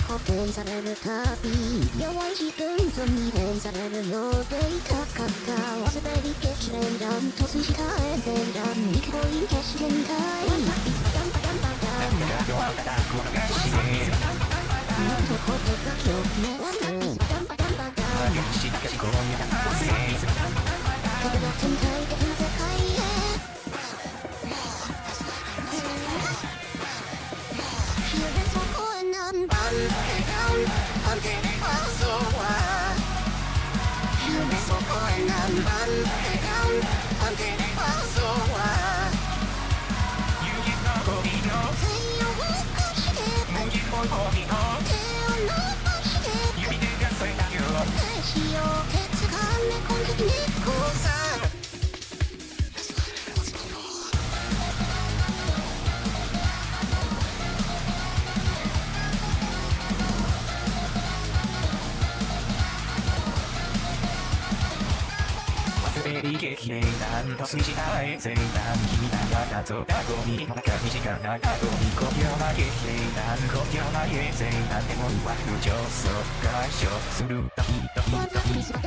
補填されるたび弱い自分と二変されるようでいたかった忘れり激連弾突したエンゼン弾に聞こえ消し現代どこでか記憶ね風が天体的な世界へ夢そこへ何番判定でそうは夢そこへ何番判定でそうは有限のゴミの西洋を貸して無限のゴミの手を伸ばして指でがそれだよ返しよう鉄が猫の時にこうさ激連弾と水したエンゼン弾君ながらとだゴミの中身時間ながゴミ小量な激連弾小量なエンゼン弾でも言わぬ上層解消するときときときは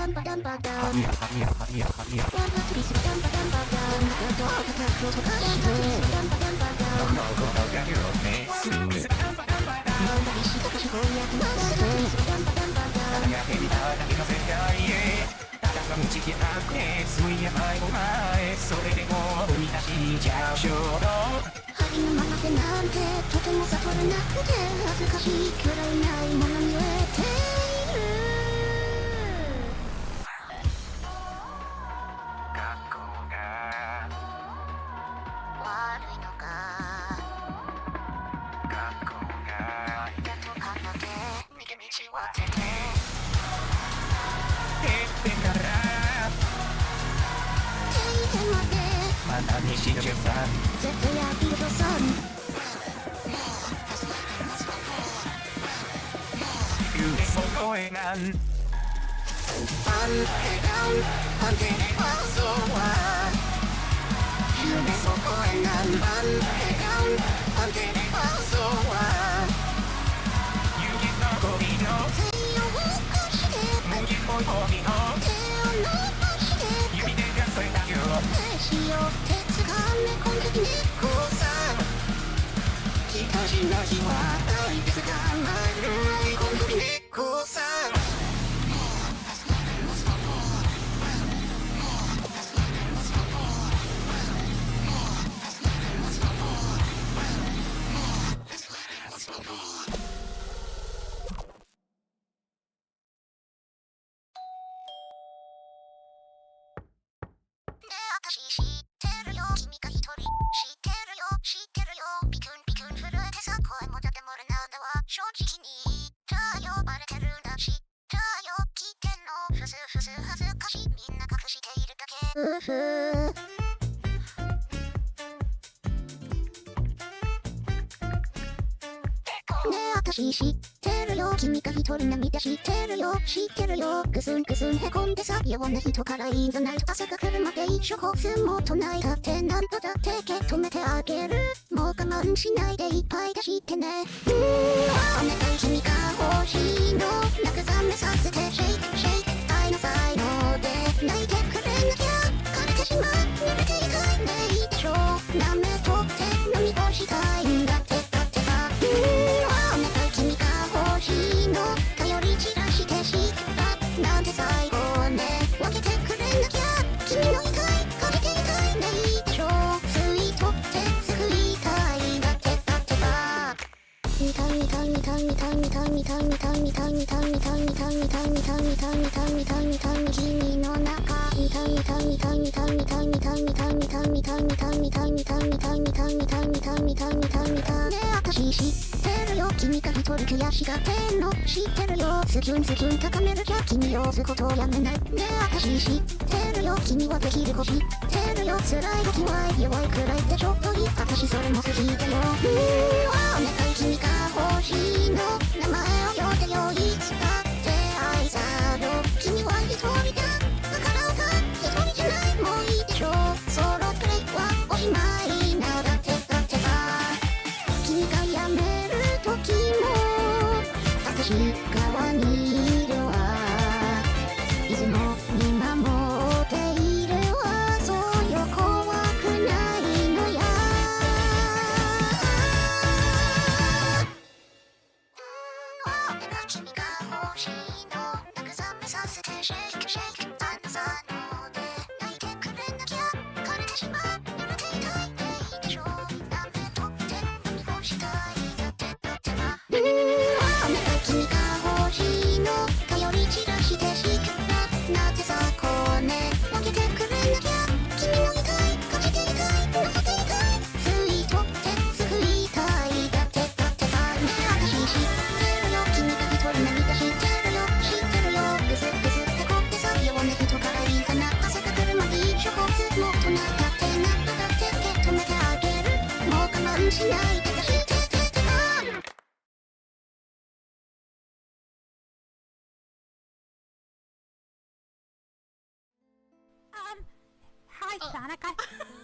みやはみやはみやはみやワンパクリスダンバダンバダンどうかくを溶かしてダンバダンバダンどこがよねすぐダンバダンバダン飲んだりしたかし翻訳ましてダンバダンバダンがヘビだだけの世界へ道気なくてすいやないお前それでも生み出しちゃう衝動針のままでなんてとても悟れなくて恥ずかしいくらいないものに言えている学校が悪いのか学校がやっとかなって逃げ道は出て西野さん絶対やってるぞさん夢そこへなん判定でそうは夢そこへなん判定でそうは有限のゴミの西洋を貸して無限のゴミの手を伸ばして指でがそれだよ返しよう猫の時にこうさ気がしな日は大切がない猫の時にこうさ私知ってるよ君が一人知ってるよピクンピクン震えてさ声もだて漏れなんだわ正直に言ったよバレてるんだ知ったよ聞いてんのふすふす恥ずかしいみんな隠しているだけうふねえ私知ってるよ君が一人涙知ってるよぐすんぐすんへこんでさ弱な人からいいんじゃないと朝が来るまで一緒コースも唱えたって何度だって受け止めてあげるもう我慢しないでいっぱい出してねお願い君が欲しいの慰めさせてシェイクシェイク愛の才能で泣いてくれなきゃ枯れてしまう濡れていかないでしょ舐めとって飲み干したいんだってだってさお願い君が欲しいの頼り散らしてシークだなんて最後ね分けてくれなきゃ君の痛いかけていたいないでしょ吸い取って救いたいだってだってばみたみたみたみたみたみたみたみたみたみたみたみたみたみたみたみたみたみ君の中みたみたみたみたみたみたみたみたみたみたみたみたみたみたみたみたみたみたみたねえ私知ってるよ君が一人悔しがってんの知ってるよスキュンスキュン高めるじゃ君を押すことをやめないねえ私知ってるよ君はできる子知ってるよ辛い時は弱いくらいでちょっといい私それも好きだよお願い君が欲しいの名前を呼んでよいつだって愛さよ君は一人だだから一人じゃないもういいでしょソロプレイはおしまいなだってば君がやめる時もせてシェイクシェイク旦那さんので泣いてくれなきゃ枯れてしまう濡れていたいねいいでしょうダメとって何をしたいだってだってばお願い君が欲しいの頼り散らしてしくなぜさこうね分けてくれなきゃ君も痛い感じていたい乗せていたい吸い取って救いたいだってばね私知ってるよ君が一人涙してるよ知ってるよグスグスへこってさ弱な人からいいかな朝が来るまで一生こつもっとないだってなんだって受け止めてあげるもう我慢しないでしててばHi, Sonic.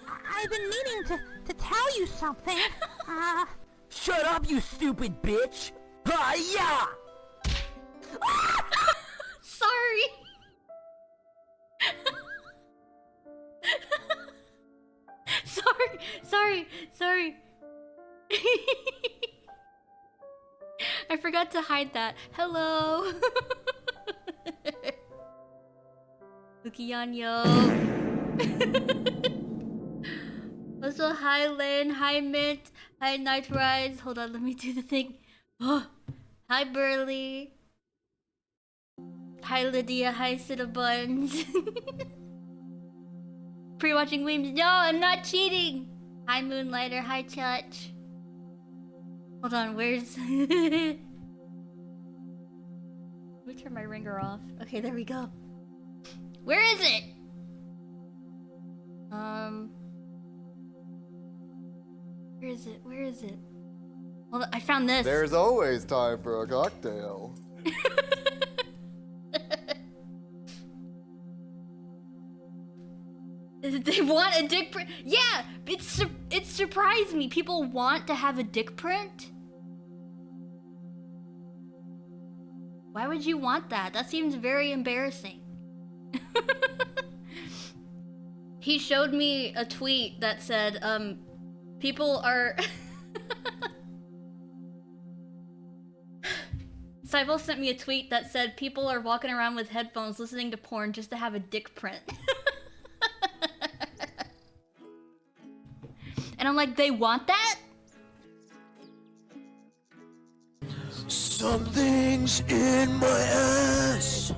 I've been meaning to tell you something. Shut up, you stupid bitch! Hi-ya! Sorry. Sorry. I forgot to hide that. Hello. Ukiyanyo. Also, hi Lynn, hi Mint, hi Night Rise. Hold on, let me do the thing. Oh, hi Burley. Hi Lydia, hi Cinnabons. Pre-watching memes. No, I'm not cheating. Hi Moonlighter, hi Chutch. Hold on, where's... Let me turn my ringer off. Okay, there we go. Where is it? Where is it? Hold on, I found this. There's always time for a cocktail. They want a dick print. Yeah, it surprised me. People want to have a dick print. Why would you want that? That seems very embarrassing. He showed me a tweet that said, people are... Cybo sent me a tweet that said people are walking around with headphones listening to porn just to have a dick print. And I'm like, they want that? Something's in my ass.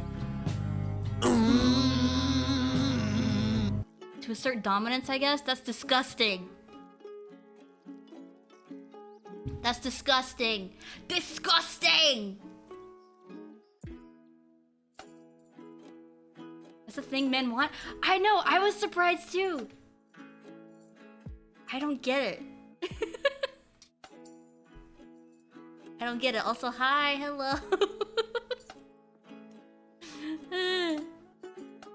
To assert dominance, I guess? That's disgusting. That's disgusting. Disgusting! That's the thing men want? I know, I was surprised too. I don't get it. I don't get it. Also, hi, hello.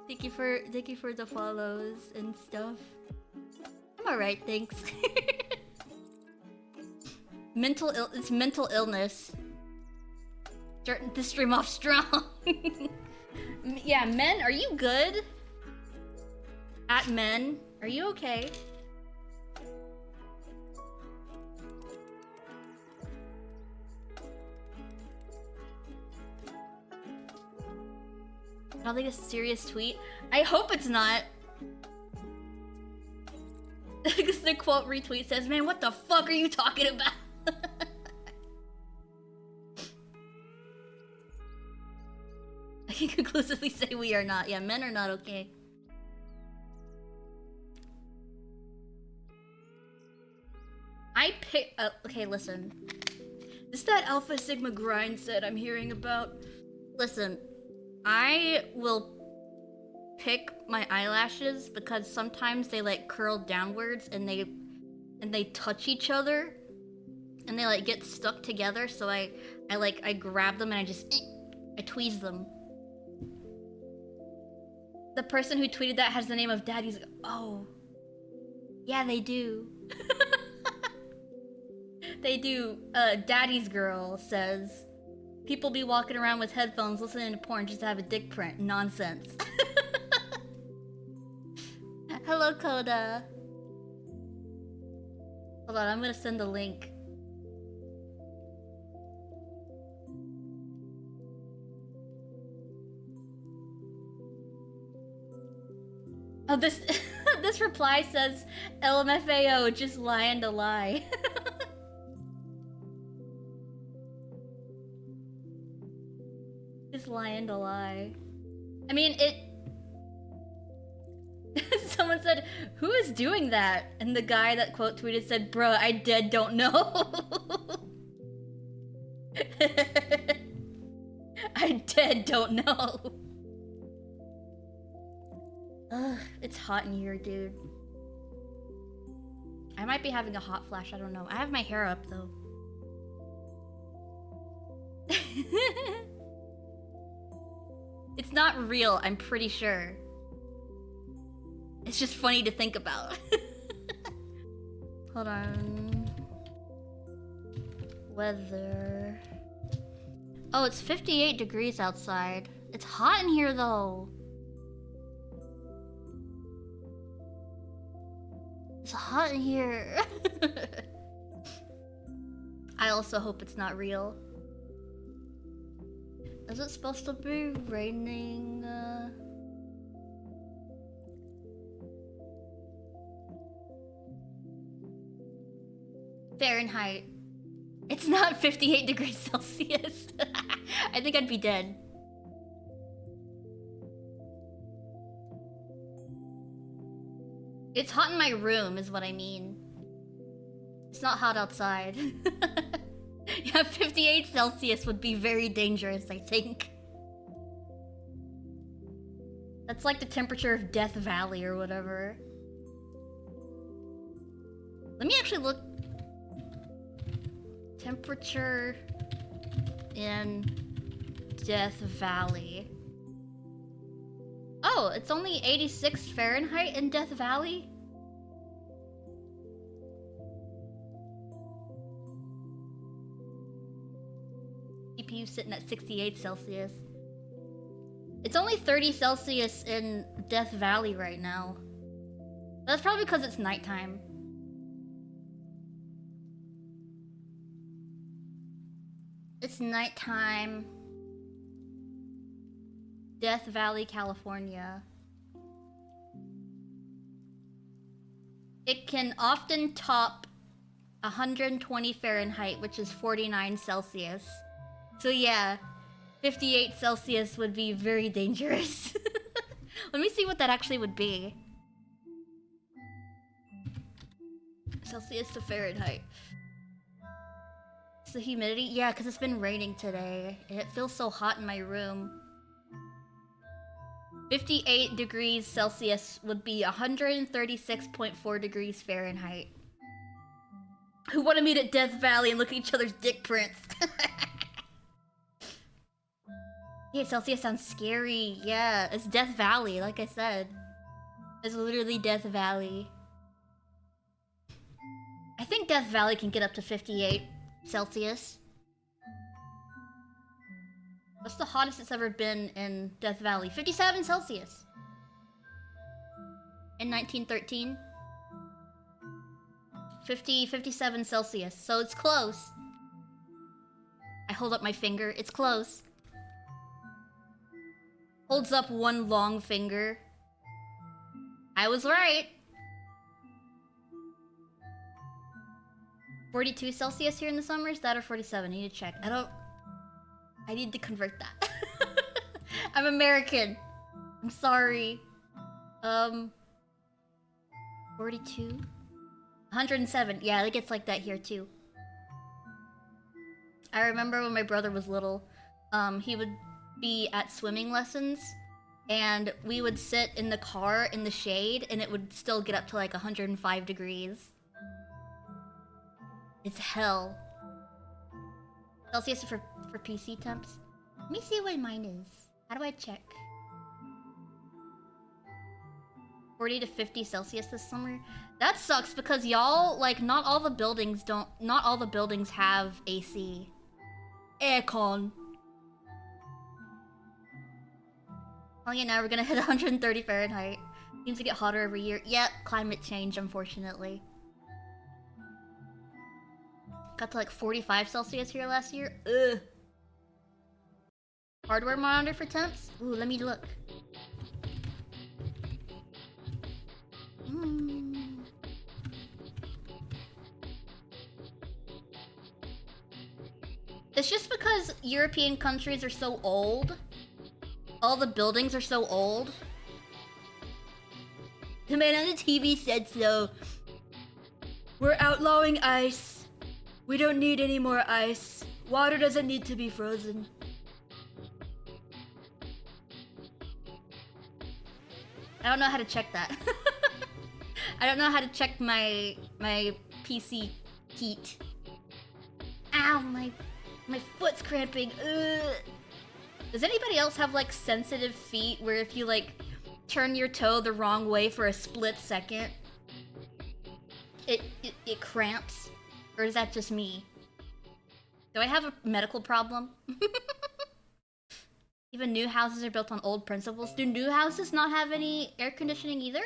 Thank you for the follows and stuff. I'm alright, thanks. It's mental illness. Starting the stream off strong. Yeah, men, are you good? At men, are you okay? I don't think it's a serious tweet. I hope it's not. Because the quote retweet says, man, what the fuck are you talking about? I can conclusively say we are not. Yeah, men are not okay. Okay, listen. This is that Alpha Sigma grind set I'm hearing about. Listen, I will pick my eyelashes because sometimes they like curl downwards and they touch each other and they like get stuck together, so I grab them and I tweeze them. The person who tweeted that has the name of Daddy's... Oh. Yeah, they do. They do. Daddy's Girl says, people be walking around with headphones listening to porn just to have a dick print. Nonsense. Hello, Coda. Hold on, I'm gonna send the link. Oh, this this reply says LMFAO, just lying to lie. Just lying to lie. I mean, it. Someone said, "Who is doing that?" And the guy that quote tweeted said, "Bruh, I dead don't know." I dead don't know. Ugh, it's hot in here, dude. I might be having a hot flash, I don't know. I have my hair up, though. It's not real, I'm pretty sure. It's just funny to think about. Hold on. Weather. Oh, it's 58 degrees outside. It's hot in here, though. It's hot in here. I also hope it's not real. Is it supposed to be raining? Fahrenheit. It's not 58 degrees Celsius. I think I'd be dead. It's hot in my room, is what I mean. It's not hot outside. Yeah, 58 Celsius would be very dangerous, I think. That's like the temperature of Death Valley or whatever. Let me actually look. Temperature in Death Valley. Oh, it's only 86 Fahrenheit in Death Valley? CPU sitting at 68 Celsius. It's only 30 Celsius in Death Valley right now. That's probably because it's nighttime. It's nighttime. Death Valley, California. It can often top 120 Fahrenheit, which is 49 Celsius. So yeah, 58 Celsius would be very dangerous. Let me see what that actually would be. Celsius to Fahrenheit. It's the humidity? Yeah, because it's been raining today. And it feels so hot in my room. 58 degrees Celsius would be 136.4 degrees Fahrenheit. Who want to meet at Death Valley and look at each other's dick prints? Yeah, Celsius sounds scary. Yeah, it's Death Valley, like I said. It's literally Death Valley. I think Death Valley can get up to 58 Celsius. What's the hottest it's ever been in Death Valley? 57 Celsius. In 1913. 57 Celsius. So it's close. I hold up my finger. It's close. Holds up one long finger. I was right. 42 Celsius here in the summer? Is that or 47? I need to check. I need to convert that. I'm American. I'm sorry. 42? 107. Yeah, it gets like that here too. I remember when my brother was little, he would be at swimming lessons and we would sit in the car in the shade and it would still get up to like 105 degrees. It's hell. Celsius for PC temps. Let me see what mine is. How do I check? 40 to 50 Celsius this summer. That sucks because y'all, like, not all the buildings have AC. Aircon. Oh yeah, now we're gonna hit 130 Fahrenheit. Seems to get hotter every year. Yep, climate change, unfortunately. Got to like 45 Celsius here last year. Ugh. Hardware monitor for temps? Ooh, let me look. It's just because European countries are so old. All the buildings are so old. The man on the TV said so. We're outlawing ice. We don't need any more ice. Water doesn't need to be frozen. I don't know how to check that. I don't know how to check my PC heat. Ow, my foot's cramping. Ugh. Does anybody else have like sensitive feet where if you like turn your toe the wrong way for a split second, it cramps? Or is that just me? Do I have a medical problem? Even new houses are built on old principles. Do new houses not have any air conditioning either?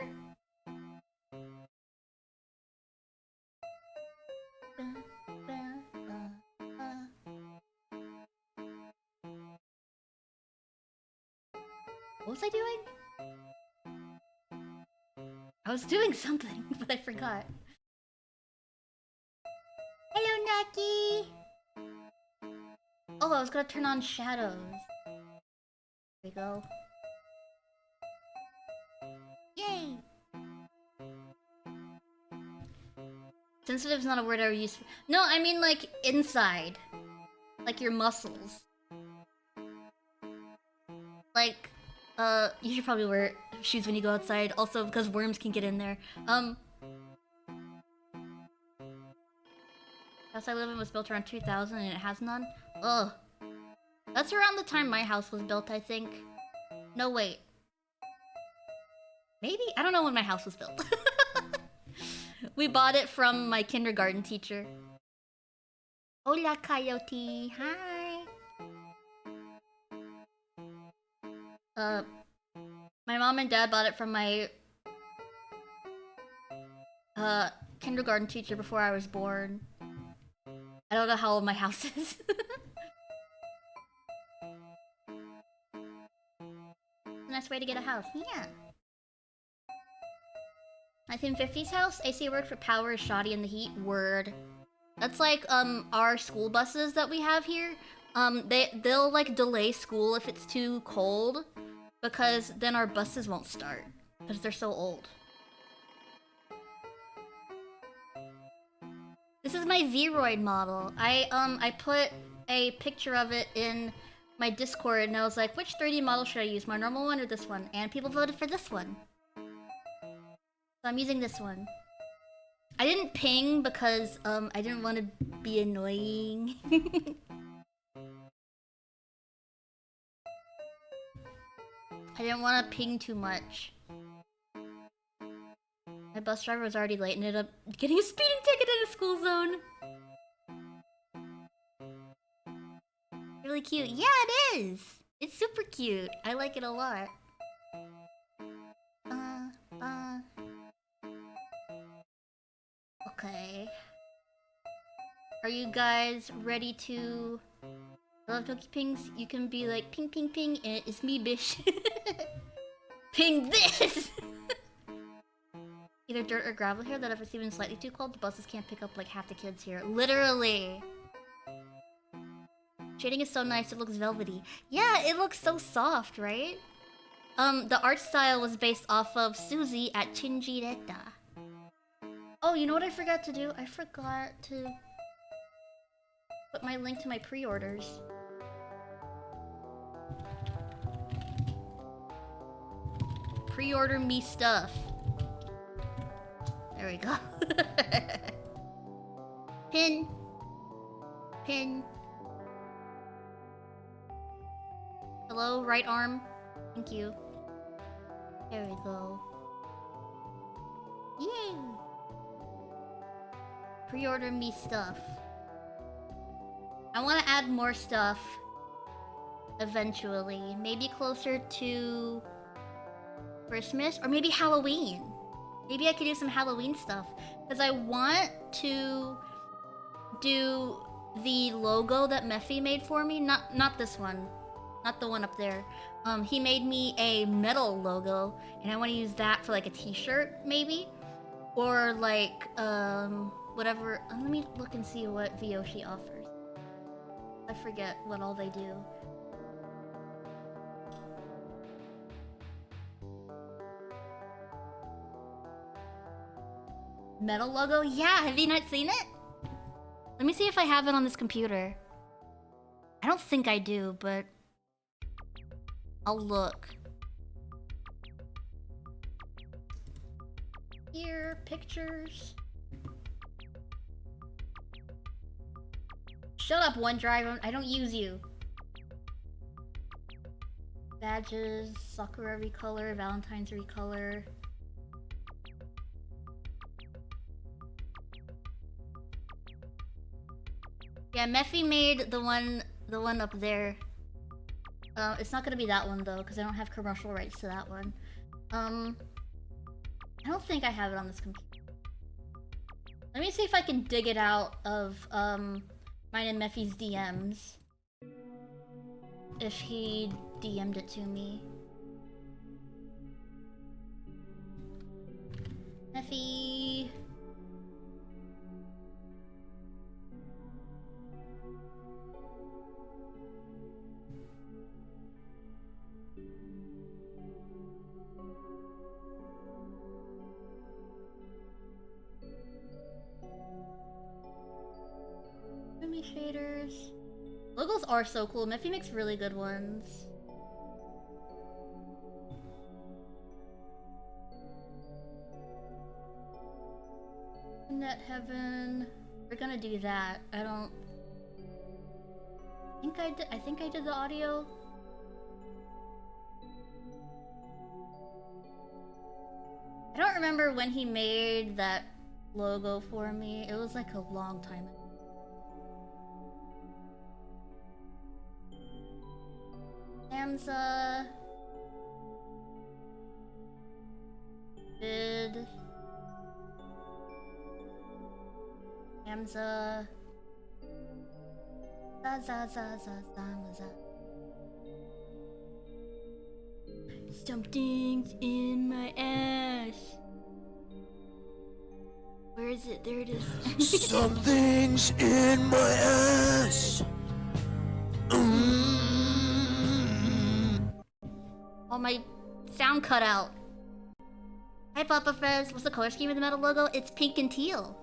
What was I doing? I was doing something, but I forgot. Hello, Naki! Oh, I was gonna turn on shadows. There we go. Yay! Sensitive's not a word I would use. No, I mean like inside. Like your muscles. Like, you should probably wear shoes when you go outside. Also, because worms can get in there. House I live in was built around 2000 and it has none? Ugh. That's around the time my house was built, I think. No, wait. Maybe? I don't know when my house was built. We bought it from my kindergarten teacher. Hola, Coyote. Hi. My mom and dad bought it from my kindergarten teacher before I was born. I don't know how old my house is. It's a nice way to get a house. Yeah. 1950s house? AC word for power is shoddy in the heat. Word. That's like our school buses that we have here. They'll like delay school if it's too cold, because then our buses won't start because they're so old. This is my Vroid model. I put a picture of it in my Discord and I was like, which 3D model should I use? My normal one or this one? And people voted for this one. So I'm using this one. I didn't ping because I didn't want to be annoying. I didn't want to ping too much. My bus driver was already late and ended up getting a speeding ticket in a school zone. Really cute. Yeah, it is. It's super cute. I like it a lot. Okay. Are you guys ready to... I love Toki pings. You can be like, ping, ping, ping, and it's me, bish. Ping this! Either dirt or gravel here that if it's even slightly too cold, the buses can't pick up like half the kids here. Literally! Shading is so nice, it looks velvety. Yeah, it looks so soft, right? The art style was based off of Suzy at Chinjireta. Oh, you know what I forgot to do? I forgot to put my link to my pre-orders. Pre-order me stuff. There we go. Pin. Pin. Hello, right arm. Thank you. There we go. Yay! Pre-order me stuff. I want to add more stuff eventually. Maybe closer to Christmas or maybe Halloween. Maybe I could do some Halloween stuff because I want to do the logo that Mephi made for me. Not this one. Not the one up there. He made me a metal logo and I want to use that for like a t-shirt maybe. Or like, whatever. Let me look and see what Vyoshi offers. I forget what all they do. Metal logo? Yeah, have you not seen it? Let me see if I have it on this computer. I don't think I do, but I'll look. Here, pictures. Shut up, OneDrive. I don't use you. Badges, Sakura recolor, Valentine's recolor. Yeah, Mephi made the one up there. It's not gonna be that one though, because I don't have commercial rights to that one. I don't think I have it on this computer. Let me see if I can dig it out of mine and Mephi's DMs. If he DM'd it to me. Mephi. Remy shaders. Logos are so cool. Mephi makes really good ones. Net Heaven. We're gonna do that. I think I did the audio. I don't remember when he made that logo for me. It was like a long time ago. Hamza. Vid. Hamza. Za za za za za. Something's in my ass. Where is it? There it is. Something's in my ass. Oh, my sound cut out. Hi, Papa Fez. What's the color scheme of the metal logo? It's pink and teal.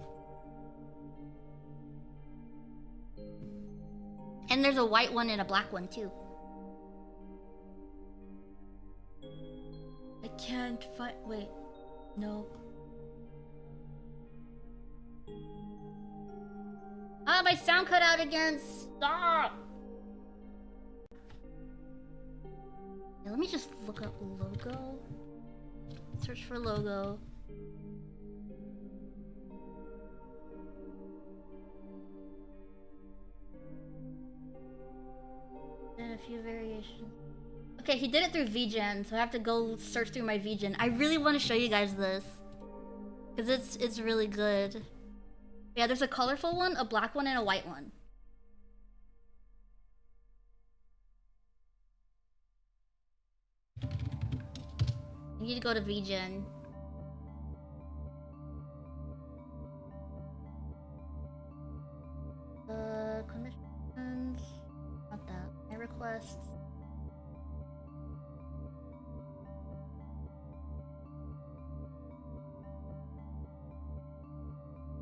And there's a white one and a black one, too. I can't find... Wait. No. Ah, my sound cut out again. Stop! Yeah, let me just look up logo. Search for logo. And a few variations. Okay, he did it through VGen, so I have to go search through my VGen. I really want to show you guys this. Because it's really good. Yeah, there's a colorful one, a black one, and a white one. You need to go to VGen. Commissions. Not that. My requests.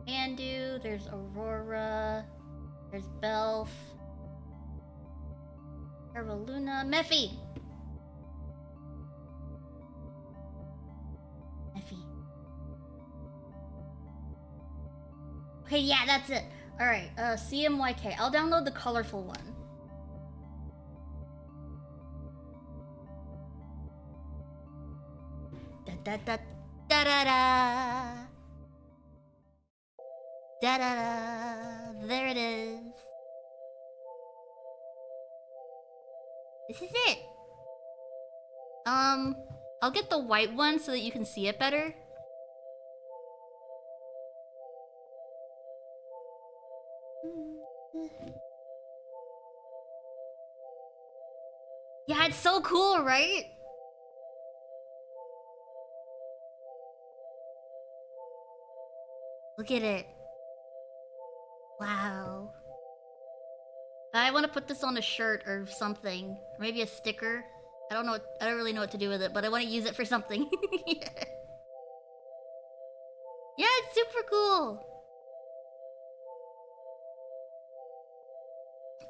Andu, there's Aurora, there's Belf, Luna, Mephi! Okay, yeah, that's it. Alright, CMYK. I'll download the colorful one. Da da da da da da. Da da da. There it is. This is it. I'll get the white one so that you can see it better. Yeah, it's so cool, right? Look at it. Wow. I want to put this on a shirt or something. Or maybe a sticker. I don't know. I don't really know what to do with it, but I want to use it for something. Yeah, it's super cool.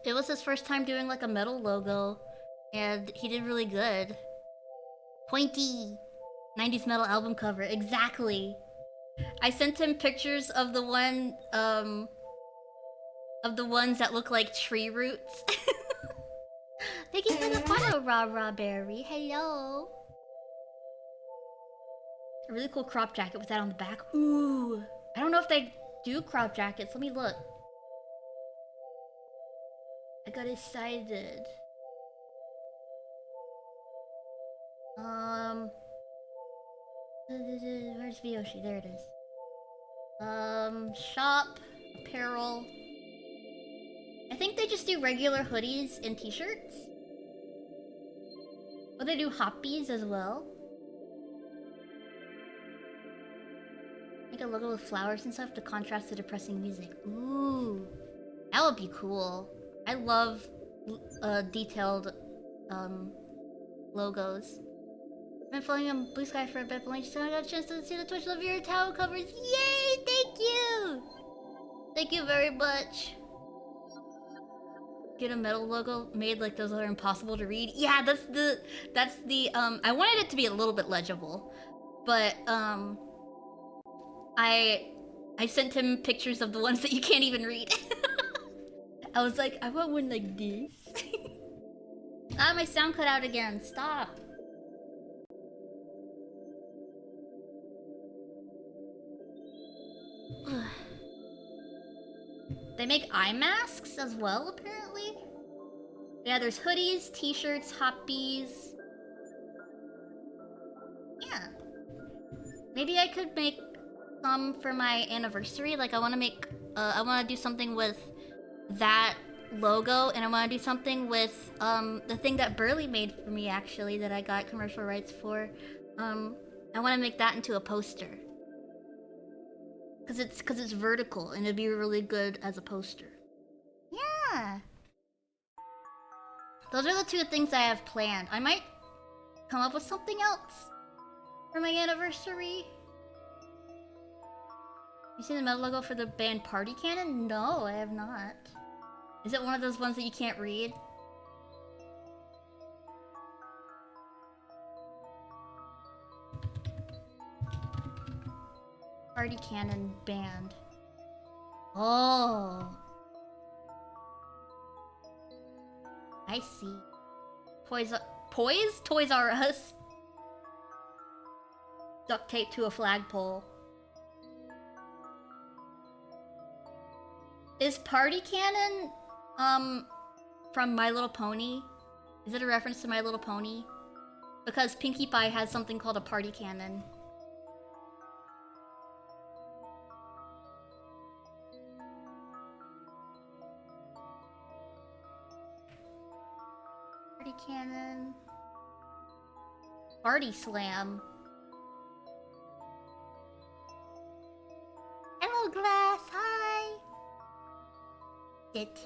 It was his first time doing like a metal logo, and he did really good. Pointy! 90s metal album cover, exactly. I sent him pictures of the one, of the ones that look like tree roots. Thank you for the follow, Raw Berry. Hello. A really cool crop jacket with that on the back. Ooh. I don't know if they do crop jackets. Let me look. I got excited. Where's Vyoshi? There it is. Shop, apparel. I think they just do regular hoodies and t-shirts. Oh, they do hoppies as well. Make a logo with flowers and stuff to contrast the depressing music. Ooh, that would be cool. I love detailed logos. I've been following on Blue Sky for a bit, but only just got a chance to see the Twitch of your towel covers. Yay! Thank you! Thank you very much. Get a metal logo made like those are impossible to read. Yeah, that's the I wanted it to be a little bit legible. But I sent him pictures of the ones that you can't even read. I was like, I want one like this. Ah, my sound cut out again. Stop. They make eye masks as well, apparently. Yeah, there's hoodies, t-shirts, hoppies. Yeah. Maybe I could make some for my anniversary. Like, I want to make... I want to do something with that logo, and I want to do something with the thing that Burley made for me, actually, that I got commercial rights for. I want to make that into a poster. Cause it's vertical and it'd be really good as a poster. Yeah. Those are the two things I have planned. I might come up with something else for my anniversary. You seen the metal logo for the band Party Cannon? No, I have not. Is it one of those ones that you can't read? Party Cannon band. Oh. I see. Toys R Us? Duct tape to a flagpole. Is Party Cannon, from My Little Pony? Is it a reference to My Little Pony? Because Pinkie Pie has something called a Party Cannon. Party Cannon. Party Slam. Hello, Glass. Hi. Sit.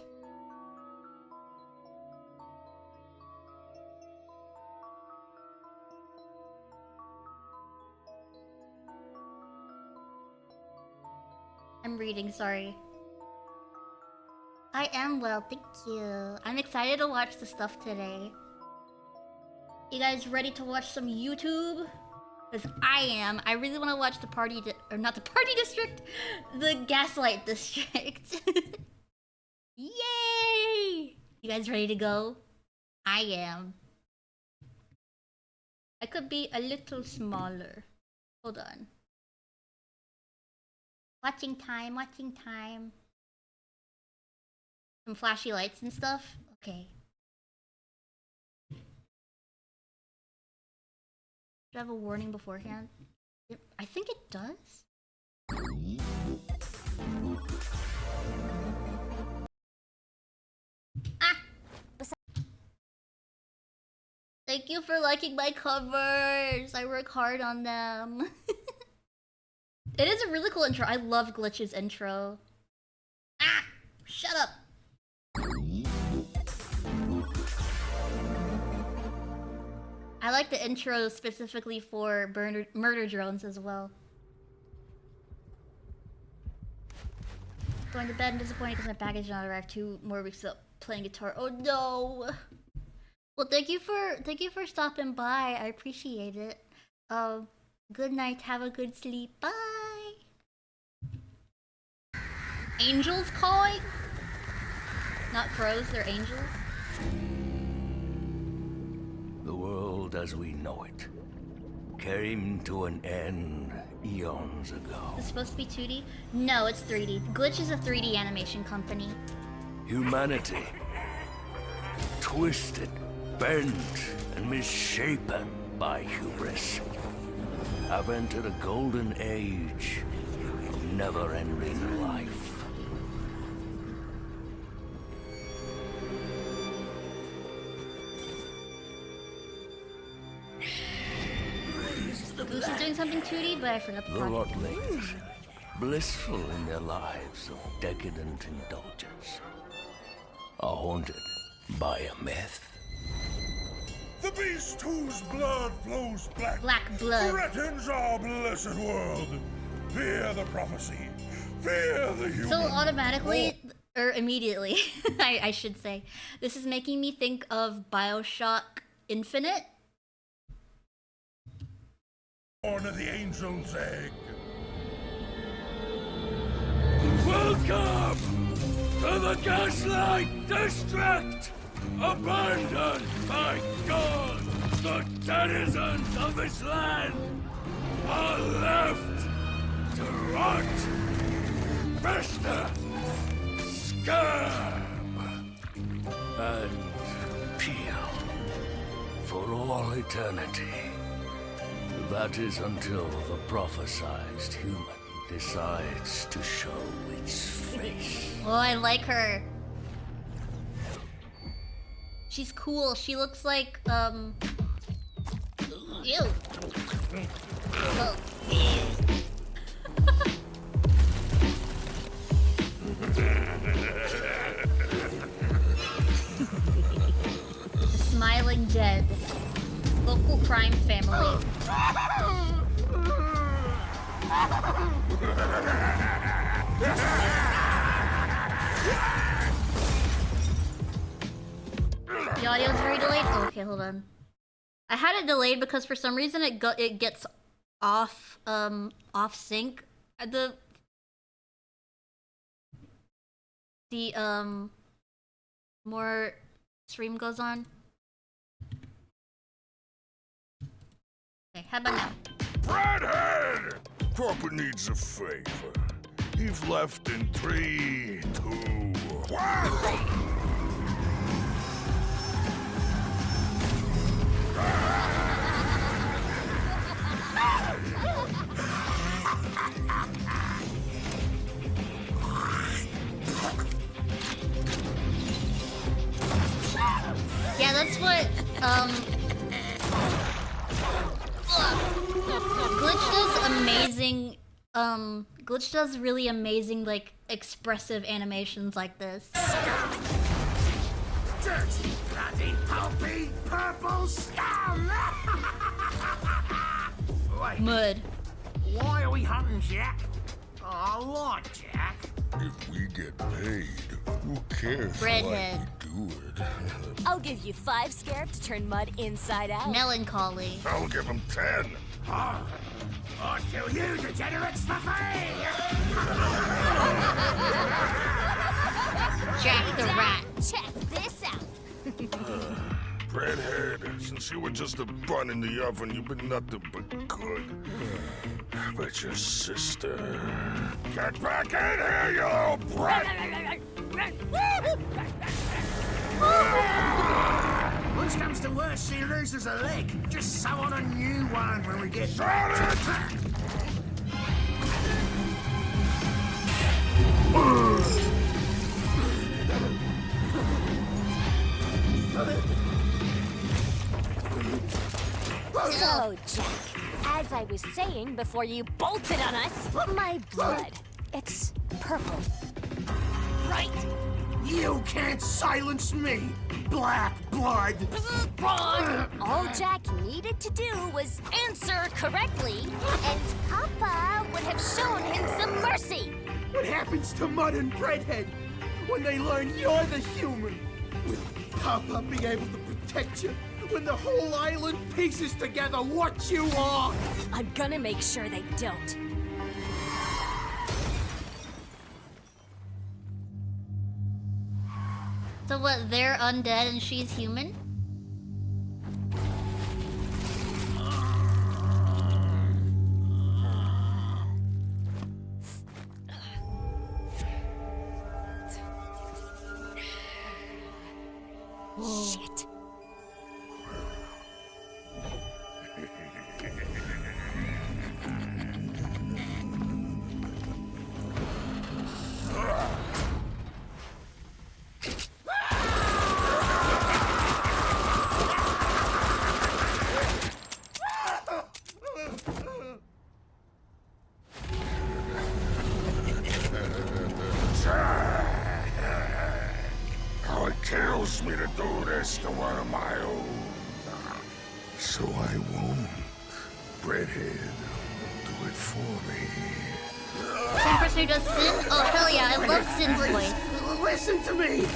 I'm reading, sorry. I am well, thank you. I'm excited to watch the stuff today. You guys ready to watch some YouTube? Because I am. I really want to watch the party... or not the party district! The Gaslight District. Yay! You guys ready to go? I am. I could be a little smaller. Hold on. Watching time, watching time. Some flashy lights and stuff? Okay. Should I have a warning beforehand? I think it does. Ah! Thank you for liking my covers. I work hard on them. It is a really cool intro. I love Glitch's intro. Ah! Shut up! I like the intro specifically for murder drones as well. Going to bed and disappointed because my package did not arrive 2 more weeks up playing guitar. Oh no! Well, thank you for stopping by. I appreciate it. Good night. Have a good sleep. Bye. Angels calling? Not crows, they're angels. The world as we know it came to an end eons ago. Is it supposed to be 2D? No, it's 3D. Glitch is a 3D animation company. Humanity, twisted, bent, and misshapen by hubris, have entered a golden age of never-ending life. Goose is doing something 2D, but I forgot the The part. Rotlings, blissful in their lives of decadent indulgence, are haunted by a myth. The beast whose blood flows Black blood. threatens our blessed world. Fear the prophecy. Fear the human. So automatically, or immediately, I should say, this is making me think of BioShock Infinite. Born of the angel's egg. Welcome to the Gaslight District! Abandoned by God! The denizens of this land are left to rot, fester, scab, and peel for all eternity. That is until the prophesized human decides to show its face. Oh, I like her. She's cool. She looks like, Ew. Oh. The Smiling Dead. Local crime family. The audio's very delayed? Oh, okay, hold on. I had it delayed because for some reason it gets off sync. The more stream goes on. Okay, how about now? Redhead! Cropper needs a favor. He's left in 3, 2, 1. Yeah, that's what Glitch does amazing. Glitch does really amazing, like, expressive animations like this. Dirty, bloody, pulpy, purple scum! Wait, Mud. why are we hunting Jack? Oh, I like Jack. If we get paid, who cares? Redhead. Like we do it. I'll give you 5 scarab to turn mud inside out. Melancholy. I'll give him 10. I'll kill you, degenerates, for free! Jack the Rat. Check this out. Redhead, since you were just a bun in the oven, you've been nothing but good. But your sister... Get back in here, you little brat! Worst comes to worst, she loses a leg. Just sew on a new one when we get back to track. So, Jack, as I was saying before you bolted on us, my blood, it's purple. Right. You can't silence me, black blood. Wrong! All Jack needed to do was answer correctly, and Papa would have shown him some mercy. What happens to Mud and Breadhead when they learn you're the human? Will Papa be able to protect you when the whole island pieces together what you are? I'm gonna make sure they don't. So what, they're undead and she's human? Shit. Oh, it kills me to do this to one of my own. So I won't. Breadhead will do it for me. Same person who does Sin? Oh, hell yeah, I love Sin's voice. Listen to me.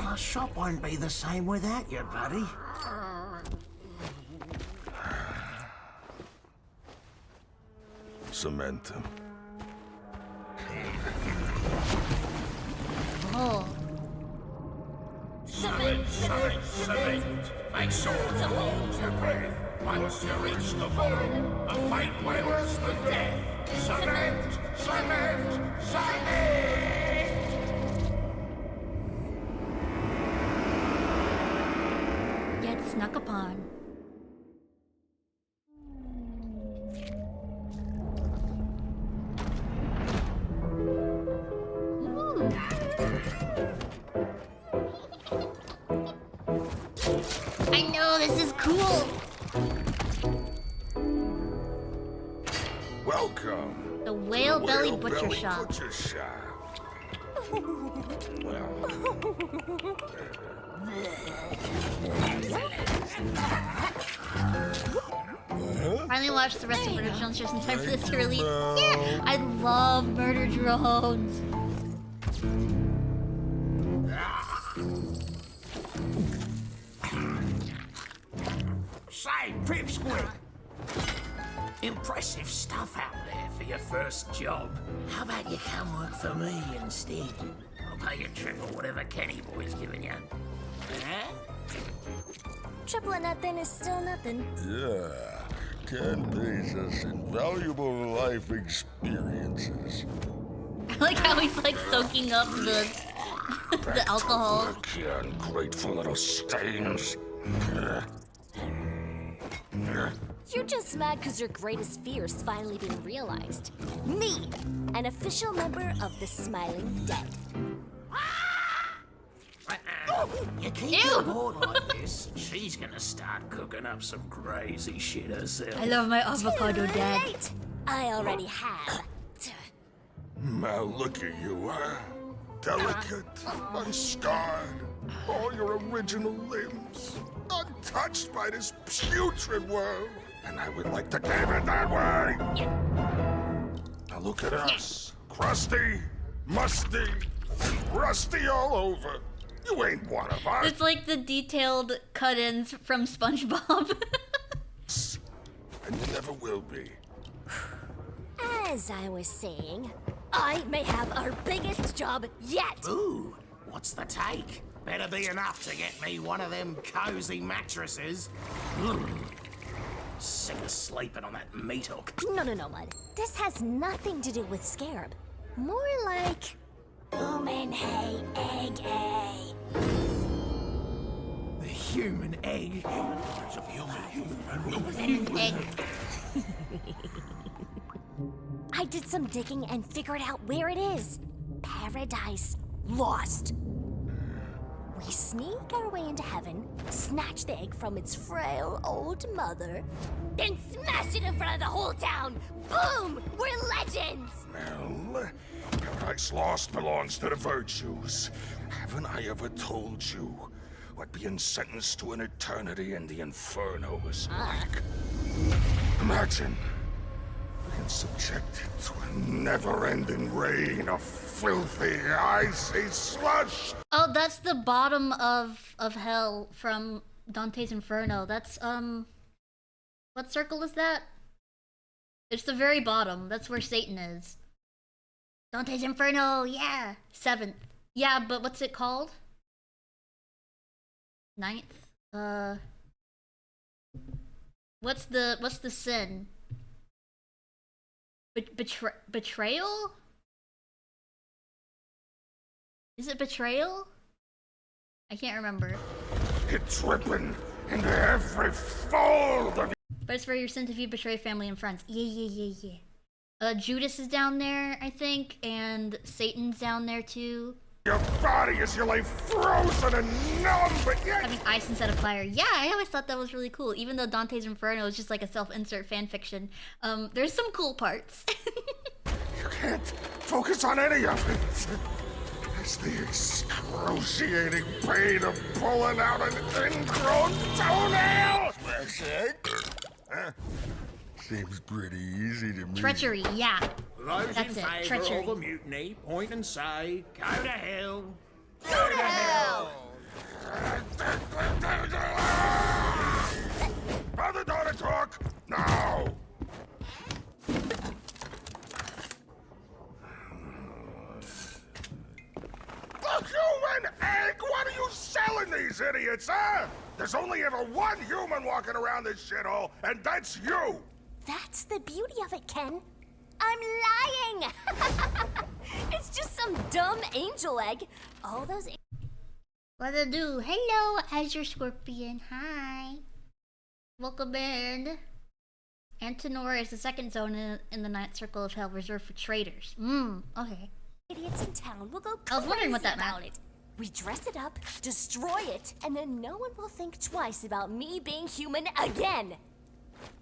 Our shop won't be the same without you, buddy. Cement him. Oh. Cement, cement, cement. Make sure to hold your breath. Once you reach the bottom, a fight way worse than death. Cement, cement, cement. Get snuck upon. Ooh. I know, this is cool. Welcome. The Whale Belly Whale Butcher Belly Shop. Butcher Shop. Finally watched the rest of Murder Drones just in time for this to release. Yeah, I love Murder Drones. Say, Pipsqueak. Impressive stuff out there for your first job. How about you come work for me instead? I'll pay you triple whatever Kenny Boy's giving you. Huh? Triple or nothing is still nothing. Yeah, Ken pays us invaluable life experiences. I like how he's like soaking up the the alcohol. Look, you ungrateful little stains. You're just mad because your greatest fear is finally being realized. Me, an official member of the Smiling Dead. You keep Ew. her bored like this, she's gonna start cooking up some crazy shit herself. I love my avocado Too dad. late. I already have. Now look at you, huh? Delicate, unscarred, all your original limbs, untouched by this putrid world. And I would like to keep it that way. Now look at us. Crusty, musty, rusty all over. You ain't one of us. It's like the detailed cut-ins from SpongeBob. And you never will be. As I was saying, I may have our biggest job yet. Ooh, what's the take? Better be enough to get me one of them cozy mattresses. Sick of sleeping on that meat hook. No, Mud. This has nothing to do with Scarab. More like Oomin' Hey Egg A. The human egg. It's a human. Egg. I did some digging and figured out where it is. Paradise Lost. We sneak our way into heaven, snatch the egg from its frail old mother, then smash it in front of the whole town. Boom! We're legends! Well, Paradise Lost belongs to the virtues. Haven't I ever told you what being sentenced to an eternity in the Inferno is like? Imagine being subjected to a never-ending rain of filthy, icy slush. Oh, that's the bottom of hell from Dante's Inferno. That's what circle is that? It's the very bottom. That's where Satan is. Dante's Inferno, yeah. 7th. Yeah, but what's it called? 9th? What's the sin? Betrayal? Is it betrayal? I can't remember. It's dripping into every fold of But it's for your sin if you betray family and friends. Yeah. Judas is down there, I think, and Satan's down there too. your body as you lay frozen and numb, but yet... Having ice instead of fire. Yeah, I always thought that was really cool. Even though Dante's Inferno is just like a self-insert fanfiction, there's some cool parts. You can't focus on any of it. It's the excruciating pain of pulling out an ingrown toenail! Huh? Seems pretty easy to me. Treachery, yeah. Those That's in it, favour treachery. of a mutiny, point and say, go to hell. Go to hell! Mother daughter talk now! A human egg? What are you selling these idiots, huh? There's only ever one human walking around this shithole, and that's you! That's the beauty of it, Ken. I'm lying! It's just some dumb angel egg. All those... What to do? Hello, Azure Scorpion. Hi. Welcome in. Antinora is the second zone in the Ninth Circle of Hell reserved for traitors. Okay. idiots in town will go I was wondering what crazy that meant. about it. We dress it up, destroy it, and then no one will think twice about me being human again.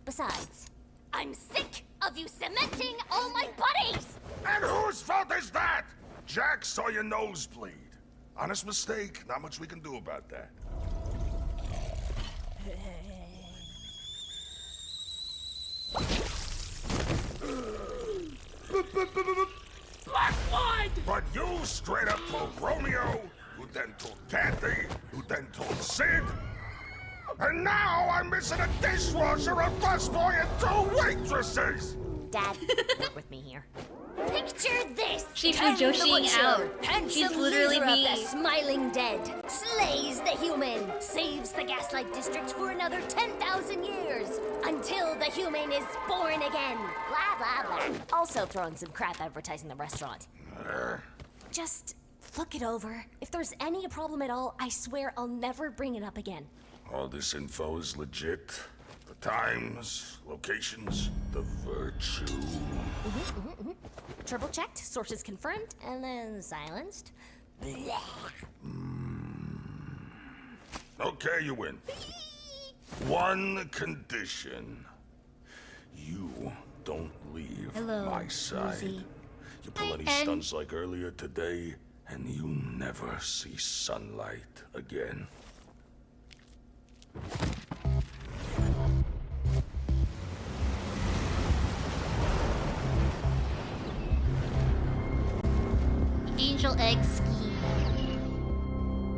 Besides, I'm sick of you cementing all my buddies! And whose fault is that? Jack saw your nose bleed. Honest mistake. Not much we can do about that. Black blood! But you straight up told Romeo, who then told Kathy, who then told Sid. And now I'm missing a dishwasher, a busboy, and 2 waitresses! Dad, work with me here. Picture this! She's Ken the Joshiing Butcher, out. handsome She's literally leader me. of the smiling dead, slays the human, saves the Gaslight District for another 10,000 years, until the human is born again. Blah, blah, blah. Also throwing some crap advertising the restaurant. Just look it over. If there's any problem at all, I swear I'll never bring it up again. All this info is legit. The times, locations, the virtue. Triple checked, sources confirmed, and then silenced. Okay, you win. One condition. You don't leave Hello, my side. Lucy. You pull any Ken. stunts like earlier today, and you never see sunlight again. Angel Egg Scheme.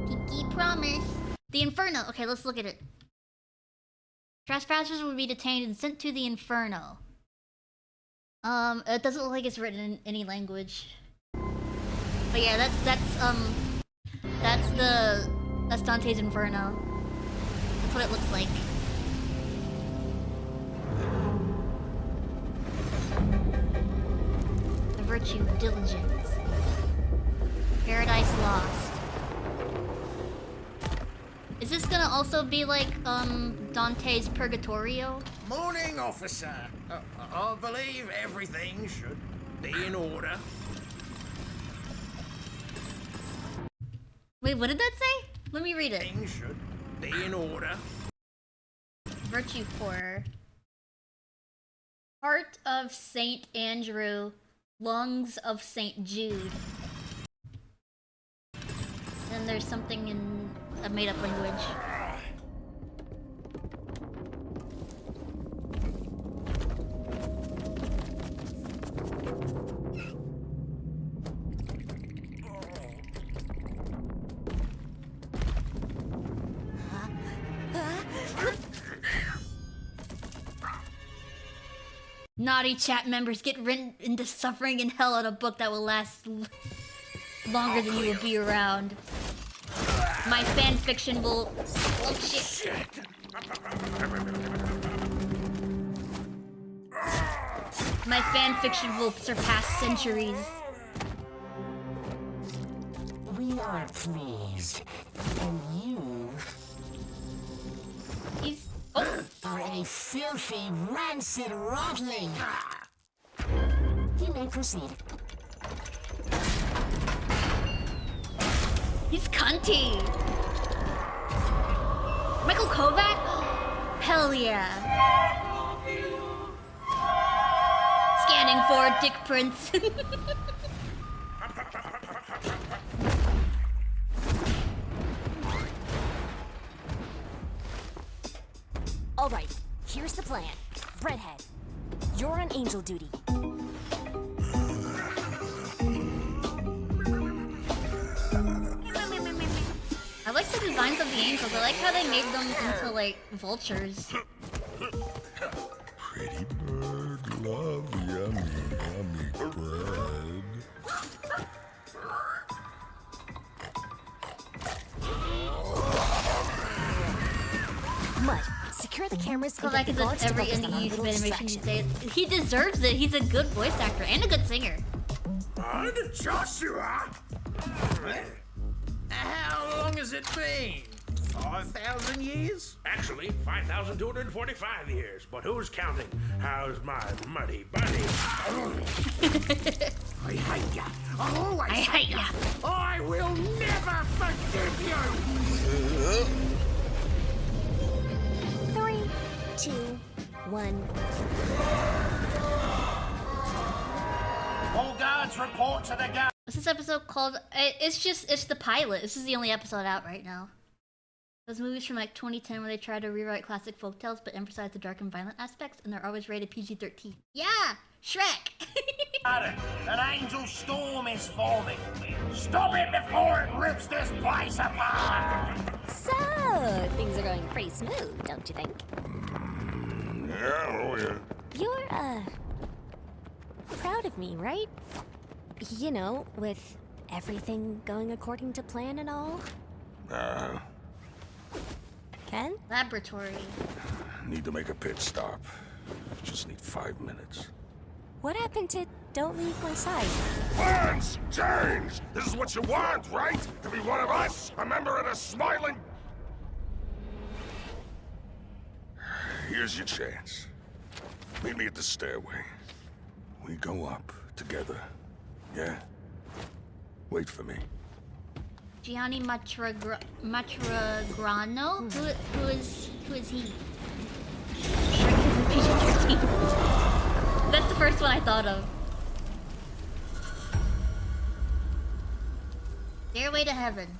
Pinky promise. The Inferno. Okay, let's look at it. Trespassers would be detained and sent to the Inferno. It doesn't look like it's written in any language. But yeah, that's Dante's Inferno. That's what it looks like. The virtue, diligence. Paradise Lost. Is this gonna gonna also be like Dante's Purgatorio? Morning, officer. I believe everything should be in order. Wait, what did that say? Let me read it. Things should be in order. Virtue Core. Heart of Saint Andrew, lungs of Saint Jude. And there's something in a made-up language. Naughty chat members get written into suffering in hell on a book that will last longer than you will be around. My fan fiction will... Oh shit. My fan fiction will surpass centuries. We are pleased. And you... He's... are a filthy, rancid rotling. You may proceed. He's cunty. Michael Kovac? Hell yeah. Scanning for dick prints. All right, here's the plan. Breadhead, you're on angel duty. I like the designs of the angels. I like how they made them into like vultures. Pretty bird, love yummy, yummy bread. Mud, secure the cameras and Kovac get is the in guards to every focus on indie our huge little animation these distraction. days. He deserves it. He's a good voice actor and a good singer. And Joshua! How long has it been? 5,000 years? Actually, 5,245 years. But who's counting? How's my muddy buddy? I hate ya. I'll always I hate ya. I will never forgive you. 3, 2, 1. All guards report to the guard. What's this episode called? It's the pilot. This is the only episode out right now. Those movies from like 2010 where they try to rewrite classic folktales but emphasize the dark and violent aspects, and they're always rated PG-13. Yeah! Shrek! An angel storm is forming. Stop it before it rips this place apart. So, things are going pretty smooth, don't you think? Yeah, oh yeah. You're, proud of me, right? You know, with everything going according to plan and all? Ken? Laboratory. Need to make a pit stop. Just need 5 minutes. What happened to don't leave my side? Plans change! This is what you want, right? To be one of us? A member of the smiling... Here's your chance. Meet me at the stairway. We go up together. Yeah? Wait for me. Gianni Matragrano? Who is he? Shrek is a PG-13. That's the first one I thought of. Stairway to Heaven.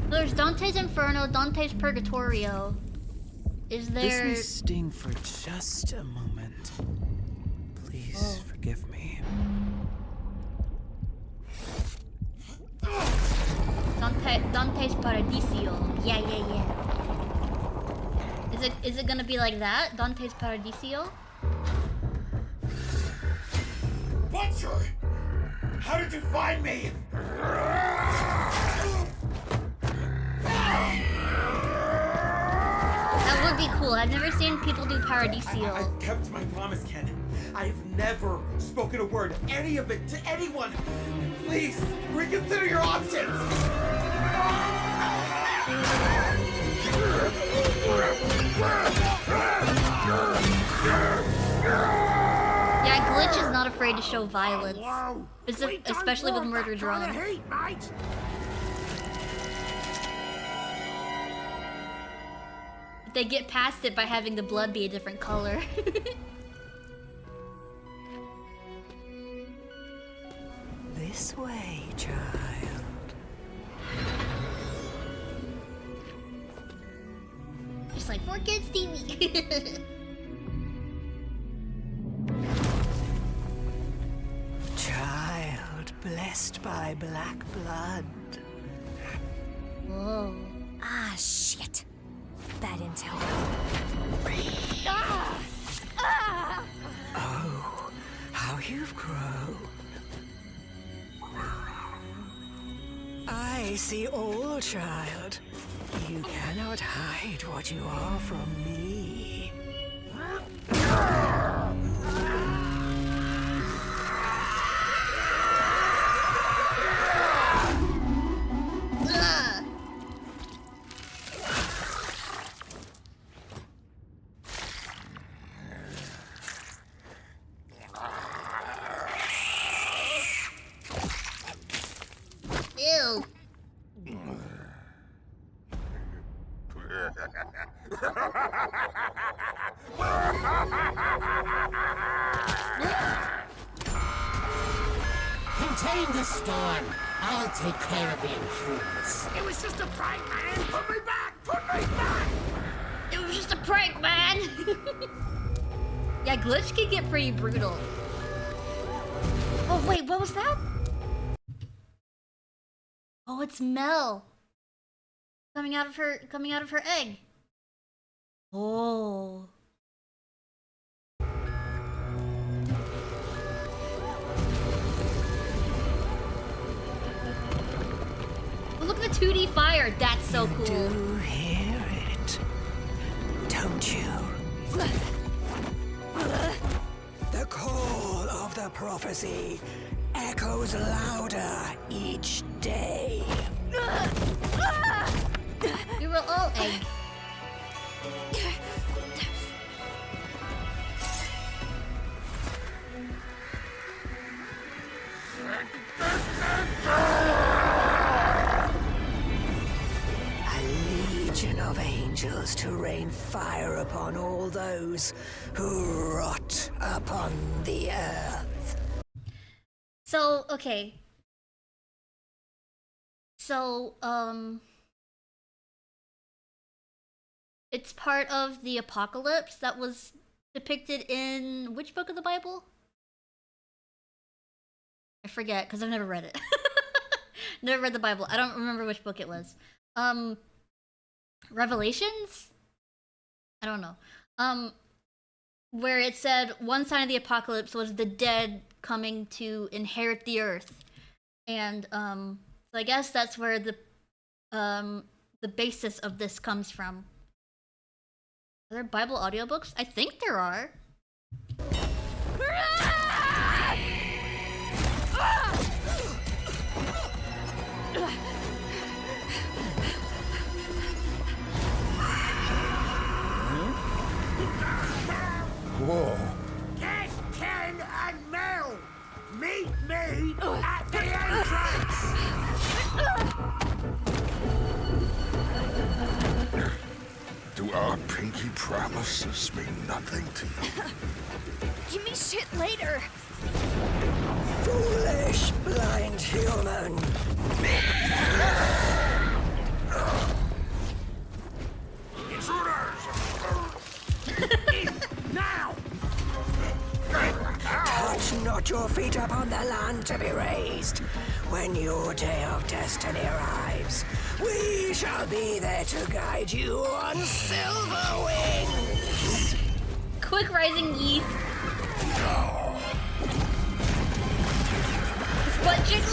There's Dante's Inferno, Dante's Purgatorio. Is there... This may sting for just a moment. Please forgive me. Dante's Paradiso. Yeah. Is it gonna be like that? Dante's Paradiso? Butcher! How did you find me? That would be cool cool. I've never seen people do Paradisial. I've kept my promise, Ken. I've never spoken a word, any of it, to anyone. Please, reconsider your options. Yeah, Glitch is not afraid to show violence, especially with murder drones. They get past it by having the blood be a different color. This way, child. Just like 4Kids TV. Child blessed by black blood. Whoa. Ah, shit. Bad intel. Oh, how you've grown. I see all, child. You cannot hide what you are from me. Ew. Contain the storm. I'll take care of the intruders. It was just a prank, man! Put me back! Put me back! It was just a prank, man! Yeah, Glitch can get pretty brutal. Oh wait, what was that? Oh, it's Mel. Coming out of her egg. Oh. Look at the 2D fire. That's so cool. You do hear it, don't you? The call of the prophecy echoes louder each day. We were all egg. A legion of angels to rain fire upon all those who rot upon the earth. So, okay. So, it's part of the apocalypse that was depicted in which book of the Bible? I forget, because I've never read it. Never read the Bible. I don't remember which book it was. Revelations? I don't know. Where it said one sign of the apocalypse was the dead coming to inherit the earth. And, so I guess that's where the basis of this comes from. Are there Bible audiobooks? I think there are. Whoa. Get Ken and Mel! Meet me at the entrance! Do our pinky promises mean nothing to you? Give me shit later. Foolish, blind human. Intruders! Now! Touch not your feet upon the land to be raised. When your day of destiny arrives, we shall be there to guide you on silver wings. Quick rising yeast. Butt jiggle.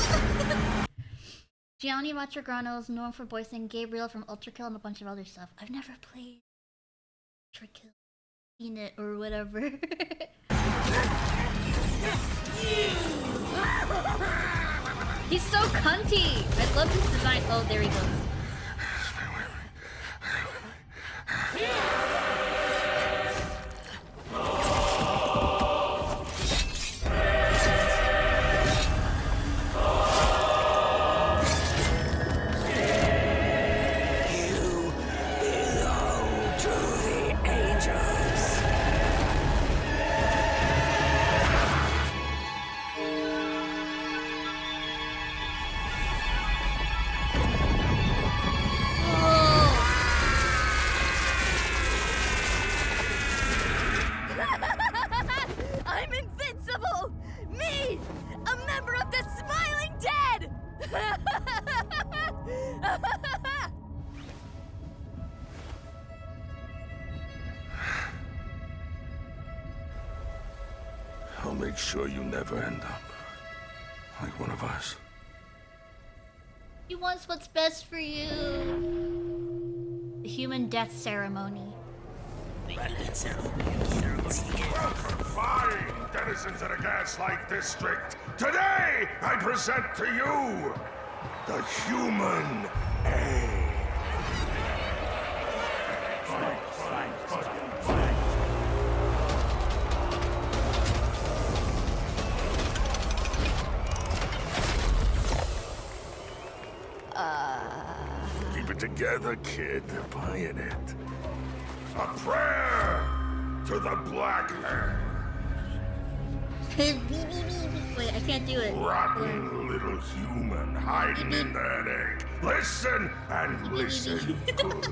Gianni Matrograno is known for voicing Gabriel from Ultra Kill and a bunch of other stuff. I've never played. Peanut or whatever. He's so cunty! I love his design. Oh, there he goes. I'm invincible! Me! A member of the Smiling Dead! I'll make sure you never end up like one of us. He wants what's best for you. The human death ceremony. Welcome, fine denizens of the Gaslight District. Today, I present to you the Human Egg. Keep it together, kid. They're buying it. A prayer to the Black Hand. Wait, I can't do it. Rotten little human hiding in that egg. Listen and listen good.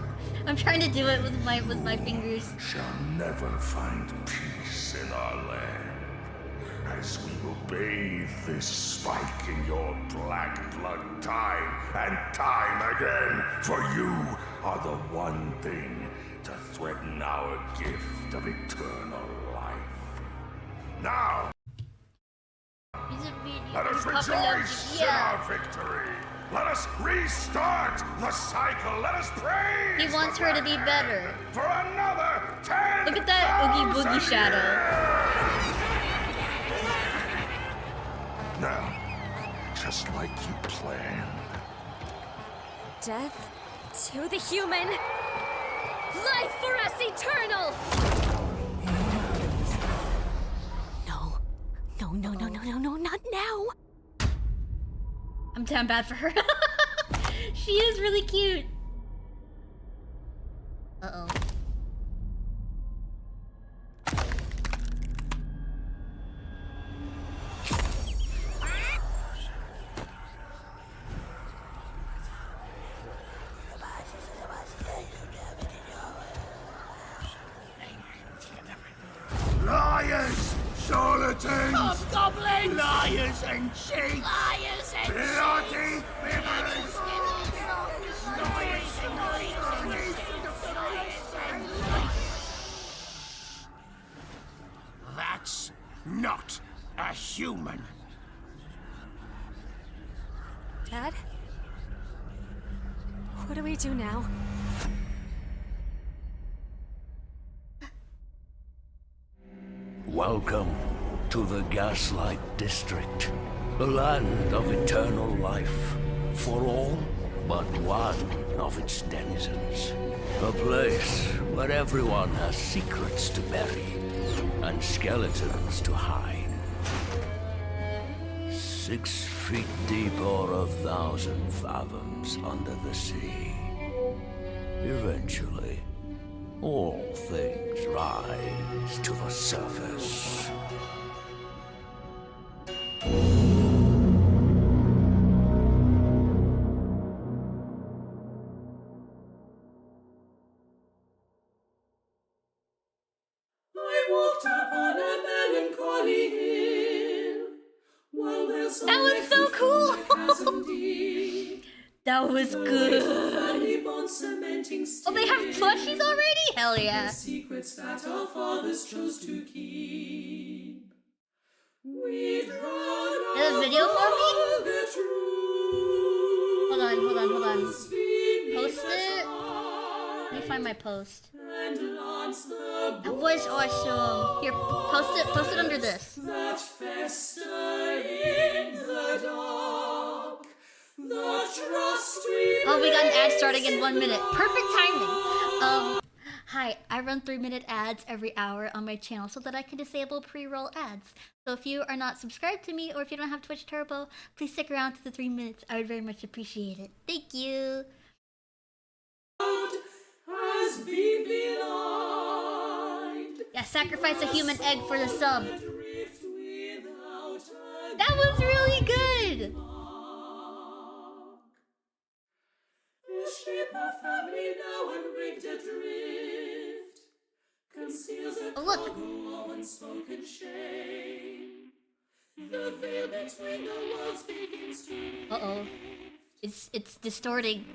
I'm trying to do it with my fingers. Shall never find peace in our land. As we will bathe this spike in your black blood time and time again. For you are the one thing to threaten our gift of eternal life. Now, let us rejoice in our victory. Let us restart the cycle. Let us praise. He wants her to be better. For another 10. Look at that Oogie Boogie shadow. Now, just like you planned. Death to the human. Life for us eternal! No. No, not now. I'm damn bad for her. She is really cute. Uh-oh. Liars! Charlatans! Hobgoblins! Liars and cheats! Liars and Bloody fibbers! That's not a human. Dad? What do we do now? Welcome to the Gaslight District, the land of eternal life for all but one of its denizens. A place where everyone has secrets to bury and skeletons to hide. 6 feet deep or 1,000 fathoms under the sea. Eventually, all things rise to the surface. I walked upon a melancholy hill, while their That was so cool! That was good. Oh, they have plushies already? Hell yeah. The secrets that our fathers chose to keep. We'd run There's a video for me? the Hold on. truth Post it? Let me find my post. and long That was awesome. Here, post it under this. That fester in the dark, the trust we Oh, we got an ad starting in 1 minute. Perfect timing. Hi, I run 3-minute ads every hour on my channel so that I can disable pre-roll ads. So if you are not subscribed to me or if you don't have Twitch Turbo, please stick around to the 3 minutes. I would very much appreciate it. Thank you. has been blind. Yeah, sacrifice a human egg for the sub. That was really good. The ship of family now unrigged adrift conceals a cargo of unspoken shame. The veil between the worlds begins to lift. Uh-oh. It's distorting.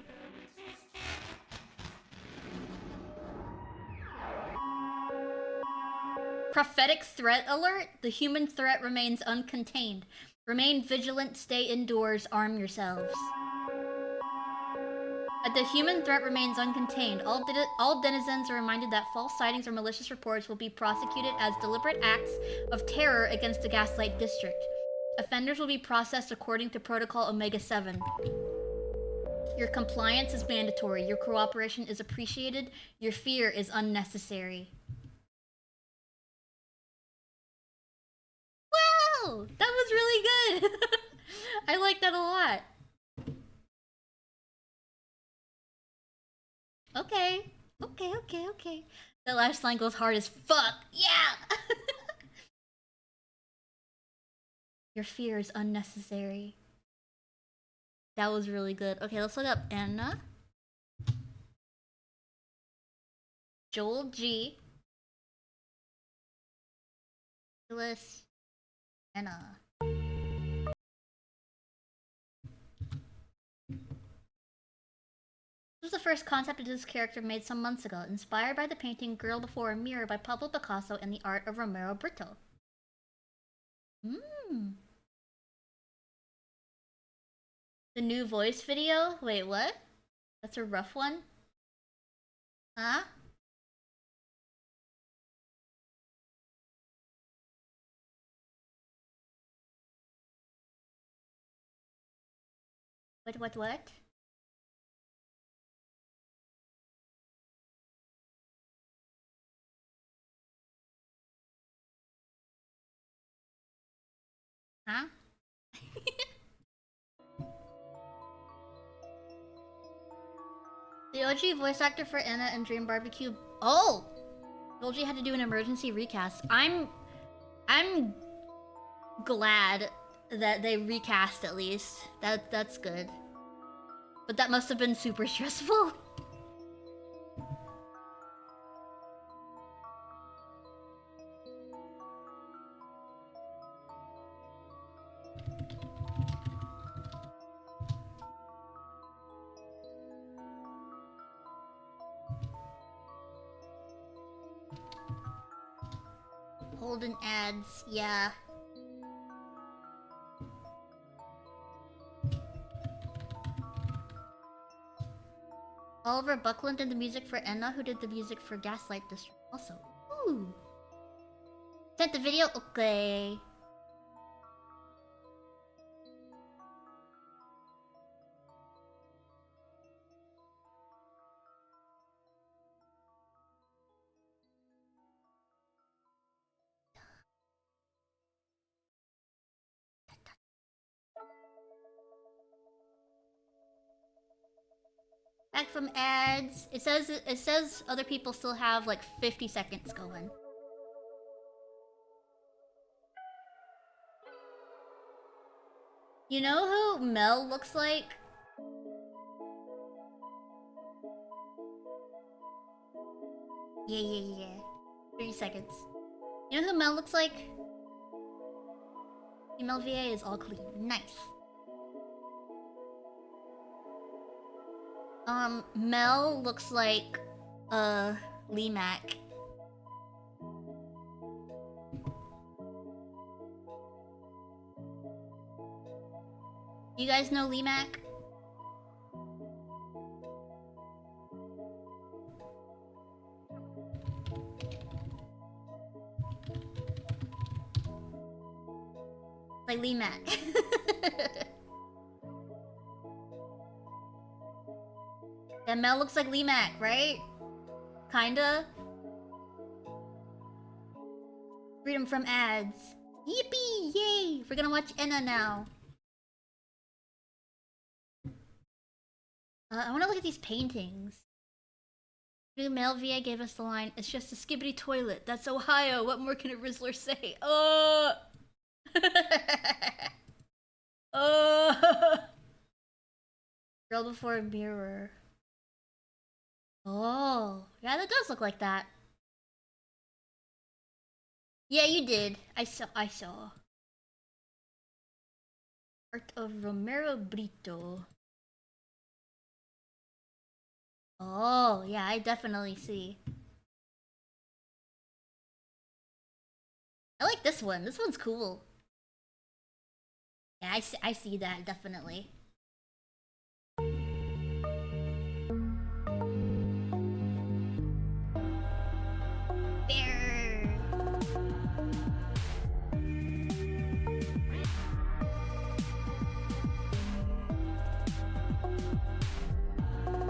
Prophetic threat alert. The human threat remains uncontained. Remain vigilant, stay indoors, arm yourselves. The human threat remains uncontained. All denizens are reminded that false sightings or malicious reports will be prosecuted as deliberate acts of terror against the Gaslight District. Offenders will be processed according to Protocol Omega-7. Your compliance is mandatory. Your cooperation is appreciated. Your fear is unnecessary. Wow! That was really good! I like that a lot. Okay. Okay. The last line goes hard as fuck. Yeah! Your fear is unnecessary. That was really good. Okay, let's look up Anna. Joel G. Phyllis. Anna. This was the first concept of this character made some months ago, inspired by the painting Girl Before a Mirror by Pablo Picasso and the art of Romero Brito. The new voice video? Wait, what? That's a rough one? Huh? What? Huh? The OG voice actor for Anna and Dream Barbecue. Oh! The OG had to do an emergency recast. I'm glad that they recast at least. That's good. But that must have been super stressful. Holden ads, yeah. Oliver Buckland did the music for Enna, who did the music for Gaslight District also. Ooh. Sent the video? Okay. Back from ads. It says other people still have like 50 seconds going. You know who Mel looks like? Yeah. 30 seconds. You know who Mel looks like? Female VA is all clean. Nice. Mel looks like, Lee Mack. You guys know Lee Mack? like Lee Mac. And Mel looks like Lee Mac, right? Kinda. Freedom from ads. Yippee! Yay! We're gonna watch Enna now. I wanna look at these paintings. New Mel VA gave us the line, "It's just a skibbity toilet. That's Ohio. What more can a Rizzler say?" Oh! Oh! Girl before a mirror. Oh, yeah, that does look like that. Yeah, you did. I saw. Art of Romero Brito. Oh, yeah, I definitely see. I like this one. This one's cool. Yeah, I see that, definitely. Bear.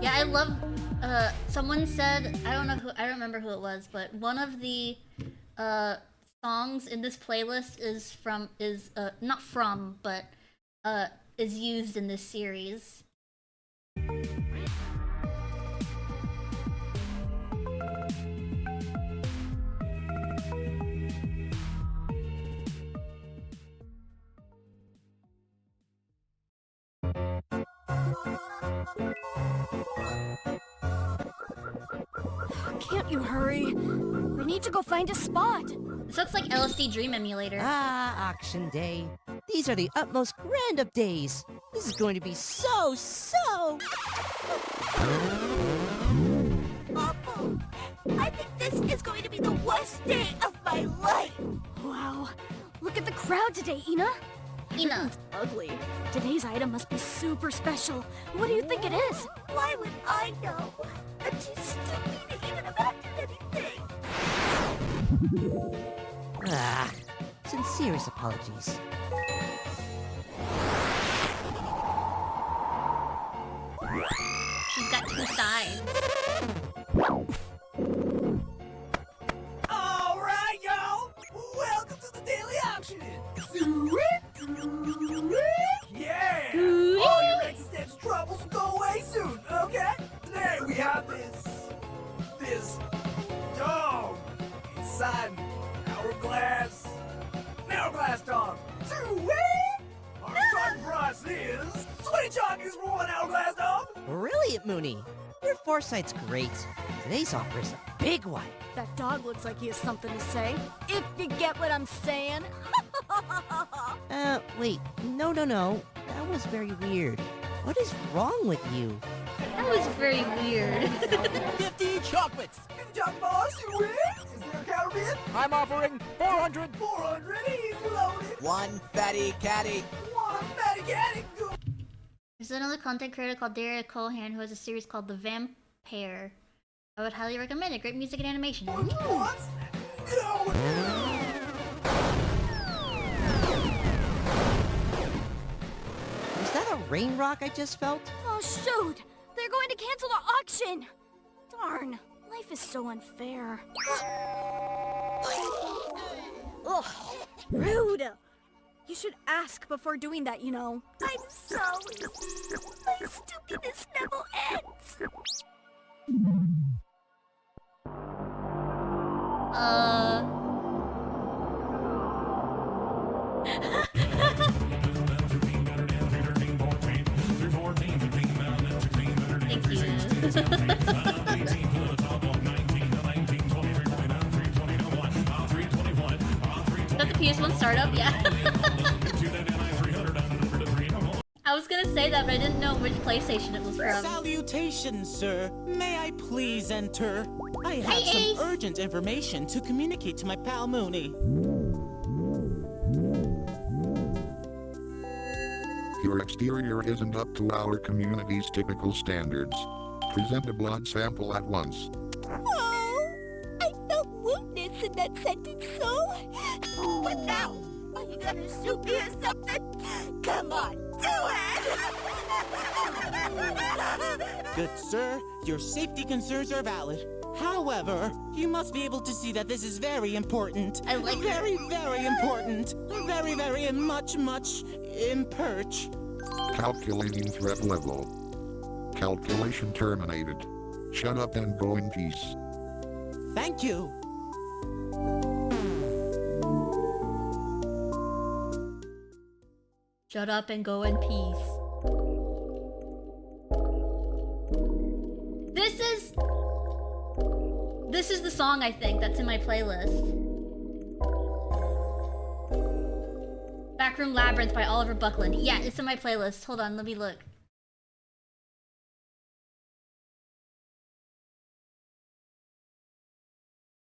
Yeah, I love, someone said, I don't remember who it was, but one of the, songs in this playlist is not from, but, is used in this series. Can't you hurry? We need to go find a spot. This looks like LSD Dream Emulator. Ah, auction day. These are the utmost grand of days. This is going to be so. Awful. I think this is going to be the worst day of my life. Wow. Look at the crowd today, Ina. Everyone's ugly. Today's item must be super special. What do you think it is? Why would I know? I'm too stupid to even imagine anything. Ah, sincerest apologies. She's got two sides. Alright, y'all! Welcome to the daily auction! Yeah! All your existential troubles will go away soon, okay? Today we have this dog inside an hourglass dog. Our starting price is 20 chockies for one hourglass dog. Really, Mooney? Your foresight's great. Today's offer is a big one. That dog looks like he has something to say. If you get what I'm saying. Wait. No. That was very weird. What is wrong with you? That was very weird. 50 chocolates. 50 chocolate bars, you win. Is there a counterfeit? I'm offering 400. 400, easy loaded. One fatty caddy. One fatty caddy. There's another content creator called Daria Cohan who has a series called The Vampire. I would highly recommend it. Great music and animation. What? No. Was that a rain rock I just felt? Oh, shoot! They're going to cancel the auction! Darn, life is so unfair. Ugh, rude! You should ask before doing that, you know. I'm sorry. My stupidness never ends. Thank you. Is that the PS1 startup? Yeah. I was gonna say that, but I didn't know which PlayStation it was from. Salutations, sir. May I please enter? I have some urgent information to communicate to my pal Mooney. Your exterior isn't up to our community's typical standards. Present a blood sample at once. Oh, I felt woundness in that sentence, so... But now, I You gonna shoot me or something? Come on, do it! Good sir, your safety concerns are valid. However, you must be able to see that this is very important. I like very, very important. Very, very, and much, much imperch. Calculating threat level. Calculation terminated. Shut up and go in peace. Thank you. Shut up and go in peace. This is the song, I think, that's in my playlist. Backroom Labyrinth by Oliver Buckland. Yeah, it's in my playlist. Hold on, let me look.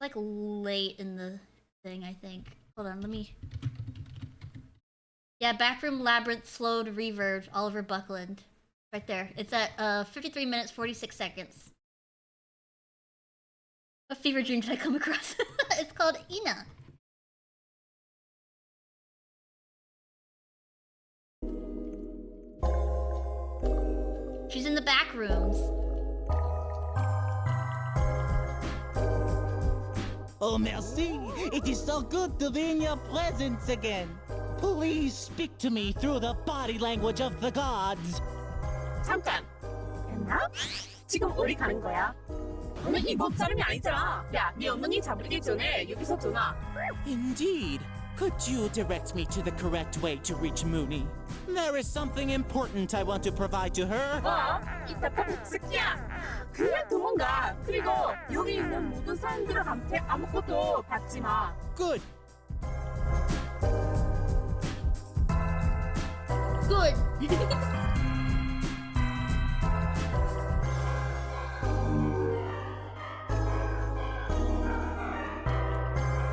Like late in the thing, I think. Hold on, let me... Yeah, Backroom Labyrinth Slowed Reverb, Oliver Buckland. Right there. It's at 53 minutes, 46 seconds. What fever dream did I come across? It's called Ina. She's in the back rooms. Oh, merci. It is so good to be in your presence again. Please speak to me through the body language of the gods. 잠깐. 됐나? 지금 어디 가는 거야? 너는 이법 사람이 아니잖아. 야, 네 어머니 잡으기 전에 여기서 전화. Indeed. Could you direct me to the correct way to reach Mooney? There is something important I want to provide to her. 이 답답한 새끼야. 그냥 도망가. 그리고 여기 있는 모든 사람들한테 아무것도 받지 마. Good. Good.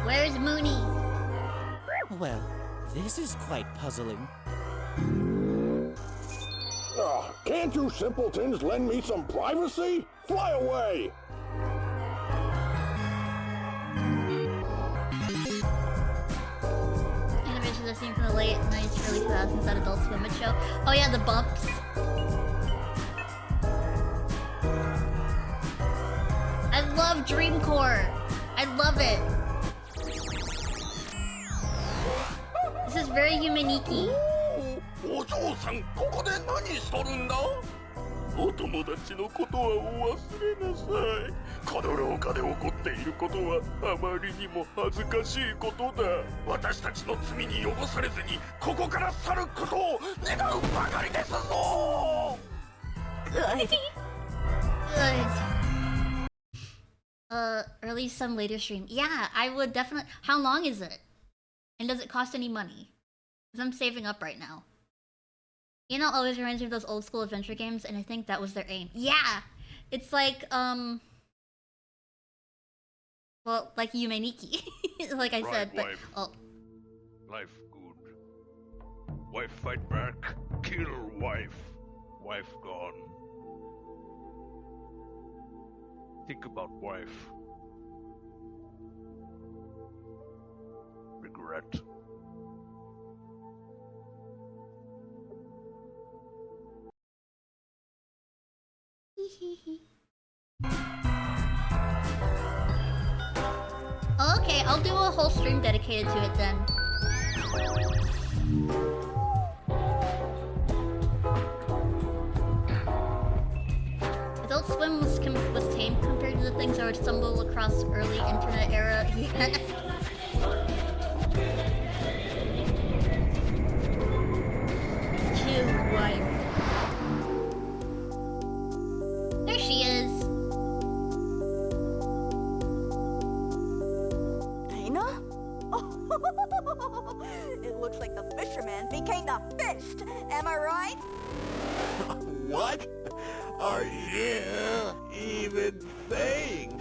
Where's Mooney? Well, this is quite puzzling. Can't you simpletons lend me some privacy? Fly away! Animation listening from the late 90s, early 2000s, that Adult Swim show. Oh yeah, the bumps. I love Dreamcore. I love it. This is very Humaniki. お嬢さん、ここで何しとるんだ？お友達のことはお忘れなさい。この廊下で起こっていることはあまりにも恥ずかしいことだ。私たちの罪に汚されずにここから去ることを願うばかりですぞ。Good. Release some later stream. Yeah, I would definitely. How long is it? And does it cost any money? Because I'm saving up right now. You know, always reminds me of those old school adventure games, and I think that was their aim. Yeah! It's like, well, like Yumeniki. Like I said, but... Wife. Oh. Life good. Wife fight back. Kill wife. Wife gone. Think about wife. Regret. Okay, I'll do a whole stream dedicated to it then. Adult Swim was tame compared to the things I would stumble across early internet era. Cute wife. There she is. Dana? It looks like the fisherman became the fished. Am I right? What are you even saying?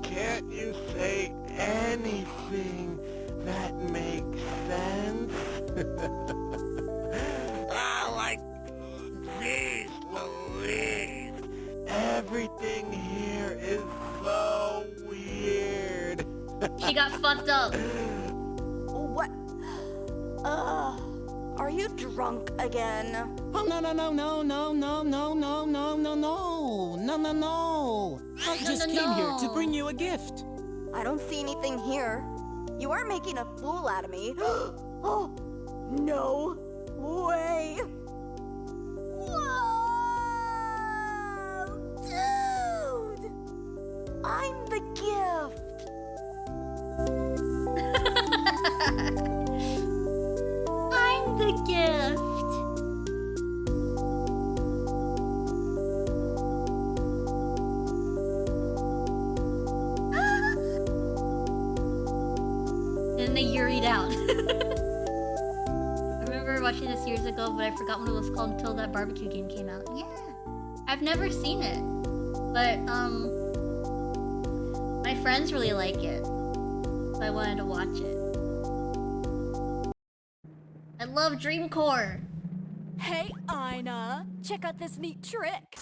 Can't you say anything that makes sense? Like, geez Louise, everything here is so weird. She got fucked up. What? Are you drunk again? Oh, no. I just came here to bring you a gift. I don't see anything here. You are making a fool out of me. Oh, no way. Whoa! Dude! I'm the gift. I'm the gift. And they yuried out. I remember watching this years ago, but I forgot what it was called until that barbecue game came out. Yeah. I've never seen it. But, my friends really like it. So I wanted to watch it. I love Dreamcore. Hey, Ina. Check out this neat trick.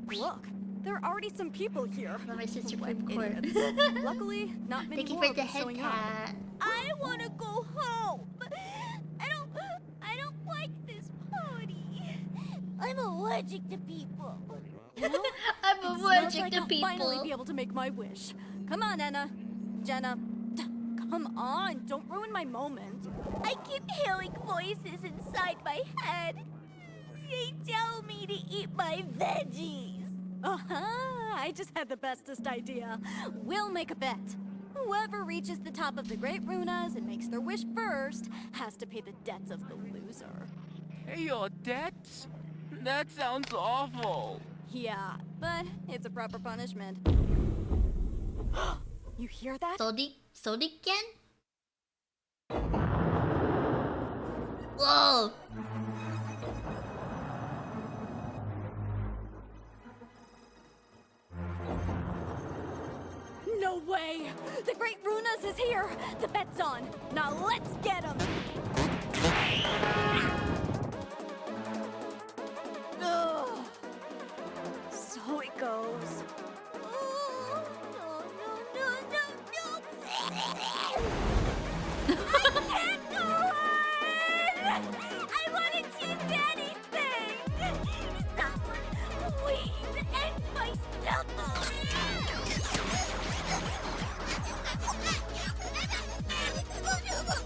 Look, there are already some people here. My sister Dreamcore. Luckily, not many Thank you more for the will be head showing up. pat. I want to go home. I don't like this party. I'm allergic to people. You know, I'm allergic like to I'll people. finally be able to make my wish. Come on, Anna. Jenna. Come on, don't ruin my moment. I keep hearing voices inside my head. They tell me to eat my veggies. I just had the bestest idea. We'll make a bet. Whoever reaches the top of the Great Runas and makes their wish first has to pay the debts of the loser. Pay your debts? That sounds awful. Yeah, but it's a proper punishment. You hear that? Sodiken? Whoa! No way! The Great Runas is here! The bet's on! Now let's get him! Ugh. So it goes. Oh, no. I can't go on! I want to change anything! Someone, please end my suffering!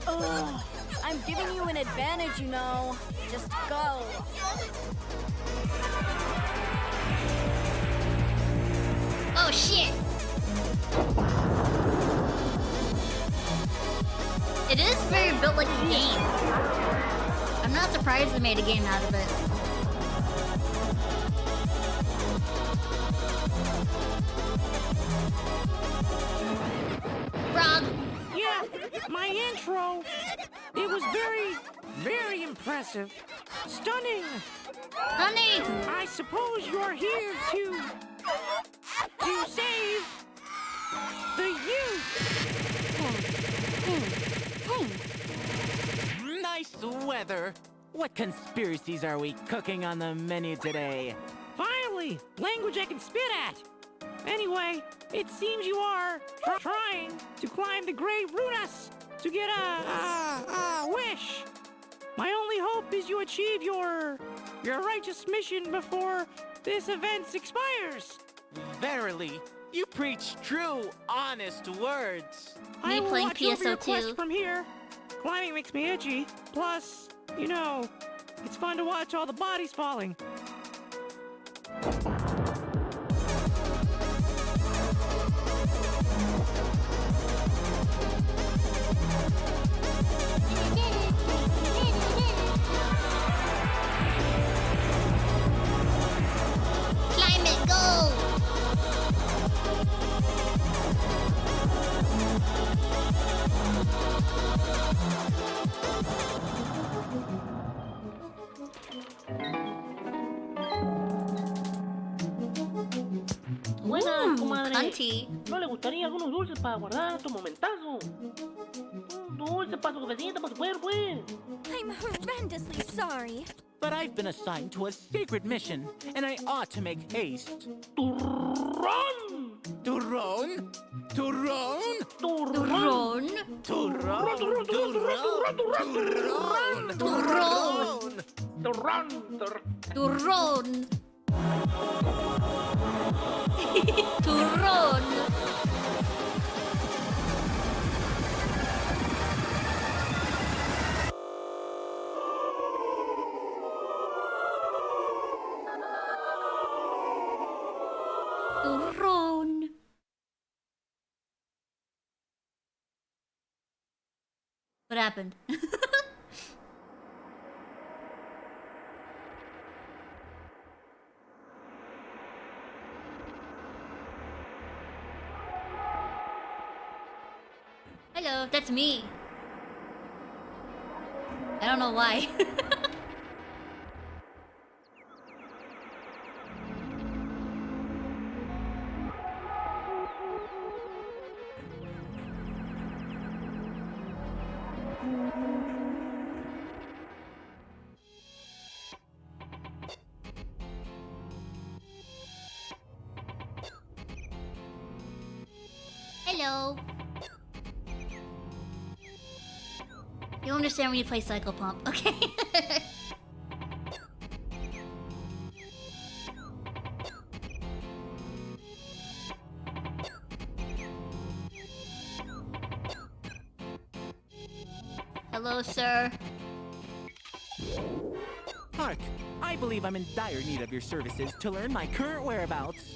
Ugh, I'm giving you an advantage, you know. Just go. Oh shit! It is very built like a game. I'm not surprised they made a game out of it. Rob! Yeah, my intro. It was very impressive. Stunning. Stunning! I suppose you're here to save the youth. Nice weather. What conspiracies are we cooking on the menu today? Finally, language I can spit at. Anyway, it seems you are trying to climb the Great Runas to get a wish. My only hope is you achieve your righteous mission before this event expires. Verily, you preach true, honest words. I will watch over your quest from here. Climbing makes me itchy. Plus, you know, it's fun to watch all the bodies falling. Climb it, go! Buenas, comadre. Cunty. ¿No le gustaría algunos dulces para guardar estos momentazos? Dulces para su cabecita, para su cuerpo, pues. I'm horrendously sorry. But I've been assigned to a sacred mission, and I ought to make haste. ¡Turrón! To Turron? Turron? Turron? Turron? Turron? Turron? Turron? Turron? What happened? Hello, that's me. I don't know why. Hello. You'll understand when you play Cycle Pump, okay? Hello, sir. Hark, I believe I'm in dire need of your services to learn my current whereabouts.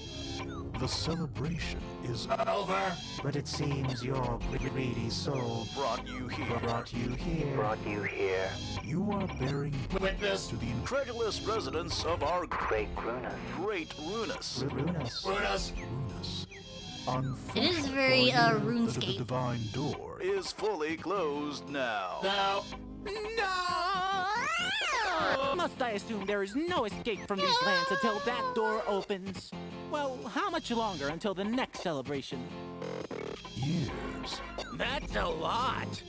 The celebration is over. But it seems your greedy soul Brought you here. brought you here. Brought you here. You are bearing Witness to the incredulous residents of our great Runus. Runus. It is very, The RuneScape. divine door Is fully closed now. No! Must I assume there is no escape from these lands until that door opens? Well, how much longer until the next celebration? years. That's a lot!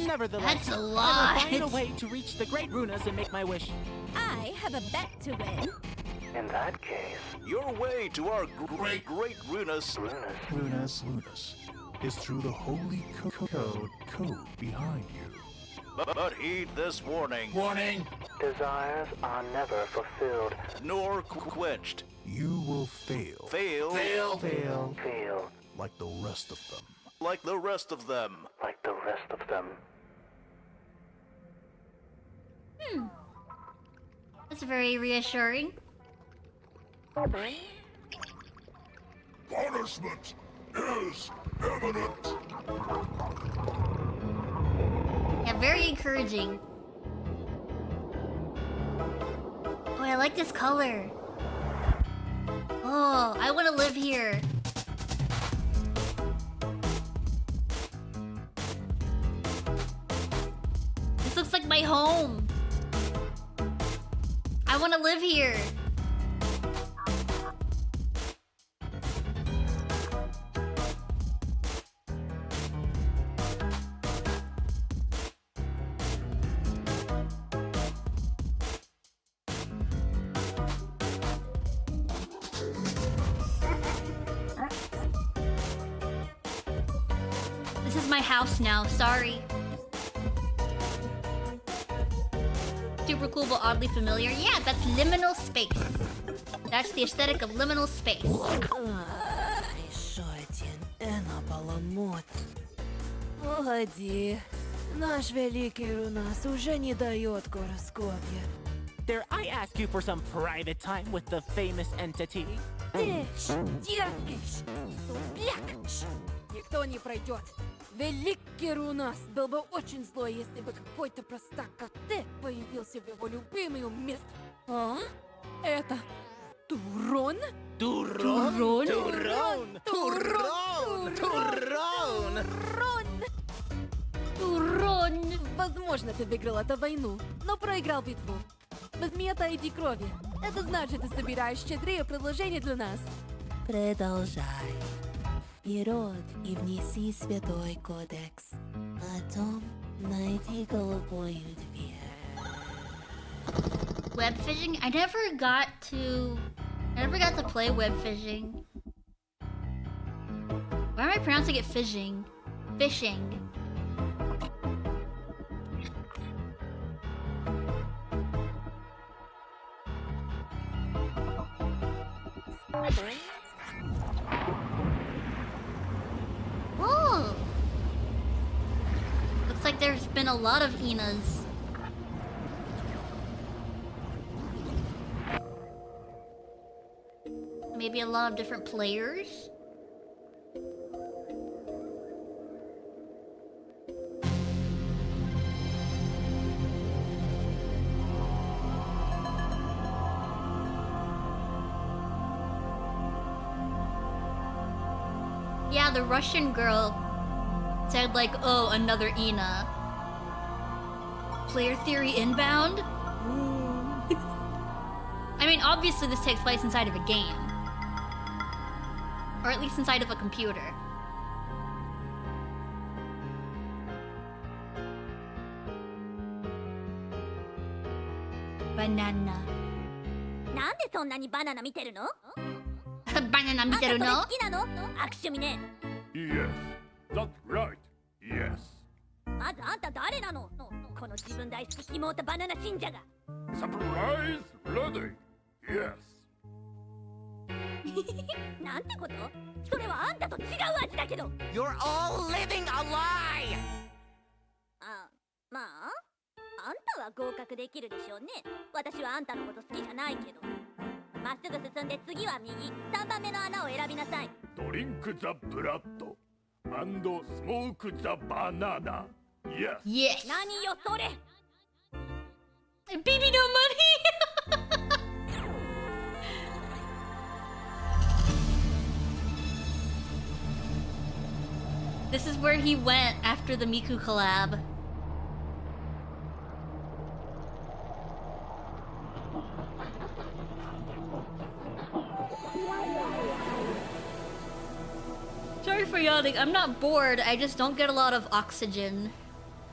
Nevertheless, That's a I lot. will find a way to reach the Great Runas and make my wish. I have a bet to win. In that case, your way to our great Runus. Runus is through the holy code behind you. But heed this warning. Warning! Desires are never fulfilled, nor quenched. You will fail. Fail. Like the rest of them. Like the rest of them. Like the rest of them. That's very reassuring. Punishment is imminent. Yeah, very encouraging. Oh, I like this color. Oh, I want to live here. This looks like my home. I want to live here. This is my house now, sorry. Super cool but oddly familiar. Yeah, that's liminal space. That's the aesthetic of liminal space. Еще один энополомот. Погоди, наш великий Рунас уже не дает гороскопия. Dare I ask you for some private time with the famous entity? Ты дергаешь, сублякаешь. Никто не пройдет. Великий Рунас был бы очень злой, если бы какой-то простак, как ты, появился в его любимом месте. А? Это Турон? Турон? Турон? Турон? Турон? Турон? Турон! Возможно, ты выиграл эту войну, но проиграл битву. Возьми это и иди крови. Это значит, ты собираешь щедрее предложения для нас. Продолжай. Вперед и внеси святой кодекс. Потом найди голубую дверь. Web fishing? I never got to play web fishing. Why am I pronouncing it fishing? Fishing. Oh! Looks like there's been a lot of Inas. Maybe a lot of different players? Yeah, the Russian girl said like, oh, another Ina. Player theory inbound? I mean, obviously this takes place inside of a game. Or at least inside of a computer. Banana. なんでそんなにバナナ見てるの？ Banana 見てるの？あんたこれ好きなの？悪趣味ね。Yes, that's right. Yes. まずあんた誰なの？この自分大好き妹バナナ信者が。 Surprise ready. Yes. なんてこと？それはあんたと違う味だけど。 You're all living a lie! あ、まあ、あんたは合格できるでしょうね。私はあんたのこと好きじゃないけど。まっすぐ進んで次は右。3番目の穴を選びなさい。 Drink the blood and smoke the banana. Yes. Yes. 何よそれ。 Baby no money. This is where he went after the Miku collab. Sorry for yawning. I'm not bored. I just don't get a lot of oxygen.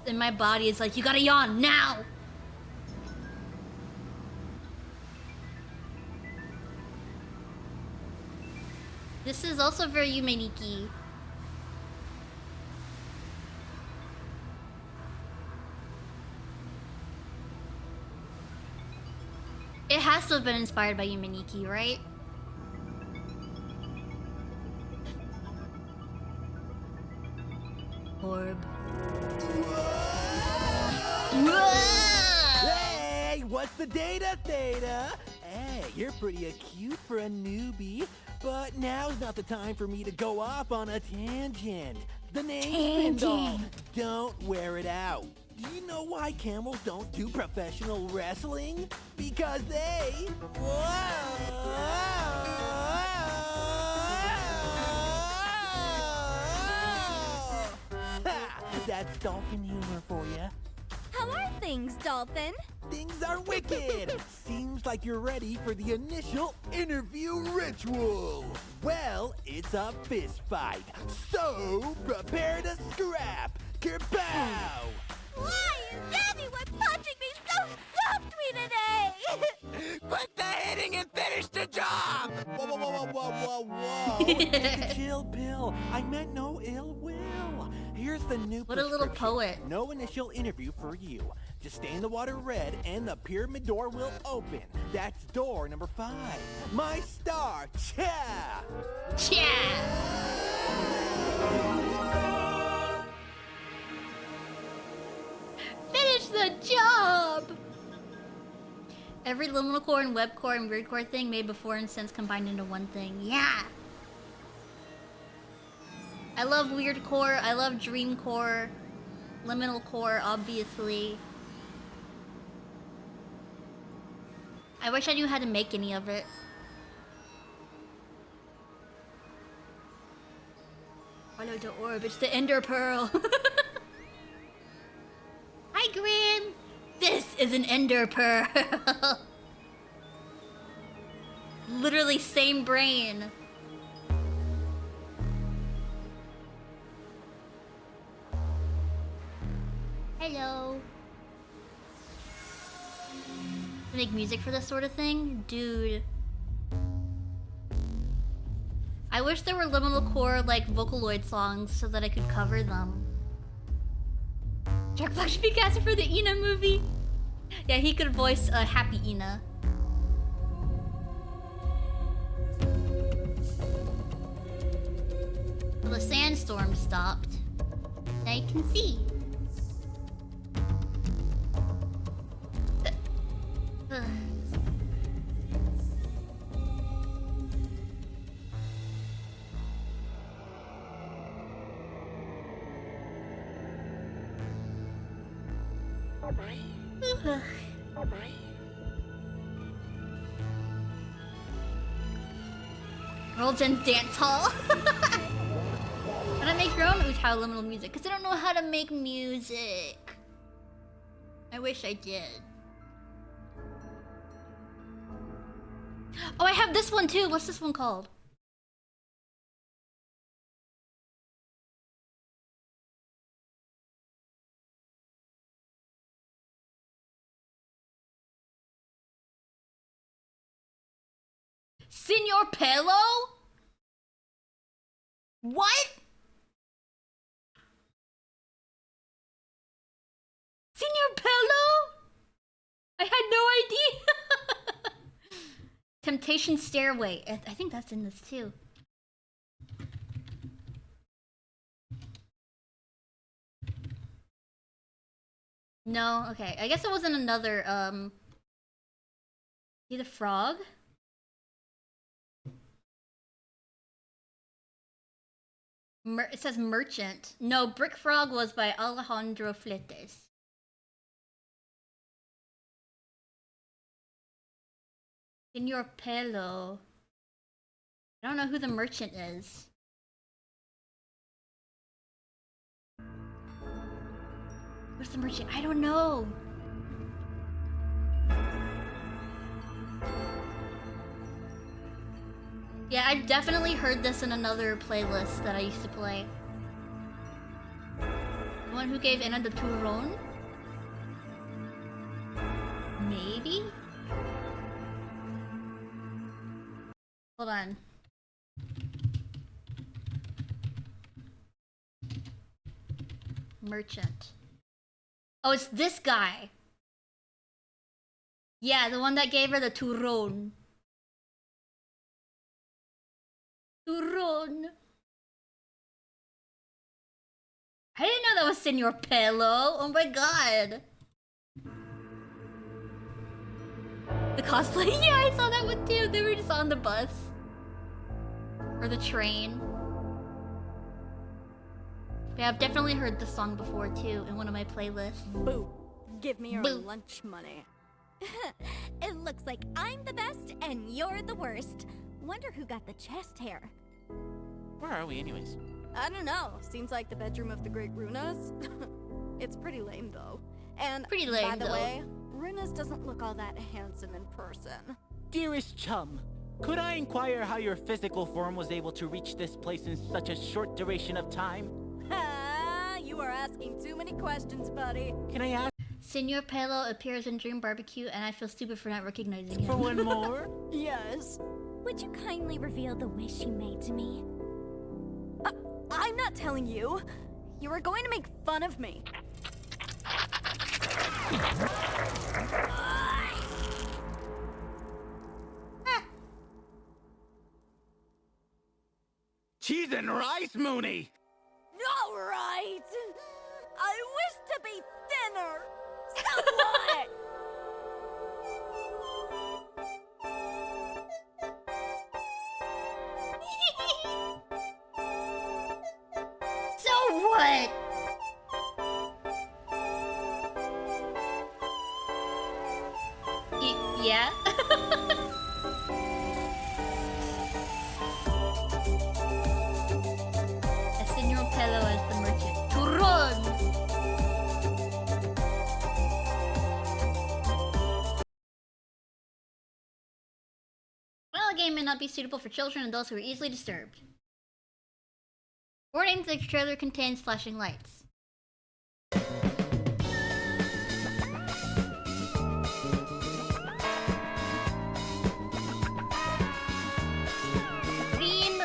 And my body is like, you gotta yawn now! This is also very Yumeniki. It has to have been inspired by Yumeniki, right? Orb. Hey, what's the data, Theta? Hey, you're pretty cute for a newbie, but now's not the time for me to go off on a tangent. The name's Spindle. Don't wear it out. Do you know why camels don't do professional wrestling? Because they... That's dolphin humor for you. How are things, Dolphin? Things are wicked! Seems like you're ready for the initial interview ritual. Well, it's a fist fight, so prepare to scrap. Kerpow! Why is everyone punching me so softly today? Quit the hitting and finish the job! Whoa. Take a chill pill. I meant no ill will. Here's the new What a little poet. No initial interview for you. Just stay in the water red and the pyramid door will open. That's door number 5. My star, Cha! Finish the job! Every liminal core and web core and weird core thing made before and since combined into one thing. Yeah! I love weird core, I love dream core, liminal core, obviously. I wish I knew how to make any of it. Follow the orb, it's the Ender Pearl. Hi, Grim! This is an Ender Pearl! Literally same brain. Hello. Make music for this sort of thing? Dude. I wish there were Liminal Core like Vocaloid songs so that I could cover them. Jack Black should be casted for the Ina movie. Yeah, he could voice Happy Ina. Well, the sandstorm stopped. Now you can see. World's End Dance Hall. Can I make your own Utah Liminal music? Because I don't know how to make music. I wish I did. Oh, I have this one too. What's this one called? Senor Pelo? What? Senor Pelo? I had no idea. Temptation Stairway. I think that's in this too. No, okay. I guess it wasn't another, See the frog? It says Merchant. No, Brick Frog was by Alejandro Fletes. Senor Pelo. I don't know who the merchant is. Who's the merchant? I don't know. Yeah, I've definitely heard this in another playlist that I used to play. The one who gave Ina the Turon? Maybe? Hold on. Merchant. Oh, it's this guy. Yeah, the one that gave her the Turon. Turon. I didn't know that was Senor Pelo. Oh my god. The cosplay? Yeah, I saw that one too. They were just on the bus. Or the train. Yeah, I've definitely heard this song before too in one of my playlists. Boo. Give me your Boo. lunch money. It looks like I'm the best and you're the worst. Wonder who got the chest hair. Where are we anyways? I don't know. Seems like the bedroom of the Great Runas. It's pretty lame though. And Pretty lame, by the though. way, Runas doesn't look all that handsome in person. Dearest chum, could I inquire how your physical form was able to reach this place in such a short duration of time? Ha! You are asking too many questions, buddy. Can I ask Senor Pelo appears in Dream Barbecue and I feel stupid for not recognizing him. for one more? Yes. Would you kindly reveal the wish you made to me? I'm not telling you. You were going to make fun of me. Cheese and rice, Mooney! All right. I wish to be thinner. So what? So what? Yeah? Senor Pelo as the merchant. Turon! Well, the game may not be suitable for children and those who are easily disturbed. Warning, the trailer contains flashing lights. Dream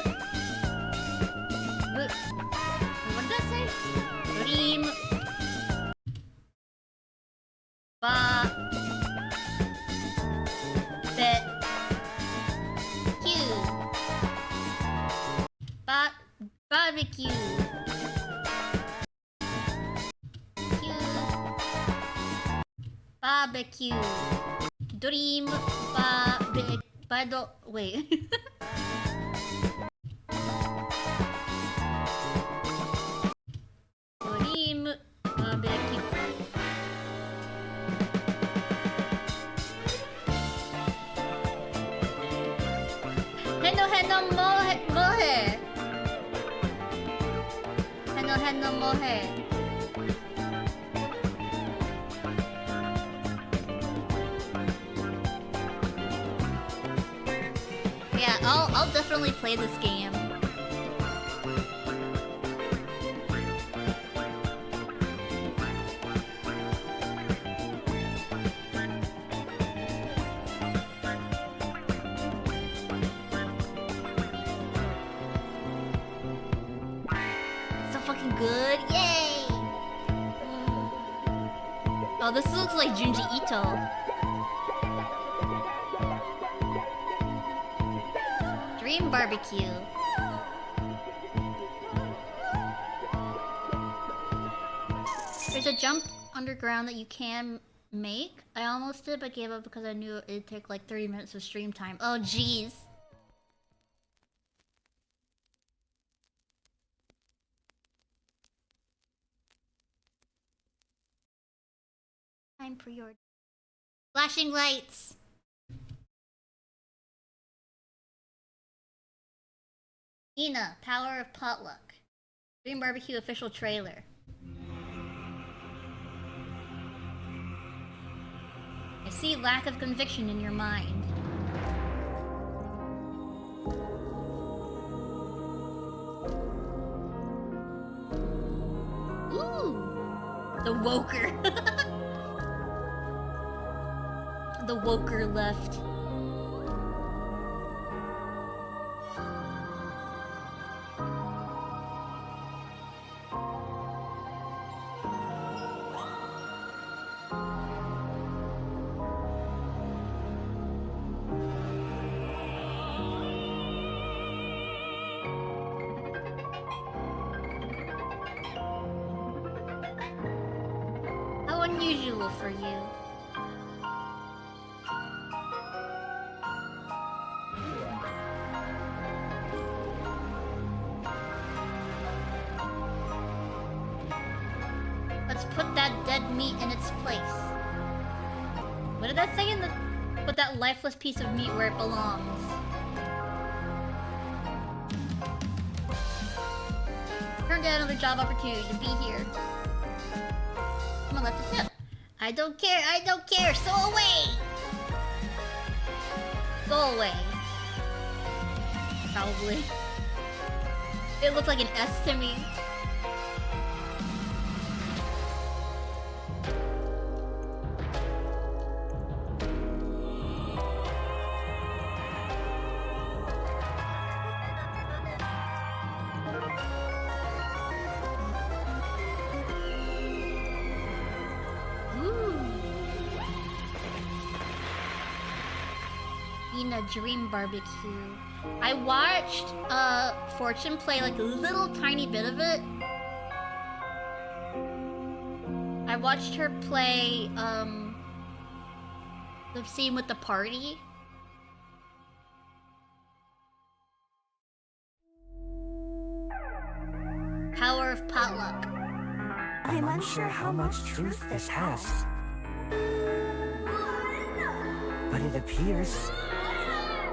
barbecue. Barbecue. Dream wait. Dream barbecue. Heno mohe. Heno mohe. Yeah, I'll definitely play this game. It's so fucking good. Yay! Oh, this looks like Junji Ito. Dream barbecue. There's a jump underground that you can make. I almost did, but gave up because I knew it'd take like 30 minutes of stream time. Oh, jeez. Time for your flashing lights. Ina, Power of Potluck. Dream Barbecue official trailer. I see lack of conviction in your mind. Ooh! The Woker. The Woker left. How unusual for you. Let's put that dead meat in its place. What did that say in the... Put that lifeless piece of meat where it belongs. Turned down another job opportunity to be here. Someone left a tip. I don't care, so away! Go away. Probably. It looked like an S to me. Dream barbecue. I watched Fortune play like a little tiny bit of it. I watched her play the scene with the party. Power of potluck. I'm unsure how much truth this has. But it appears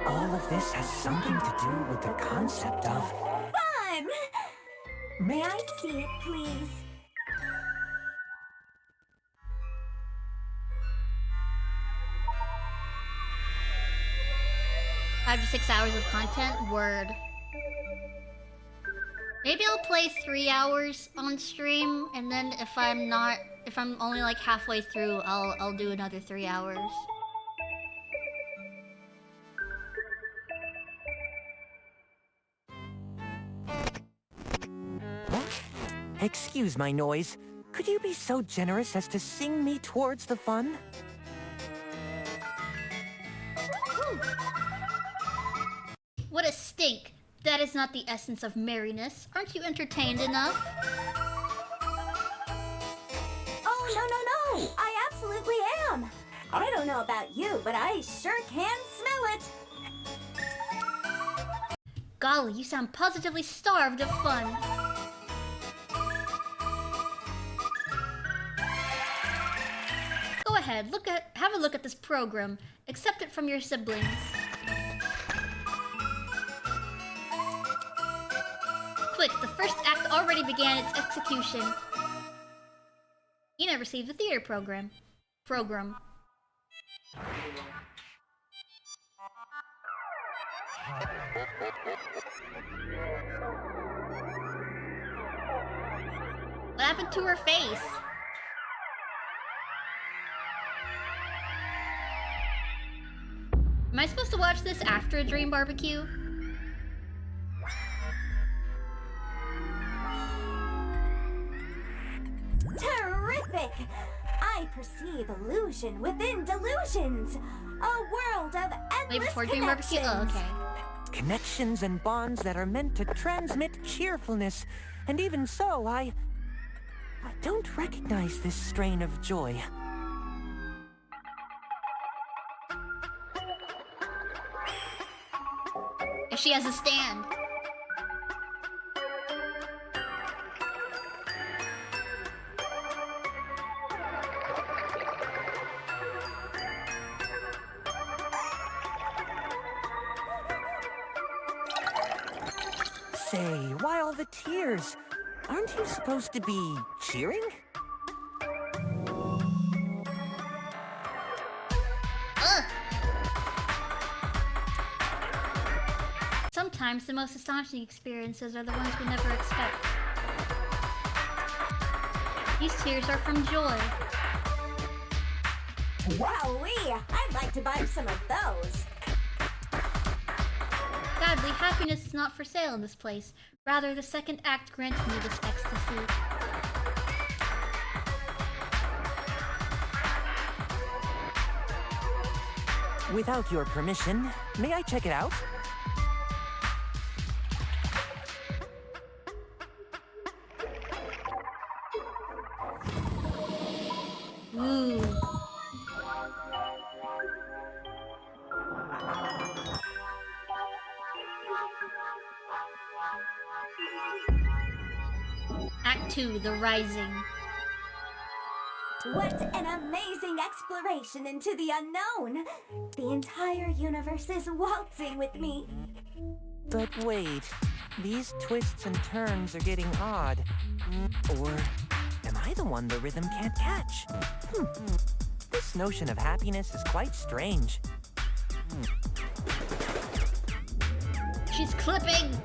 all of this has something to do with the concept of Fun! May I see it, please? Five to 6 hours of content? Word. Maybe I'll play 3 hours on stream, and then if I'm only like halfway through, I'll do another 3 hours. Excuse my noise. Could you be so generous as to sing me towards the fun? What a stink. That is not the essence of merriness. Aren't you entertained enough? Oh, no, I absolutely am. I don't know about you, but I sure can smell it. Golly, you sound positively starved of fun. Go ahead, have a look at this program. Accept it from your siblings. Quick, the first act already began its execution. Ina received the theater program. What happened to her face? Am I supposed to watch this after a dream barbecue? Terrific! I perceive illusion within delusions. A world of endless Before dream barbecue? Oh, okay. Connections and bonds that are meant to transmit cheerfulness. And even so, I don't recognize this strain of joy. If she has a stand. Say, why all the tears? Aren't you supposed to be cheering? Sometimes the most astonishing experiences are the ones we never expect. These tears are from joy. Wowee! I'd like to buy some of those. Sadly, happiness is not for sale in this place. Rather, the second act granted me this ecstasy. Without your permission, may I check it out? Ooh. Act 2, The Rising. What an amazing exploration into the unknown! The entire universe is waltzing with me. But wait, these twists and turns are getting odd. Or am I the one the rhythm can't catch? This notion of happiness is quite strange. She's clipping!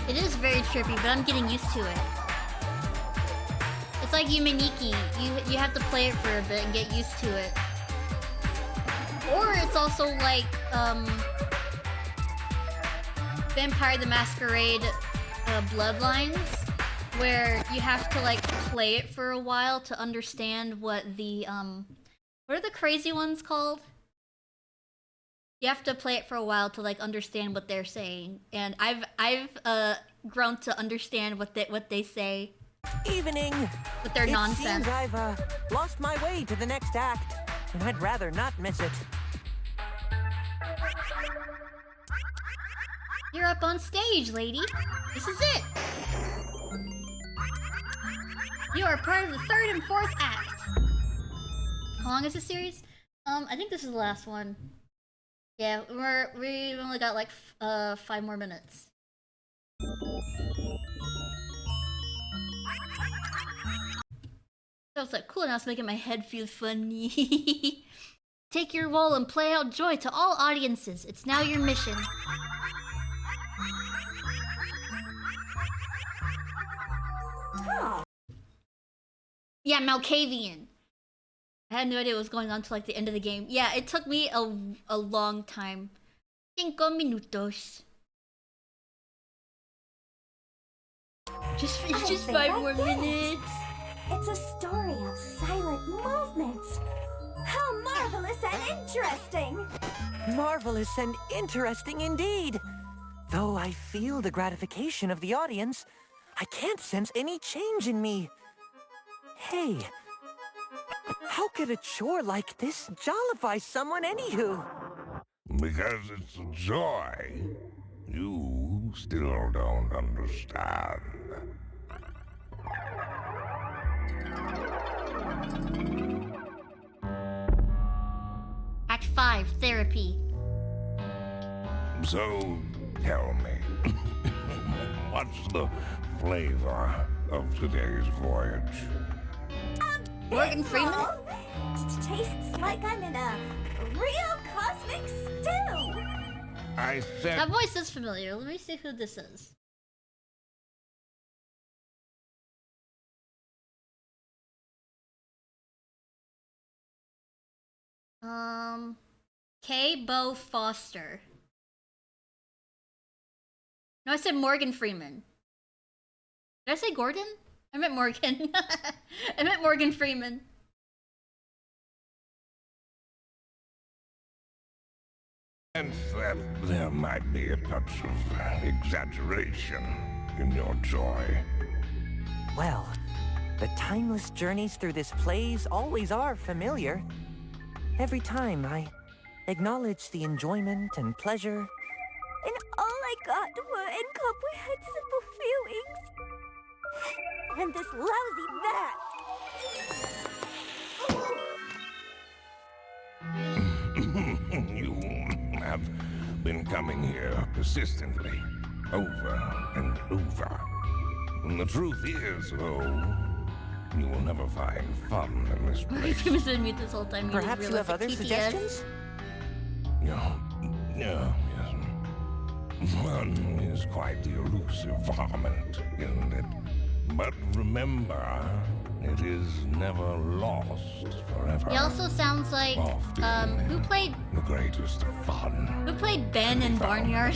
It is very trippy, but I'm getting used to it. It's like Yumeniki. You have to play it for a bit and get used to it. Or it's also like Vampire the Masquerade Bloodlines, where you have to like play it for a while to understand what the what are the crazy ones called? You have to play it for a while to like understand what they're saying, and I've grown to understand what they say. Evening. With their nonsense. It seems I've lost my way to the next act, and I'd rather not miss it. You're up on stage, lady. This is it. You are part of the third and fourth act. How long is this series? I think this is the last one. Yeah, we've only got like 5 more minutes. That was like cool, now it's making my head feel funny. Take your role and play out joy to all audiences. It's now your mission. Yeah, Malkavian. I had no idea what was going on until like the end of the game. Yeah, it took me a long time. 5 minutos. Just 5 more minutes. It's a story of silent movements. How marvelous and interesting! Marvelous and interesting indeed. Though I feel the gratification of the audience, I can't sense any change in me. Hey, how could a chore like this jollify someone anywho? Because it's a joy. You still don't understand. Act 5, therapy. So, tell me, what's the flavor of today's voyage? Morgan Freeman? It tastes like I'm in a real cosmic stew. I said... That voice is familiar. Let me see who this is. Bo Foster. No, I said Morgan Freeman. Did I say Gordon? I meant Morgan. I meant Morgan Freeman. And that there might be a touch of exaggeration in your joy. Well, the timeless journeys through this place always are familiar. Every time I acknowledge the enjoyment and pleasure. And all I got were incomprehensible feelings. And this lousy mask. You have been coming here persistently, over and over. And the truth is, though, you will never find fun in this place. He was in mute this whole time. Perhaps you have other suggestions? Yeah, yes. Fun is quite the elusive varmint, isn't it? But remember, it is never lost forever. He also sounds like who played the greatest of fun. Who played Ben in Barnyard?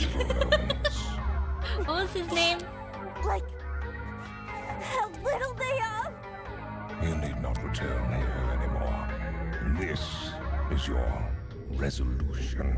What was his name? Like how little they are. You need not return here anymore. This is your resolution.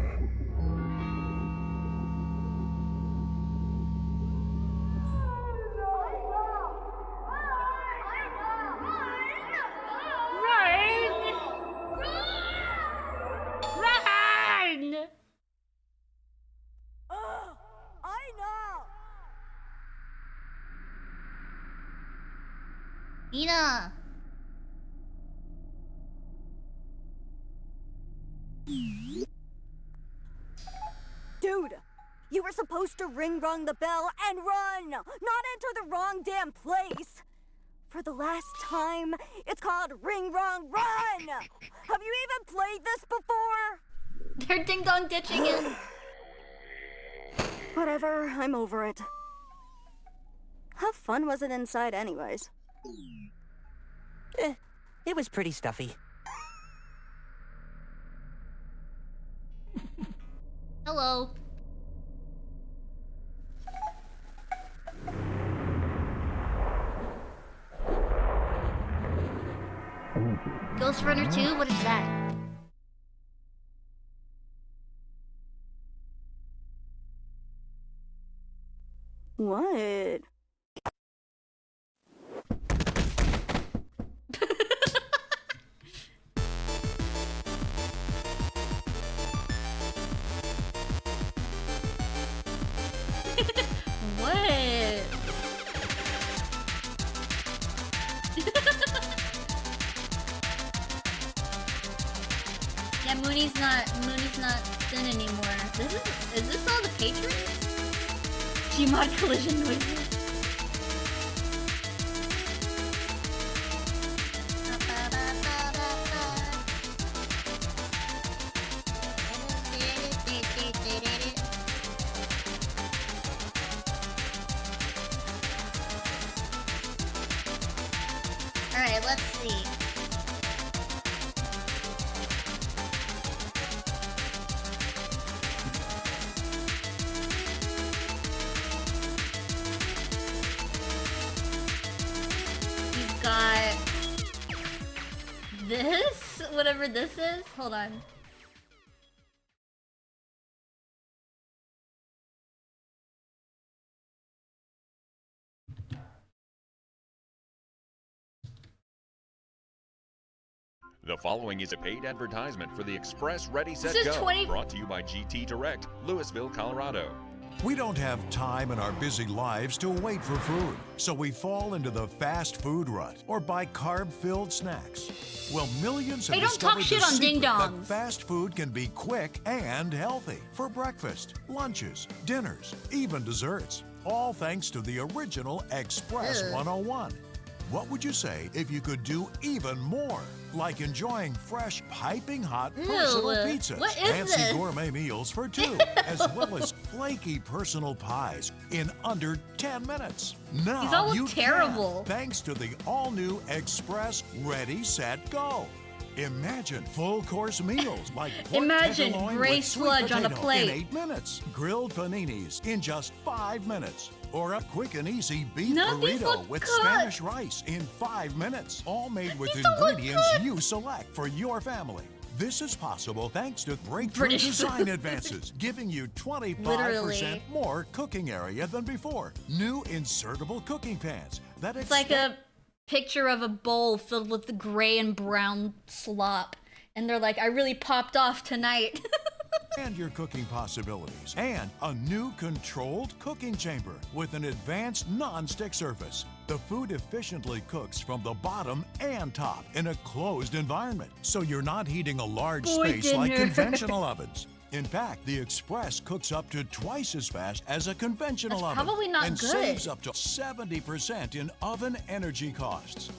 Ina! Dude, you were supposed to ring-rong the bell and run, not enter the wrong damn place. For the last time, it's called ring-rong run. Have you even played this before? They're ding-dong ditching it. Whatever, I'm over it. How fun was it inside anyways? It was pretty stuffy. Hello. Ghost Runner 2? What is that? What? What? Yeah, Mooney's not thin anymore. Is this all the patrons? Gmod collision noises. Alright, let's see. whatever this is. Hold on. The following is a paid advertisement for the Express Ready Set This is Go, 20 brought to you by GT Direct, Louisville, Colorado. We don't have time in our busy lives to wait for food, so we fall into the fast food rut or buy carb-filled snacks. Well, millions have Hey, don't talk discovered shit the on secret Ding that Dongs. fast food can be quick and healthy for breakfast, lunches, dinners, even desserts. All thanks to the original Express 101. What would you say if you could do even more? Like enjoying fresh, piping hot personal pizzas, what is fancy this? gourmet meals for two, as well as flaky personal pies in under 10 minutes. Now These all look you terrible. can, thanks to the all-new Express Ready, Set, Go. Imagine full-course meals like pork Imagine tenderloin gray with sweet sludge on a potato plate. in 8 minutes, grilled paninis in just 5 minutes, or a quick and easy beef None of these burrito look with good. Spanish rice in 5 minutes, all made with These don't look ingredients good. you select for your family. This is possible thanks to breakthrough British design food. advances, giving you 25% Literally. more cooking area than before. New insertable cooking pans that It's like a picture of a bowl filled with the gray and brown slop. And they're like, I really popped off tonight. and your cooking possibilities, and a new controlled cooking chamber with an advanced non-stick surface. The food efficiently cooks from the bottom and top in a closed environment, so you're not heating a large Boy, space like dinner. conventional ovens. In fact, the Express cooks up to twice as fast as a conventional That's oven probably not and good. saves up to 70% in oven energy costs.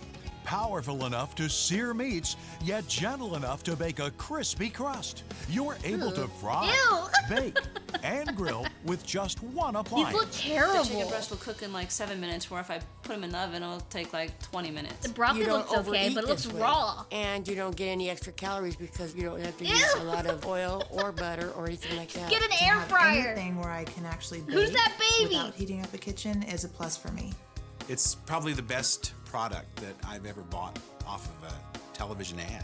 Powerful enough to sear meats, yet gentle enough to bake a crispy crust. You're able to fry, Ew. bake, and grill with just one These appliance. look terrible. The chicken breast will cook in like 7 minutes, where if I put them in the oven, it'll take like 20 minutes. The broccoli You don't looks okay, overeat but it looks this way. raw. And you don't get any extra calories because you don't have to use a lot of oil or butter or anything like that. Get an To air have fryer. Anything where I can actually bake Who's that baby? without heating up the kitchen is a plus for me. It's probably the best product that I've ever bought off of a television ad.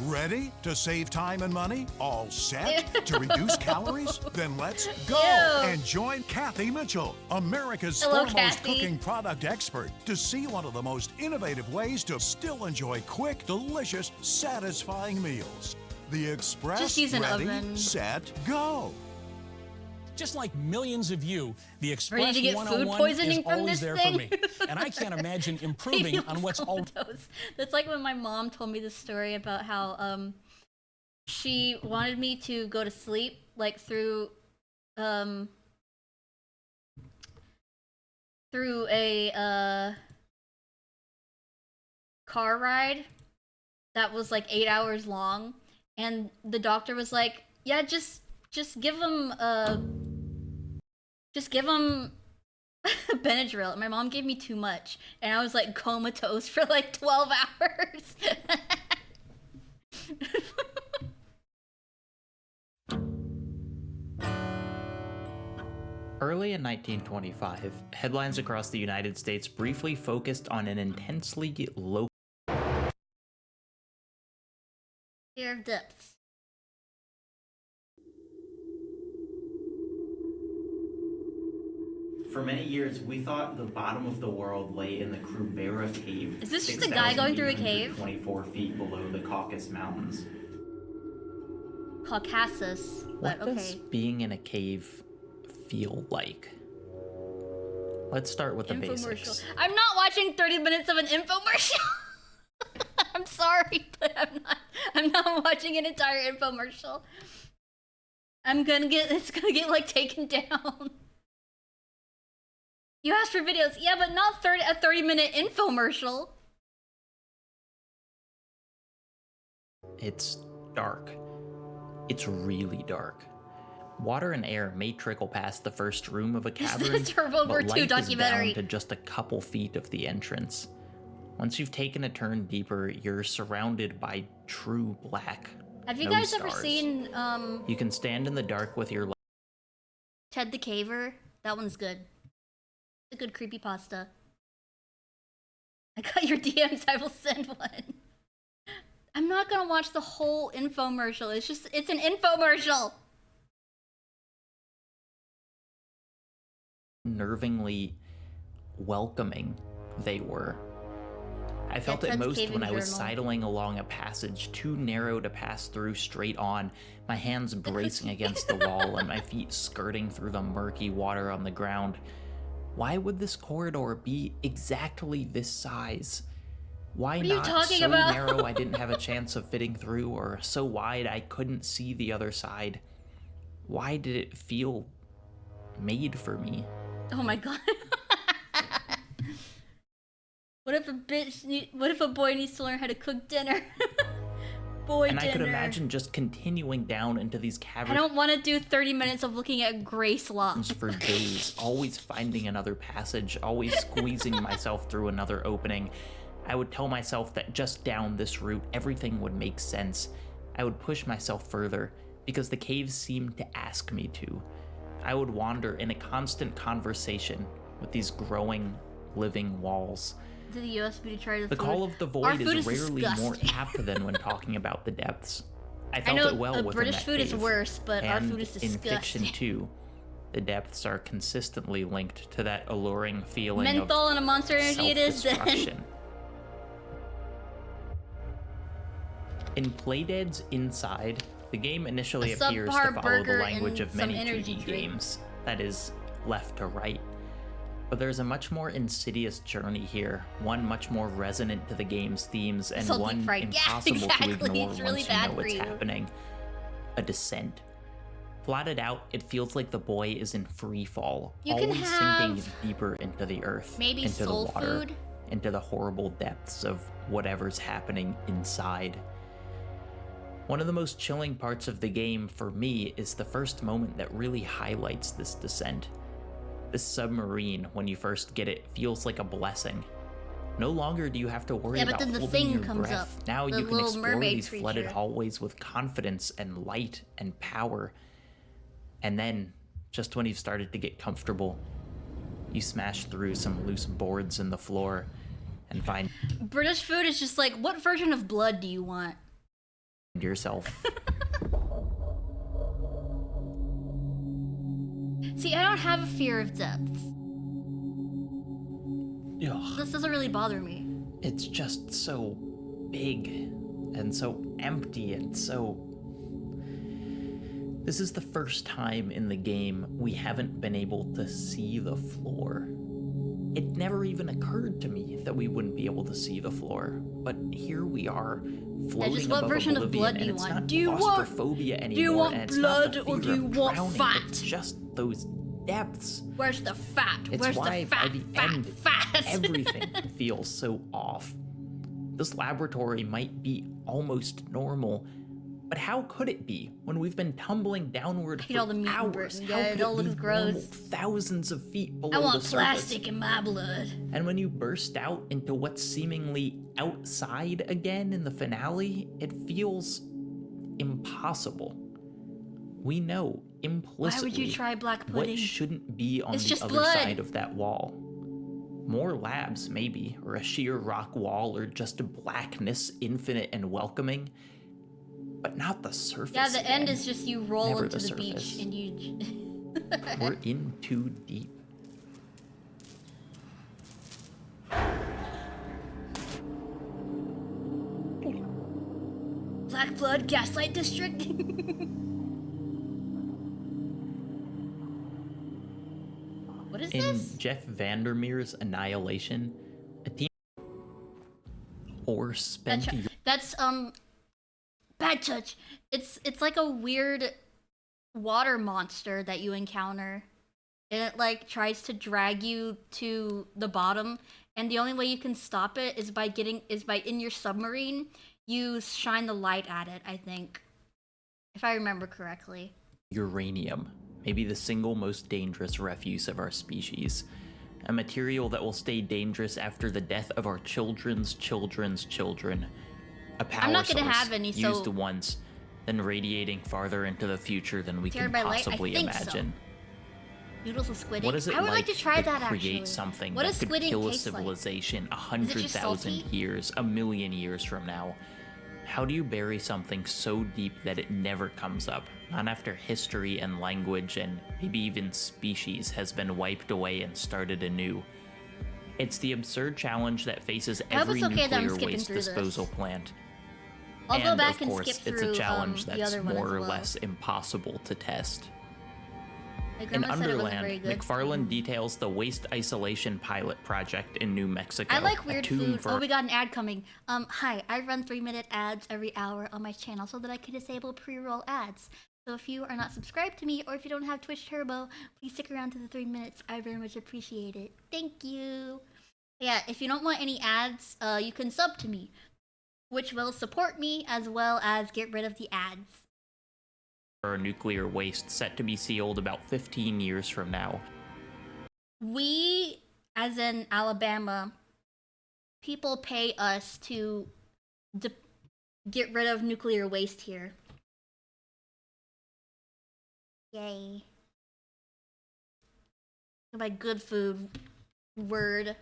Ready to save time and money? All set to reduce calories? Then let's go Ew. and join Kathy Mitchell, America's Hello, foremost Kathy. cooking product expert, to see one of the most innovative ways to still enjoy quick, delicious, satisfying meals. The Express Just use an Ready, oven. Set, Go. Just like millions of you, the Ready Express to get food 101 poisoning is from always this there thing? for me. And I can't imagine improving on what's already. That's like when my mom told me this story about how she wanted me to go to sleep like through a car ride that was like 8 hours long, and the doctor was like, yeah, just give him Benadryl. My mom gave me too much, and I was like comatose for like 12 hours. Early in 1925, headlines across the United States briefly focused on an intensely local Fear of depths. For many years, we thought the bottom of the world lay in the Krubera Cave. Is this just a guy going through a cave? 24 feet below the Caucasus Mountains. Caucasus, but What does okay. being in a cave feel like? Let's start with the Infomercial. basics. I'm not watching 30 minutes of an infomercial. I'm sorry, but I'm not watching an entire infomercial. It's gonna get like taken down. You asked for videos, yeah, but not a 30-minute infomercial. It's dark. It's really dark. Water and air may trickle past the first room of a cavern, This is a World War but II light documentary. is down to just a couple feet of the entrance. Once you've taken a turn deeper, you're surrounded by true black. Have you No guys ever stars. seen You can stand in the dark with your Ted the Caver? That one's good. It's a good creepypasta. I got your DMs, I will send one. I'm not gonna watch the whole infomercial. It's an infomercial. Nervingly welcoming they were. I felt it most when I was sidling along a passage too narrow to pass through straight on, my hands bracing against the wall and my feet skirting through the murky water on the ground. Why would this corridor be exactly this size? Why not so narrow I didn't have a chance of fitting through, or so wide I couldn't see the other side? Why did it feel made for me? Oh my god. What if a boy needs to learn how to cook dinner? And I could imagine just continuing down into these caverns. I don't want to do 30 minutes of looking at gray slop for days, always finding another passage, always squeezing myself through another opening. I would tell myself that just down this route, everything would make sense. I would push myself further, because the caves seemed to ask me to. I would wander in a constant conversation with these growing, living walls. To the USB to try the call of the void is rarely more apt than when talking about the depths. I felt it well within British that food is cave. worse, but our food is in disgusting. fiction too, the depths are consistently linked to that alluring feeling menthol of and a Monster Energy it is then. self-destruction. In Playdead's Inside, the game initially appears to follow the language of many 2D games, that is, left to right. But there's a much more insidious journey here, one much more resonant to the game's themes, and one impossible to ignore once you know what's happening. A descent. Plotted out, it feels like the boy is in free fall, always sinking deeper into the earth, into the water, into the horrible depths of whatever's happening inside. One of the most chilling parts of the game for me is the first moment that really highlights this descent. This submarine, when you first get it, feels like a blessing. No longer do you have to worry about holding your breath. Now you can explore these flooded hallways with confidence and light and power. And then, just when you've started to get comfortable, you smash through some loose boards in the floor and find British food is just like, what version of blood do you want? Yourself. See, I don't have a fear of depth. Ugh. This doesn't really bother me. It's just so big and so empty and so... This is the first time in the game we haven't been able to see the floor. It never even occurred to me that we wouldn't be able to see the floor, but here we are, floating above version oblivion, of blood do you and it's want? not Do you claustrophobia anymore, do you want and it's blood not the or fear do you of want drowning, fat? It's just those depths. Where's the fat? It's Where's why the fat? by the end, everything feels so off. This laboratory might be almost normal, but how could it be when we've been tumbling downward for hours? How could it be normal thousands of feet below the surface? I want plastic in my blood. And when you burst out into what's seemingly outside again in the finale, it feels impossible. We know implicitly Why would you try black pudding? What shouldn't be on the other side of that wall. More labs, maybe, or a sheer rock wall, or just blackness, infinite and welcoming. But not the surface. Yeah, the end is just you roll Never into the surface. beach and you... We're in too deep. Black Blood Gaslight District? What is in this? Jeff Vandermeer's Annihilation, a team or spent That's Bad Touch. It's like a weird water monster that you encounter. And it like tries to drag you to the bottom, and the only way you can stop it is by in your submarine, you shine the light at it, I think. If I remember correctly. uranium, maybe the single most dangerous refuse of our species. A material that will stay dangerous after the death of our children's children's children. A power I'm not gonna source have any, used so- once, then radiating farther into the future than we can Teared by light? I possibly think so. imagine. Noodles with squid What ink? is it I would like to try that create actually. something What that does could squid ink kill a taste like? civilization Is it just 100,000 salty? years, a million years from now? how do you bury something so deep that it never comes up? Not after history and language and maybe even species has been wiped away and started anew. It's the absurd challenge that faces every nuclear waste disposal plant. I'll go back of and course, skip it's a through, challenge the that's other one more as or well. less impossible to test. My In grandma said it wasn't very Underland, good. McFarlane details the waste isolation pilot project in New Mexico. I like a weird tomb food. for Oh, we got an ad coming. Hi, I run 3-minute ads every hour on my channel so that I can disable pre-roll ads. So if you are not subscribed to me or if you don't have Twitch Turbo, please stick around to the 3 minutes. I very much appreciate it. Thank you. Yeah, if you don't want any ads, you can sub to me, which will support me as well as get rid of the ads. nuclear waste set to be sealed about 15 years from now. We, as in Alabama, people pay us to get rid of nuclear waste here. Yay. My good food word.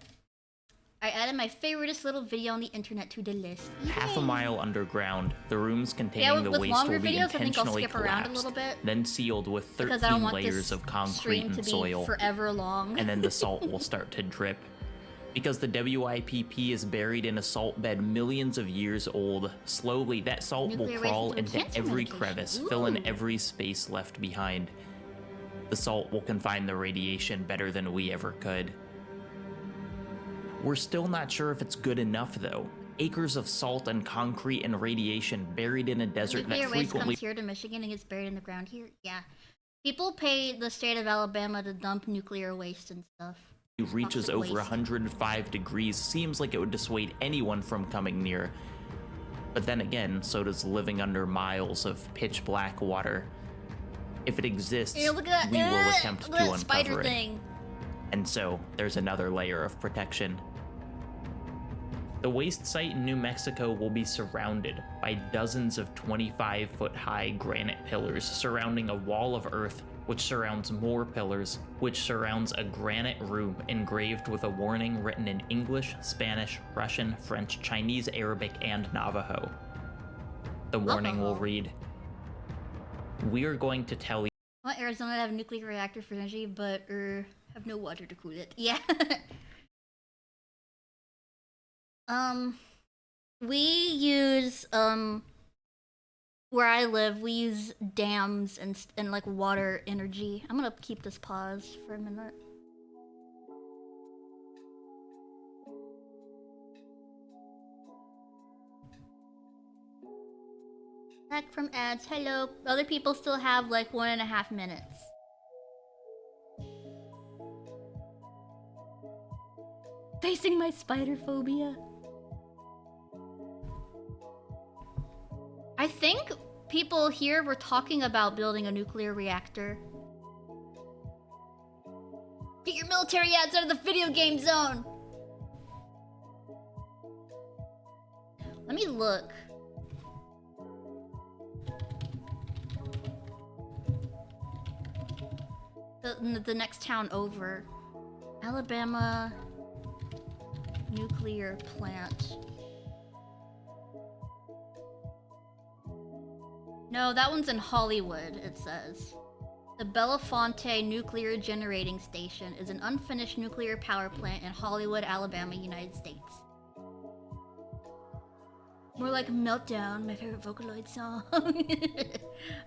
I added my favoriteest little video on the internet to the list. Half a mile underground, the rooms containing the with waste longer will be videos, I think I'll intentionally skip around a collapsed, little bit. then sealed with Because I don't 13 want layers this of concrete stream to and be soil. forever long. And then the salt will start to drip. Because the WIPP is buried in a salt bed millions of years old, slowly that salt Nuclear will crawl waste into a into cancer every medication. crevice, fill in Ooh. every space left behind. The salt will confine the radiation better than we ever could. We're still not sure if it's good enough, though. Acres of salt and concrete and radiation buried in a desert Nuclear that waste frequently comes here to Michigan and gets buried in the ground here. Yeah. People pay the state of Alabama to dump nuclear waste and stuff. reaches Toxic over waste. 105 degrees seems like it would dissuade anyone from coming near. But then again, so does living under miles of pitch black water. If it exists, Here, look at that. we will attempt Look to at that uncover spider it. thing. And so, there's another layer of protection. The waste site in New Mexico will be surrounded by dozens of 25-foot-high granite pillars surrounding a wall of earth which surrounds more pillars, which surrounds a granite room engraved with a warning written in English, Spanish, Russian, French, Chinese, Arabic, and Navajo. The warning will read, "We are going to tell you..." I want Arizona to have a nuclear reactor for energy, but have no water to cool it. Yeah. We use where I live, we use dams and like water energy. I'm gonna keep this paused for a minute. Back from ads. Hello. Other people still have like 1.5 minutes. Facing my spider phobia. I think people here were talking about building a nuclear reactor. Get your military ads out of the video game zone! Let me look. The next town over. Alabama nuclear plant. No, that one's in Hollywood, it says. The Belafonte Nuclear Generating Station is an unfinished nuclear power plant in Hollywood, Alabama, United States. More like Meltdown, my favorite Vocaloid song.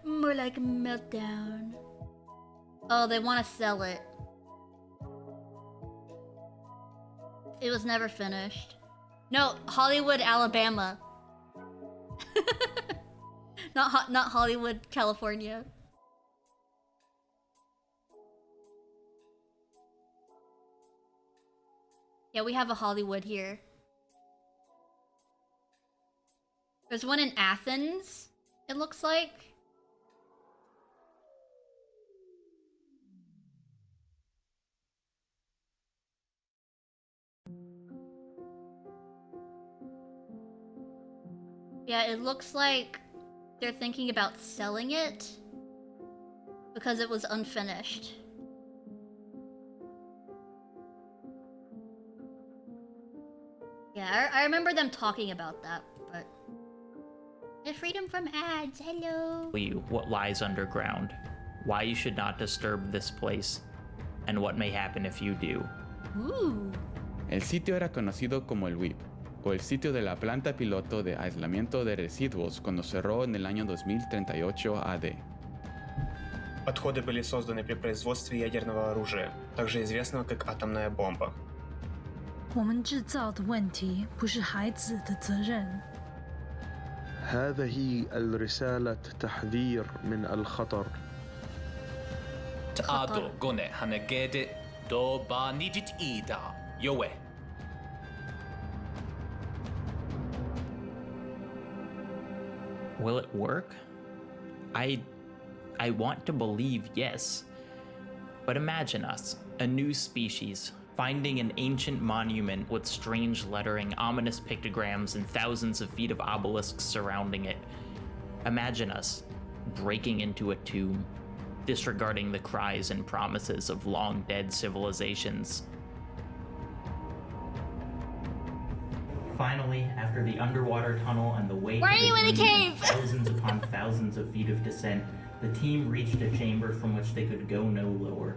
More like Meltdown. Oh, they want to sell it. It was never finished. No, Hollywood, Alabama. Not Hollywood, California. Yeah, we have a Hollywood here. There's one in Athens, it looks like. Yeah, it looks like they're thinking about selling it because it was unfinished. Yeah, I remember them talking about that, but The freedom from ads, hello. You what lies underground, why you should not disturb this place, and what may happen if you do. El sitio era conocido como el WIP, o el sitio de la planta piloto de aislamiento de residuos cuando cerró en el año 2038 AD. Отходы были созданы при производстве ядерного оружия, также известного как атомная бомба. 我们制造的问题不是孩子的责任。 هذه الرسالة تحذير من الخطر. Ta'ado gone hanagede do ba nijit ida yowe. Will it work? I want to believe yes. But imagine us, a new species, finding an ancient monument with strange lettering, ominous pictograms, and thousands of feet of obelisks surrounding it. Imagine us breaking into a tomb, disregarding the cries and promises of long-dead civilizations. Finally, after the underwater tunnel and the weight Why are you in a cave? thousands upon thousands of feet of descent, the team reached a chamber from which they could go no lower.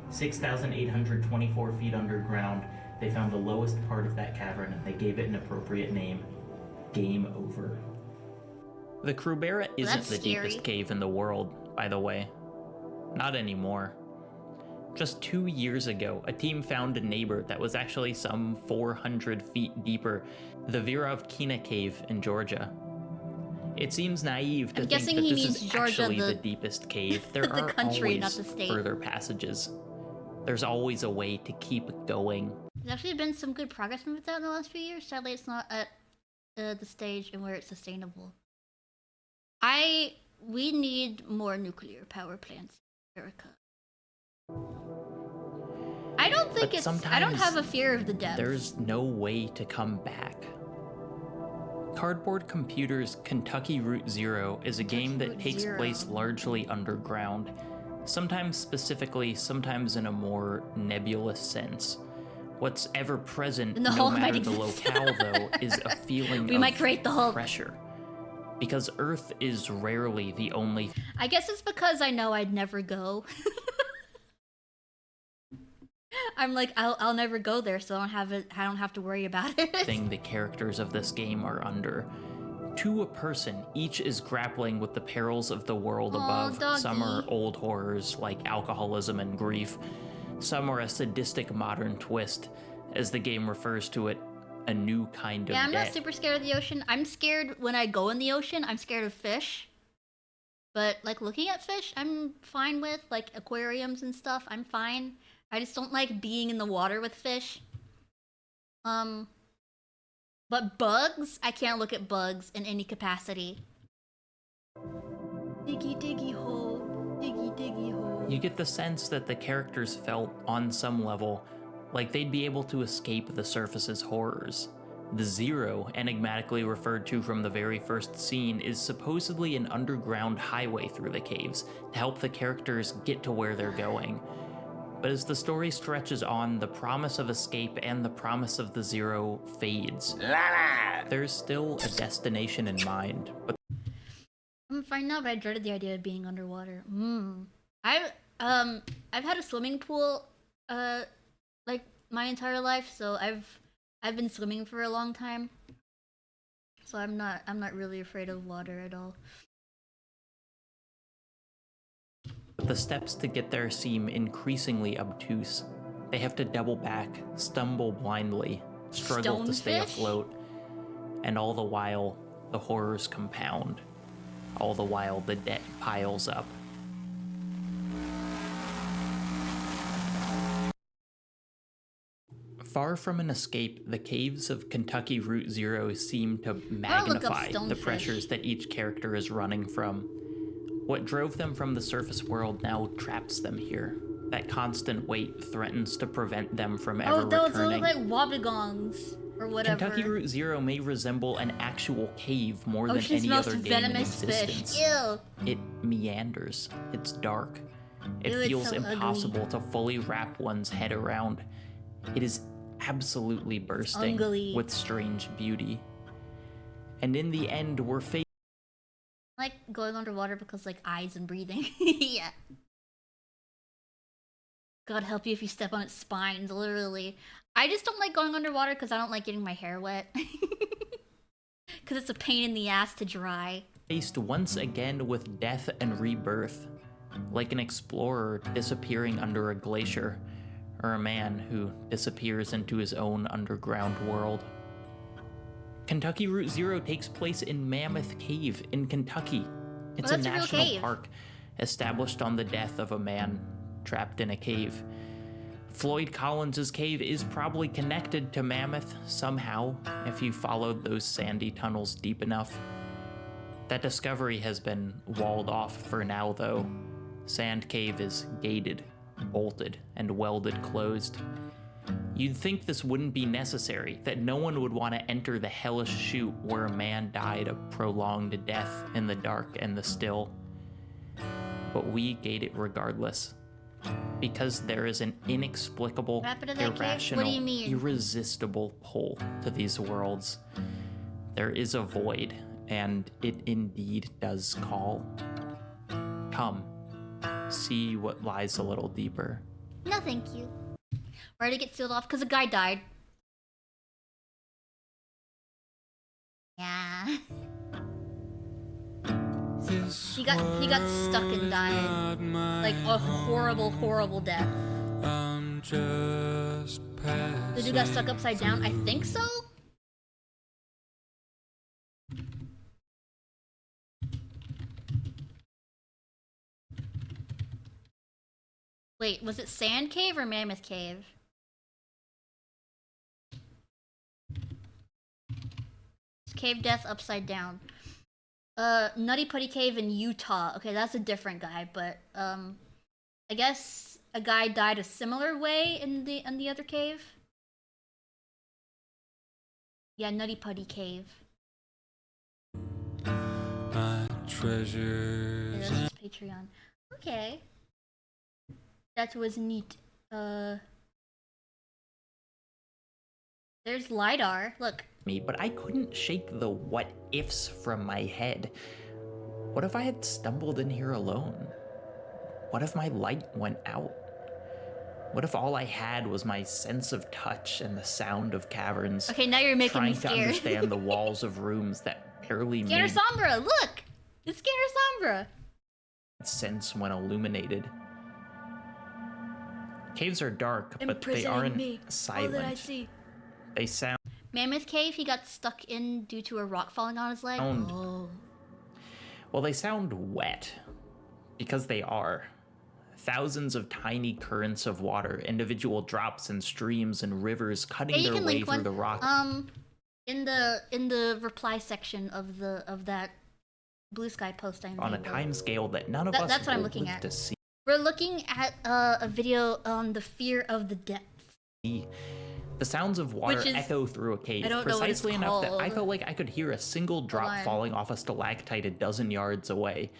6,824 feet underground, they found the lowest part of that cavern and they gave it an appropriate name. Game over. The Krubera isn't the deepest cave in the world, by the way. Not anymore. Just 2 years ago, a team found a neighbor that was actually some 400 feet deeper, the Virovkina Cave in Georgia. It seems naive to think that this is actually the deepest cave. There are country, always not the state. further passages. There's always a way to keep going. There's actually been some good progress with that in the last few years. Sadly, it's not at the stage in where it's sustainable. We need more nuclear power plants in America. I don't think I don't have a fear of the depths. There's no way to come back. Cardboard Computer's Kentucky Route Zero is a game that takes place largely underground. Sometimes specifically, sometimes in a more nebulous sense. What's ever present, And the no Hulk matter might the exist. locale, though, is a feeling We of might create the Hulk. pressure. Because Earth is rarely the only. I guess it's because I know I'd never go. I'm like, I'll never go there, so I don't have to worry about it. thing the characters of this game are under. To a person, each is grappling with the perils of the world above. doggy. Some are old horrors like alcoholism and grief. Some are a sadistic modern twist, as the game refers to it, a new kind of Yeah, I'm not debt. super scared of the ocean. I'm scared when I go in the ocean. I'm scared of fish. But like looking at fish, I'm fine with. Like aquariums and stuff, I'm fine. I just don't like being in the water with fish. But bugs, I can't look at bugs in any capacity. Diggy diggy hole, diggy diggy hole. You get the sense that the characters felt, on some level, like they'd be able to escape the surface's horrors. The Zero, enigmatically referred to from the very first scene, is supposedly an underground highway through the caves to help the characters get to where they're going. But as the story stretches on, the promise of escape and the promise of the Zero fades. There's still a destination in mind, but I'm fine now, but I dreaded the idea of being underwater. I've had a swimming pool, like my entire life, so I've been swimming for a long time. So I'm not really afraid of water at all. the steps to get there seem increasingly obtuse. They have to double back, stumble blindly, struggle to stay Stonefish? afloat, and all the while, the horrors compound. All the while, the debt piles up. Far from an escape, the caves of Kentucky Route Zero seem to magnify the stonefish. pressures that each character is running from. What drove them from the surface world now traps them here. That constant weight threatens to prevent them from ever Oh, those returning. look like wobbegongs or whatever. Kentucky Route Zero may resemble an actual cave more than Ocean's any most other game in venomous fish. existence. Ew. It meanders. It's dark. It Ew, it's feels so ugly. impossible to fully wrap one's head around. It is absolutely bursting Ugly. with strange beauty. And in the end, we're faced I like going underwater because like eyes and breathing. Yeah. God help you if you step on its spines, literally. I just don't like going underwater because I don't like getting my hair wet. Because it's a pain in the ass to dry. Faced once again with death and rebirth, like an explorer disappearing under a glacier, or a man who disappears into his own underground world. Kentucky Route Zero takes place in Mammoth Cave in Kentucky. It's a national park established on the death of a man trapped in a cave. Floyd Collins's cave is probably connected to Mammoth somehow if you followed those sandy tunnels deep enough. That discovery has been walled off for now, though. Sand Cave is gated, bolted, and welded closed. You'd think this wouldn't be necessary, that no one would want to enter the hellish chute where a man died a prolonged death in the dark and the still. But we gate it regardless. Because there is an inexplicable, irrational, irresistible pull to these worlds. There is a void, and it indeed does call. Come, see what lies a little deeper. No, thank you. Ready to get sealed off because a guy died. Yeah. He got stuck and died. Like a horrible, horrible death. The dude got stuck upside down? I think so? Wait, was it Sand Cave or Mammoth Cave? Cave death upside down. Nutty Putty Cave in Utah. Okay, that's a different guy, but I guess a guy died a similar way in the other cave. Yeah, Nutty Putty Cave. My treasures. Yeah, that's Patreon. Okay. That was neat. There's LiDAR. Look. Me, but I couldn't shake the what ifs from my head. What if I had stumbled in here alone? What if my light went out? What if all I had was my sense of touch and the sound of caverns? Okay, now you're making me scared. Trying to understand the walls of rooms that barely Scanner made Sombra, look! It's Scanner Sombra. sense when illuminated. Caves are dark, but they aren't silent. They sound. Mammoth Cave, he got stuck in due to a rock falling on his leg. Well, they sound wet, because they are. Thousands of tiny currents of water, individual drops and streams and rivers cutting their way through the rock. In the reply section of that Blue Sky post I made. On a time scale that none of us that's what I'm will looking live at. to see. We're looking at a video on the fear of the depths. The sounds of water echo through a cave precisely enough that I felt like I could hear a single drop falling off a stalactite a dozen yards away.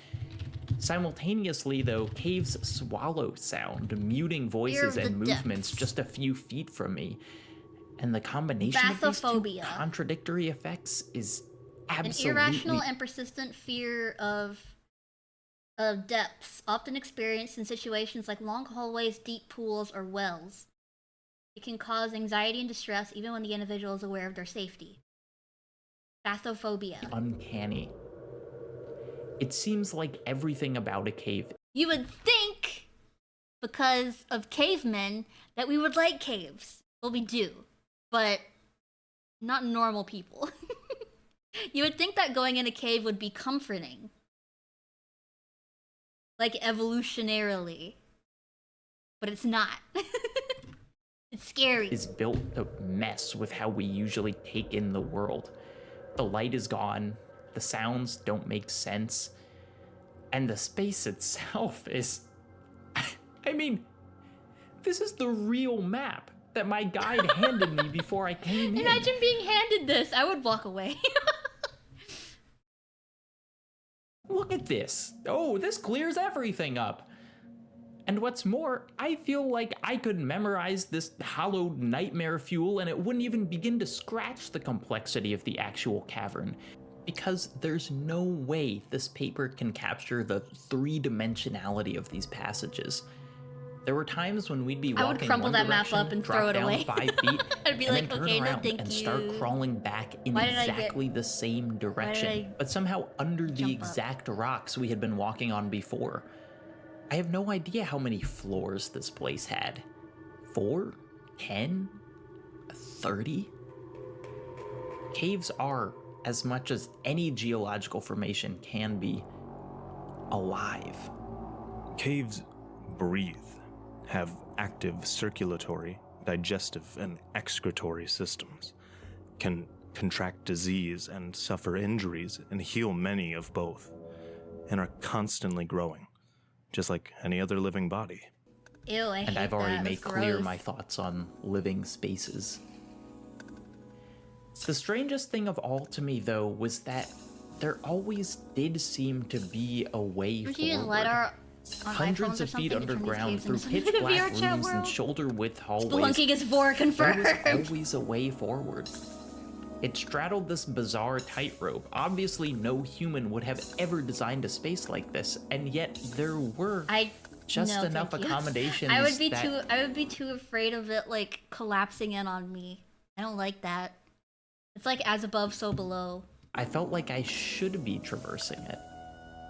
Simultaneously, though, caves swallow sound, muting voices and movements just a few feet from me. And the combination of these two contradictory effects is absolutely... An irrational and persistent fear of depths, often experienced in situations like long hallways, deep pools, or wells. It can cause anxiety and distress even when the individual is aware of their safety. Bathophobia. Uncanny. It seems like everything about a cave. You would think, because of cavemen, that we would like caves. Well, we do, but not normal people. You would think that going in a cave would be comforting. Like evolutionarily. But it's not. It's scary. Is built to mess with how we usually take in the world. The light is gone, the sounds don't make sense, and the space itself is... I mean, this is the real map that my guide handed me before I came in. Imagine being handed this. I would walk away. Look at this. Oh, this clears everything up. And what's more, I feel like I could memorize this hollow nightmare fuel and it wouldn't even begin to scratch the complexity of the actual cavern. because there's no way this paper can capture the three-dimensionality of these passages. There were times when we'd be walking I would crumple one that map direction, up and drop throw it down away. 5 feet, I'd be and like, then turn okay, no, around thank and you. start crawling back in Why did I exactly the same direction, but somehow under the jump up? exact rocks we had been walking on before. I have no idea how many floors this place had. 4? 10? 30? Caves are, as much as any geological formation can be, alive. Caves breathe, have active circulatory, digestive, and excretory systems, can contract disease and suffer injuries and heal many of both, and are constantly growing, just like any other living body. Ew, I hate And I've already that. made That's clear gross. my thoughts on living spaces. The strangest thing of all to me, though, was that there always did seem to be a way Would you forward. let our on Hundreds iPhones or of feet something to turn these underground caves through into pitch some black VR chat rooms and world? shoulder-width hallways. Spelunking is 4 confirmed. There was always a way forward. It straddled this bizarre tightrope. Obviously, no human would have ever designed a space like this, and yet there were just No, enough thank you. accommodations. I would be that too afraid of it like collapsing in on me. I don't like that. It's like as above, so below. I felt like I should be traversing it.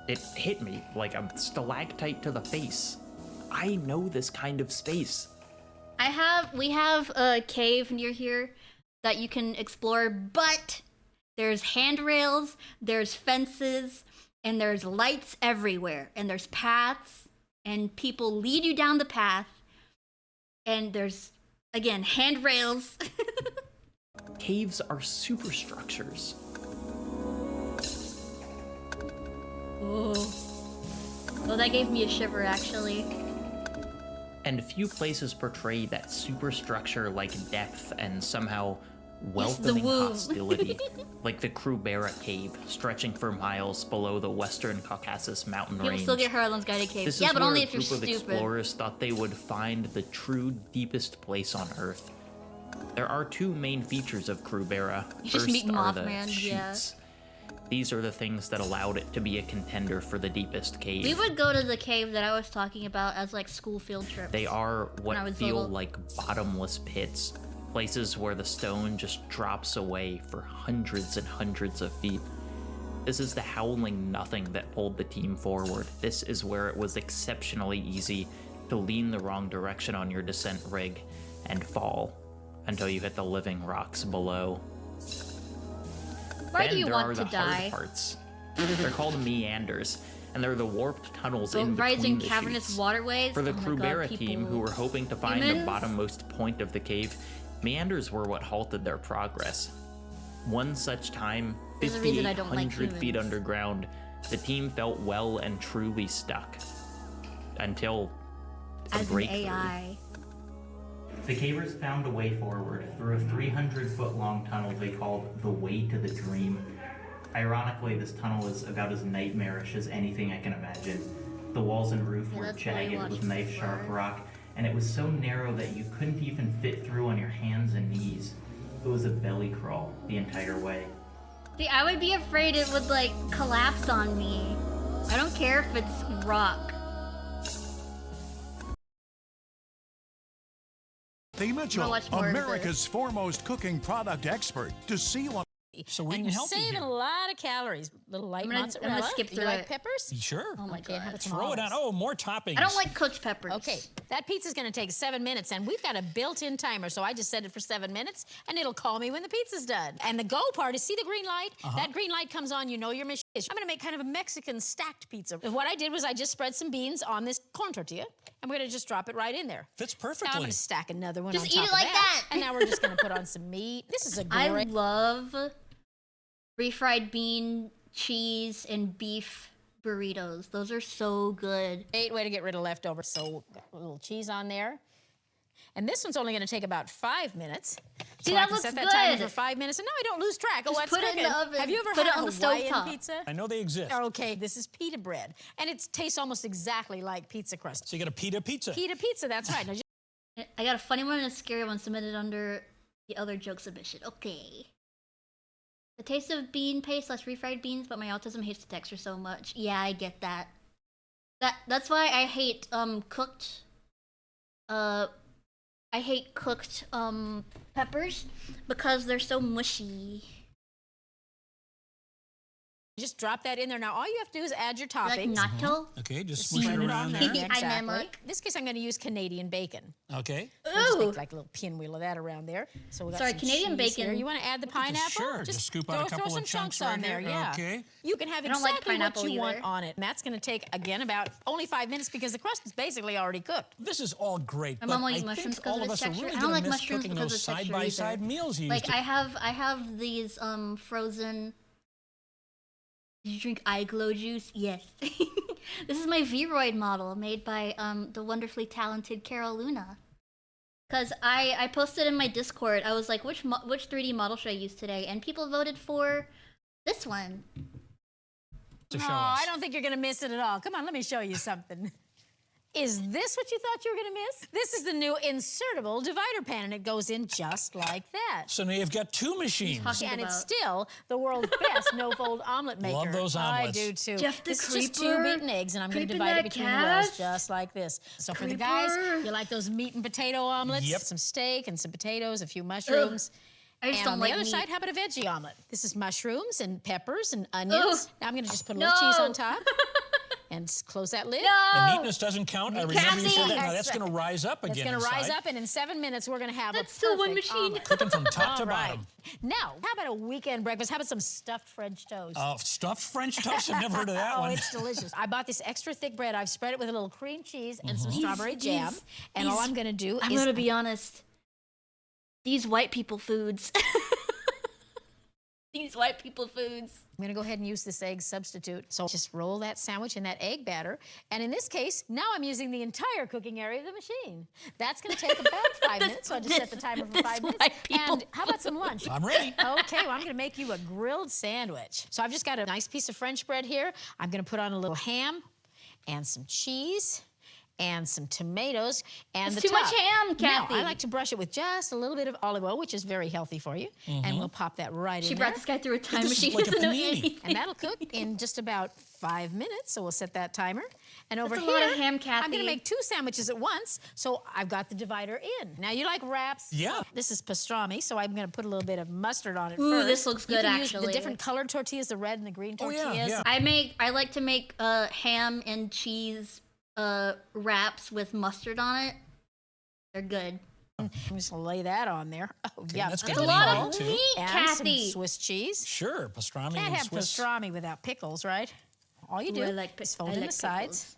It hit me like a stalactite to the face. I know this kind of space. We have a cave near here that you can explore, but there's handrails, there's fences, and there's lights everywhere, and there's paths, and people lead you down the path, and there's, again, handrails. Caves are superstructures. Oh. Oh, that gave me a shiver, actually. And few places portray that superstructure like depth and somehow welcoming womb. hostility, like the Krubera Cave, stretching for miles below the western Caucasus mountain People range. still get Harlem's Guided Cave. This Yeah, is but where only a if you're group of stupid. explorers thought they would find the true deepest place on Earth. There are two main features of Krubera. You just First meet are the Mothman, yeah. chutes. These are the things that allowed it to be a contender for the deepest cave. We would go to the cave that I was talking about as like school field trips. They are when I what was feel little. like bottomless pits, places where the stone just drops away for hundreds and hundreds of feet. This is the howling nothing that pulled the team forward. This is where it was exceptionally easy to lean the wrong direction on your descent rig and fall until you hit the living rocks below. Why Then do you there want are to the die? hard parts. They're called meanders, and they're the warped tunnels in between Rising the cavernous chutes. waterways. For the Oh my Krubera God, team, people- who were hoping to find the Humans? bottommost point of the cave, meanders were what halted their progress. One such time, There's a reason I don't like 5,800 feet humans. underground, the team felt well and truly stuck. Until a As an breakthrough. AI. The cavers found a way forward through a 300-foot-long tunnel they called the Way to the Dream. Ironically, this tunnel is about as nightmarish as anything I can imagine. The walls and roof were that's what I jagged watched with knife-sharp before. rock, and it was so narrow that you couldn't even fit through on your hands and knees. It was a belly crawl the entire way. See, I would be afraid it would like collapse on me. I don't care if it's rock. Lee Mitchell, watch more of America's foremost cooking product expert, to see one. So And you're saving a lot of calories. Little light I'm gonna mozzarella. skip Do through you like it. peppers? Sure. Oh my God. Have some Throw it on. olives. Oh, more toppings. I don't like cooked peppers. Okay, that pizza's gonna take 7 minutes, and we've got a built-in timer, so I just set it for 7 minutes, and it'll call me when the pizza's done. And the go part is, see the green light? That green light comes on, you know your mission is. I'm gonna make kind of a Mexican stacked pizza. And what I did was I just spread some beans on this corn tortilla, and we're gonna just drop it right in there. Fits Now I'm perfectly. gonna stack another one Just on eat top it of like that. And now we're just gonna put on some meat. This is a I great... love refried bean, cheese, and beef burritos. Those are so good. Great way to get rid of leftovers. So got a little cheese on there. And this one's only going to take about 5 minutes. See, so I that can looks set that timer good. for 5 minutes, and now I don't lose track of Just what's put it in cooking. the oven. Have you ever Put it had on the Hawaiian stovetop. pizza? I know they exist. Okay, this is pita bread, and it tastes almost exactly like pizza crust. So you got a pita pizza. Pita pizza, that's right. Now, I got a funny one and a scary one submitted under the other joke submission. Okay. The taste of bean paste less refried beans, but my autism hates the texture so much. Yeah, I get that. That's why I hate cooked peppers, because they're so mushy. Just drop that in there. Now, all you have to do is add your toppings. Like natto? Okay, just smush it around there. Exactly. In this case, I'm going to use Canadian bacon. Okay. Just make like a little pinwheel of that around there. So we got Sorry, some Canadian cheese bacon. here. You want to add the pineapple? Sure, just scoop out a couple throw some of chunks on right there. here. Yeah. Okay. You can have exactly what you want on it. And that's going to take, again, about only 5 minutes because the crust is basically already cooked. This is all great, My but mom will I eat mushrooms think because all of of its us are texture. really I don't going like to miss mushrooms cooking because those of texture side-by-side either. meals you used Like to. I have these frozen. Did you drink eye glow juice? Yes. This is my Vroid model made by the wonderfully talented Carol Luna. Cause I posted in my Discord. I was like, which 3D model should I use today? And people voted for this one. I don't think you're going to miss it at all. Come on, let me show you something. Is this what you thought you were going to miss? This is the new insertable divider pan, and it goes in just like that. So now you've got two machines. And it's still the world's best no-fold omelet maker. Love those omelets. I do too. Jeff the This is just Creeper, 2 beaten eggs, and I'm going to creeping divide it that between the cat. rows just like this. So for the guys, you like those meat and potato omelets? Yep. Some steak and some potatoes, a few mushrooms. I just and don't on like the other meat. side, how about a veggie omelet? This is mushrooms and peppers and onions. Ugh. Now I'm going to just put a little cheese on top. And close that lid. The neatness doesn't count. I remember you said that. Now that's going to rise up again. It's going to rise inside. up, and in 7 minutes, we're going to have That's a still one perfect machine. omelet. Cooking from top to All right. bottom. Now, how about a weekend breakfast? How about some stuffed French toast? Stuffed French toast? I've never heard of that one. Oh, it's delicious. I bought this extra thick bread. I've spread it with a little cream cheese and some strawberry jam. And all I'm going to do I'm is... gonna be honest. These white people foods. These white people foods. I'm going to go ahead and use this egg substitute. So just roll that sandwich in that egg batter. And in this case, now I'm using the entire cooking area of the machine. That's going to take about 5 minutes. So I just set the timer for 5 minutes. And how about some lunch? I'm ready. Okay, well, I'm going to make you a grilled sandwich. So I've just got a nice piece of French bread here. I'm going to put on a little ham and some cheese and some tomatoes and That's the too much top. ham, Kathy. Now, I like to brush it with just a little bit of olive oil, which is very healthy for you. And we'll pop that right in She there. brought this guy through a time This is machine. like a Doesn't know panini. anything. And that'll cook in just about 5 minutes, so we'll set that timer. And over That's a here, lot of ham, I'm Kathy. gonna make 2 sandwiches at once, so I've got the divider in. Now, you like wraps? Yeah. This is pastrami, so I'm gonna put a little bit of mustard on it Ooh, first. this looks good, You can use actually. the different colored tortillas, the red and the green Oh, tortillas. yeah, yeah. I like to make ham and cheese wraps with mustard on it. They're good. I'm just gonna lay that on there. Oh, yeah. that's That's good a to lot know, of too. meat, And Kathy. some Swiss cheese. Sure, pastrami Can't and have Swiss. pastrami without pickles, right? All you do Ooh, I like is pic- fold I in like the sides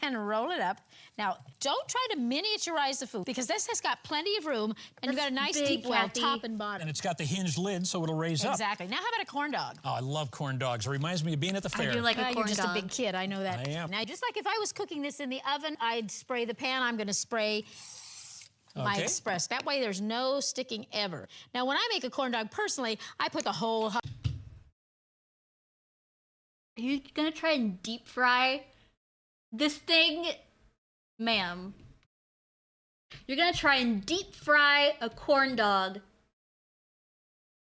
and roll it up. Now, don't try to miniaturize the food because this has got plenty of room and you've got a nice big, deep well Kathy. top and bottom. And it's got the hinged lid, so it'll raise up. Exactly. Now, how about a corn dog? Oh, I love corn dogs. It reminds me of being at the fair. I do like a Well, corn you're just dog. a big kid. I know that. I am. Now, just like if I was cooking this in the oven, I'd spray the pan. I'm going to spray my Okay. express. That way, there's no sticking ever. Now, when I make a corn dog, personally, I put the whole... Are you gonna try and deep fry this thing, ma'am? You're gonna try and deep fry a corn dog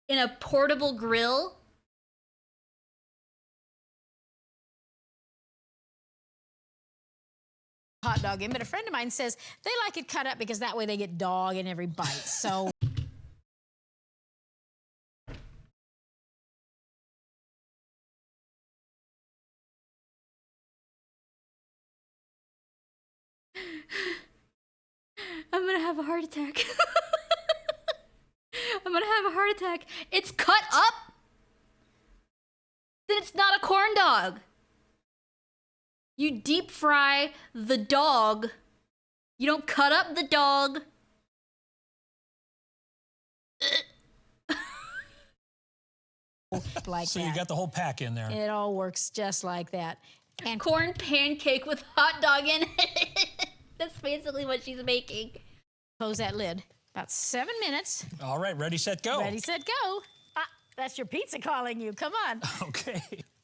in a portable grill? hot dog in, but a friend of mine says they like it cut up because that way they get dog in every bite. So I'm gonna have a heart attack. I'm gonna have a heart attack. It's cut up? Then it's not a corn dog. You deep fry the dog. You don't cut up the dog. like So that. you got the whole pack in there. It all works just like that. And corn pancake with hot dog in it. That's basically what she's making. Close that lid. About 7 minutes. All right, ready, set, go. Ready, set, go. Ah, that's your pizza calling you. Come on. Okay.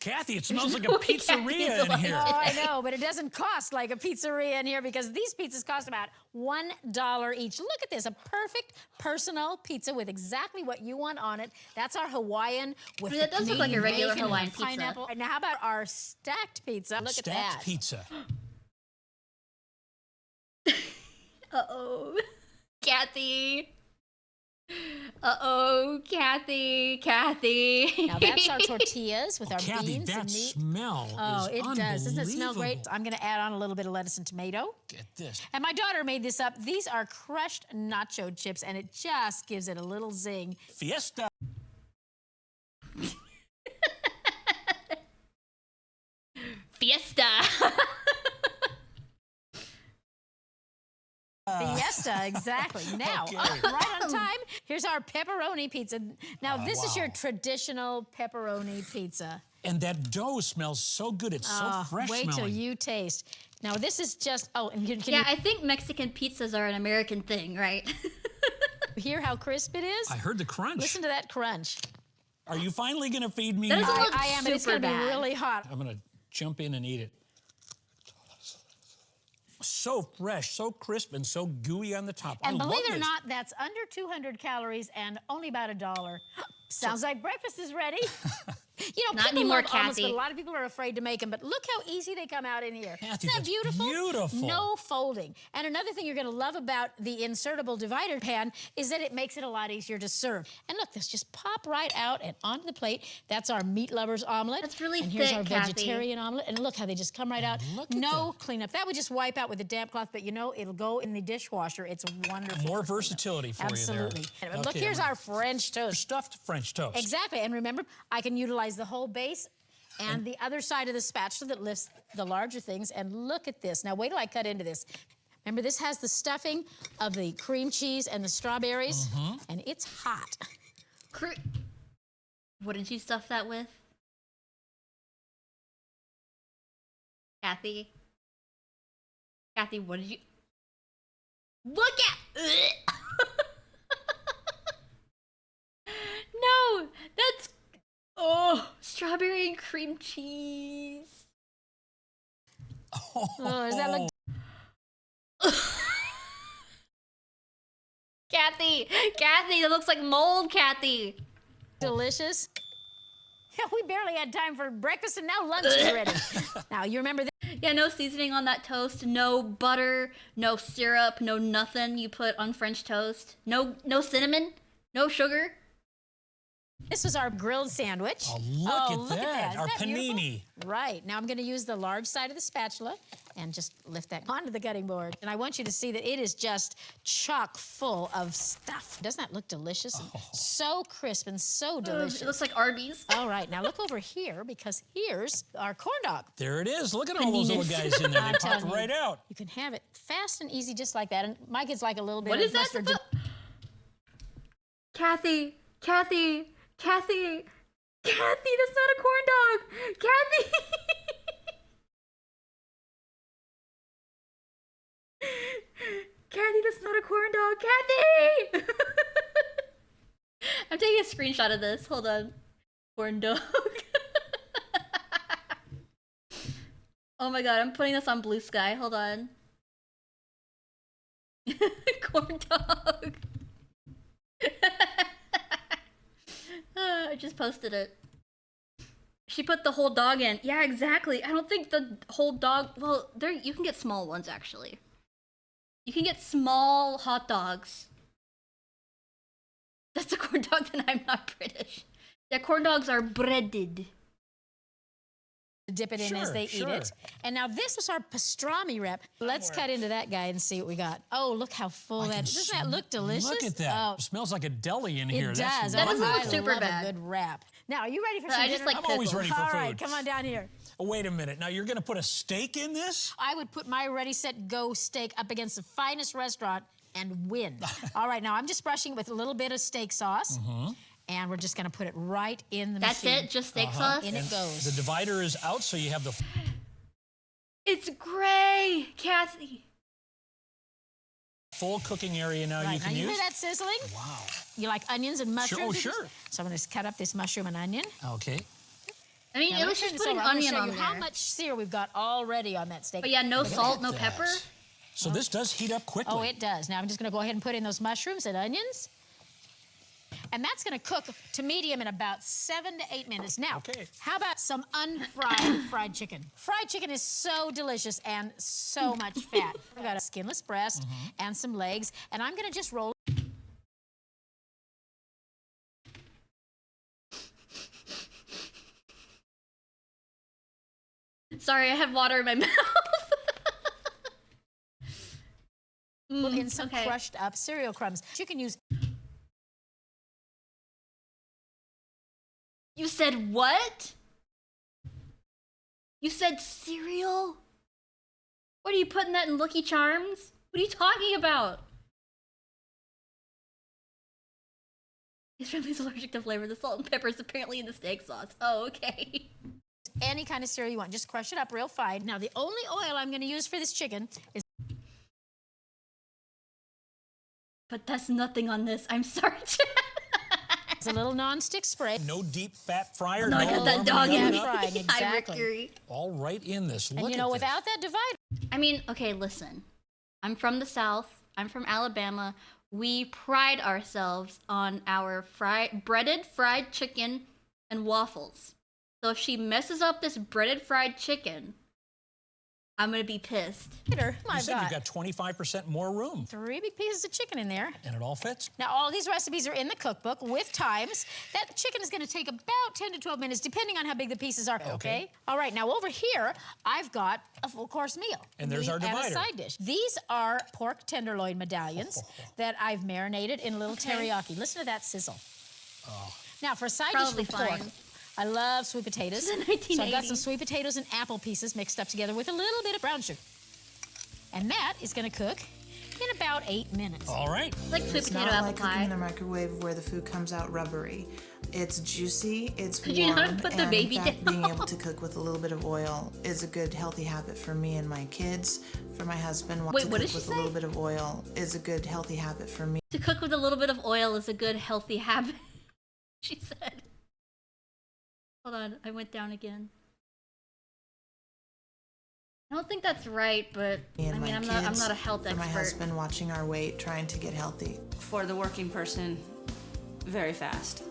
Kathy, it smells like a pizzeria in here. Oh, I know, but it doesn't cost like a pizzeria in here because these pizzas cost about $1 each. Look at this, a perfect personal pizza with exactly what you want on it. That's our Hawaiian with That does look like a regular Hawaiian pizza. Pineapple. Now, how about our stacked pizza? Look at that. Stacked pizza. Uh-oh. Kathy. Uh-oh, Kathy. Now that's our tortillas with our Kathy, beans that and meat. smell Oh, is it does. Doesn't it smell great? unbelievable. I'm going to add on a little bit of lettuce and tomato. Get this. And my daughter made this up. These are crushed nacho chips, and it just gives it a little zing. Fiesta. Fiesta. Fiesta, exactly. Now, right on time, here's our pepperoni pizza. Now, this is your traditional pepperoni pizza. And that dough smells so good. It's so fresh Wait till smelling. you taste. Now, this is just, and can Yeah, you I think Mexican pizzas are an American thing, right? hear how crisp it is? I heard the crunch. Listen to that crunch. Are you finally going to feed me? That doesn't look I am, but it's going to be really hot. I'm going to jump in and eat it. So fresh, so crisp, and so gooey on the top. And I believe love it or this. not, that's under 200 calories and only about $1. Sounds like breakfast is ready. You know, Not people anymore, love omelets, but Kathy. a lot of people are afraid to make them. But look how easy they come out in here. Kathy, Isn't that that's beautiful? beautiful. No folding. And another thing you're going to love about the insertable divider pan is that it makes it a lot easier to serve. And look, this just pop right out and onto the plate. That's our meat lovers omelet. That's really And here's thick, our Kathy. vegetarian omelet. And look how they just come right out. look at No cleanup. That would just wipe out with a damp cloth, but you know, it'll go in the dishwasher. It's wonderful. More for cleanup. versatility for Absolutely. you there. And look, here's our French toast. Stuffed French toast. Exactly, and remember, I can utilize the whole base and the other side of the spatula that lifts the larger things, and look at this. Now, wait till I cut into this. Remember, this has the stuffing of the cream cheese and the strawberries, and it's hot. What did you stuff that with? Kathy? Kathy, what did you... Look at... No, that's... Oh, strawberry and cream cheese. Oh, does that look... Kathy, that looks like mold, Kathy. delicious? Yeah, we barely had time for breakfast, and now lunch is ready. Now, you remember this? Yeah, no seasoning on that toast, no butter, no syrup, no nothing you put on French toast. No cinnamon, no sugar. This was our grilled sandwich. Oh, look at that. Isn't Our that beautiful? panini. Right. Now I'm going to use the large side of the spatula and just lift that onto the cutting board. And I want you to see that it is just chock full of stuff. Doesn't that look delicious? So crisp and so delicious. It looks like Arby's. All right. Now look over here, because here's our corn dog. There it is. Look at all those little guys in there. They I'm pop telling you, right out. You can have it fast and easy just like that. And my kids like a little bit What of is that mustard. Kathy, that's not a corn dog. Kathy. Kathy, that's not a corn dog. Kathy. I'm taking a screenshot of this. Hold on. Corn dog. Oh my god, I'm putting this on Blue Sky. Hold on. Corn dog. I just posted it. She put the whole dog in. Yeah, exactly. I don't think the whole dog... Well, there you can get small ones, actually. You can get small hot dogs. That's a corn dog, then I'm not British. Yeah, corn dogs are breaded. Dip it in as they eat it. And now this was our pastrami wrap. Let's cut into that guy and see what we got. Oh, look how full that is. Doesn't that look delicious? Look at that. Oh, It smells like a deli in here. it That's does. That doesn't wonderful. look super bad. A good wrap. Now, are you ready for some I just dinner? like I'm always ready for All food. right, come on down here. Oh, wait a minute. Now you're going to put a steak in this? I would put my Ready, Set, Go steak up against the finest restaurant and win. All right, now I'm just brushing it with a little bit of steak sauce. And we're just going to put it right in the That's machine. it? Just steak sauce? In it goes. The divider is out, so you have the... It's gray, Kathy. full cooking area now Right, you can now you use. hear that sizzling? Wow. You like onions and mushrooms? Sure. So I'm going to cut up this mushroom and onion. Okay. I mean, Now, it let me was turn just this putting over. I'm gonna onion show on you there. how much sear we've got already on that steak. But yeah, no Look at salt, that. no pepper. So this does heat up quickly. Oh, it does. Now I'm just gonna go ahead and put in those mushrooms and onions. And that's gonna cook to medium in about 7 to 8 minutes. Now, how about some unfried fried chicken? Fried chicken is so delicious and so much fat. We've got a skinless breast and some legs, and I'm gonna just roll. Sorry, I have water in my mouth. In some crushed up cereal crumbs. You can use. You said what? You said cereal? What are you putting that in Lucky Charms? What are you talking about? His family's allergic to flavor. The salt and pepper is apparently in the steak sauce. Oh, okay. Any kind of cereal you want. Just crush it up real fine. Now, the only oil I'm going to use for this chicken is... But that's nothing on this. I'm sorry. It's a little non-stick spray. No deep fat fryer. No, I got that dog in in frying, exactly. Mercury. All right in this. Look And you know, without that divider... I mean, okay, listen. I'm from the South. I'm from Alabama. We pride ourselves on our breaded fried chicken and waffles. So if she messes up this breaded fried chicken, I'm gonna be pissed. You said you've got 25% more room. 3 big pieces of chicken in there. And it all fits. Now, all these recipes are in the cookbook with times. That chicken is going to take about 10 to 12 minutes, depending on how big the pieces are, okay? All right, now over here, I've got a full-course meal. And there's our divider. And a side dish. These are pork tenderloin medallions that I've marinated in a little teriyaki. Listen to that sizzle. Oh. Now, for a side Probably dish with pork, fine. I love sweet potatoes. This is the So I've got some 1980s. sweet potatoes and apple pieces mixed up together with a little bit of brown sugar. And that is going to cook in about 8 minutes. All right. Like sweet It's potato not apple like cooking pie. in the microwave where the food comes out rubbery. It's juicy, it's Could warm, you not put the and baby in fact, down? being able to cook with a little bit of oil is a good, healthy habit for me and my kids. For my husband, Wait, to what cook did she with say? a little bit of oil is a good, healthy habit for me. To cook with a little bit of oil is a good, healthy habit, she said. Hold on, I went down again. I don't think that's right, but Me and I mean, my I'm kids, not a health for expert. my husband, watching our weight, trying to get healthy. For the working person, very fast.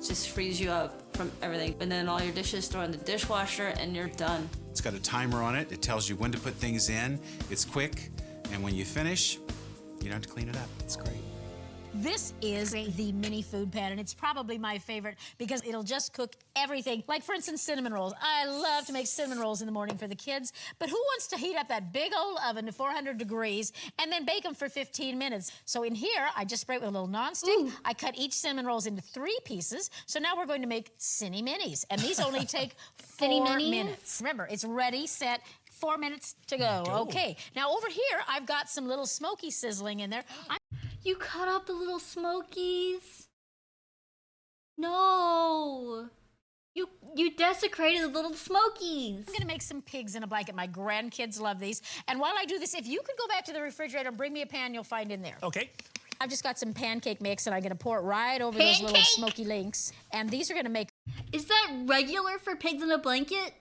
Just frees you up from everything. And then all your dishes throw in the dishwasher and you're done. It's got a timer on it. It tells you when to put things in. It's quick, and when you finish, you don't have to clean it up. It's great. This is the mini food pan, and it's probably my favorite because it'll just cook everything. Like, for instance, cinnamon rolls. I love to make cinnamon rolls in the morning for the kids, but who wants to heat up that big old oven to 400 degrees and then bake them for 15 minutes? So in here, I just spray it with a little nonstick. I cut each cinnamon rolls into 3 pieces. So now we're going to make Cinny Minis, and these only take 4 minutes. Remember, it's ready, set, 4 minutes to go. Okay, now over here, I've got some little smoky sizzling in there. You cut up the little smokies. No. You desecrated the little smokies. I'm gonna make some pigs in a blanket. My grandkids love these. And while I do this, if you could go back to the refrigerator and bring me a pan, you'll find in there. Okay. I've just got some pancake mix, and I'm gonna pour it right over those little smoky links. And these are gonna make... Is that regular for pigs in a blanket?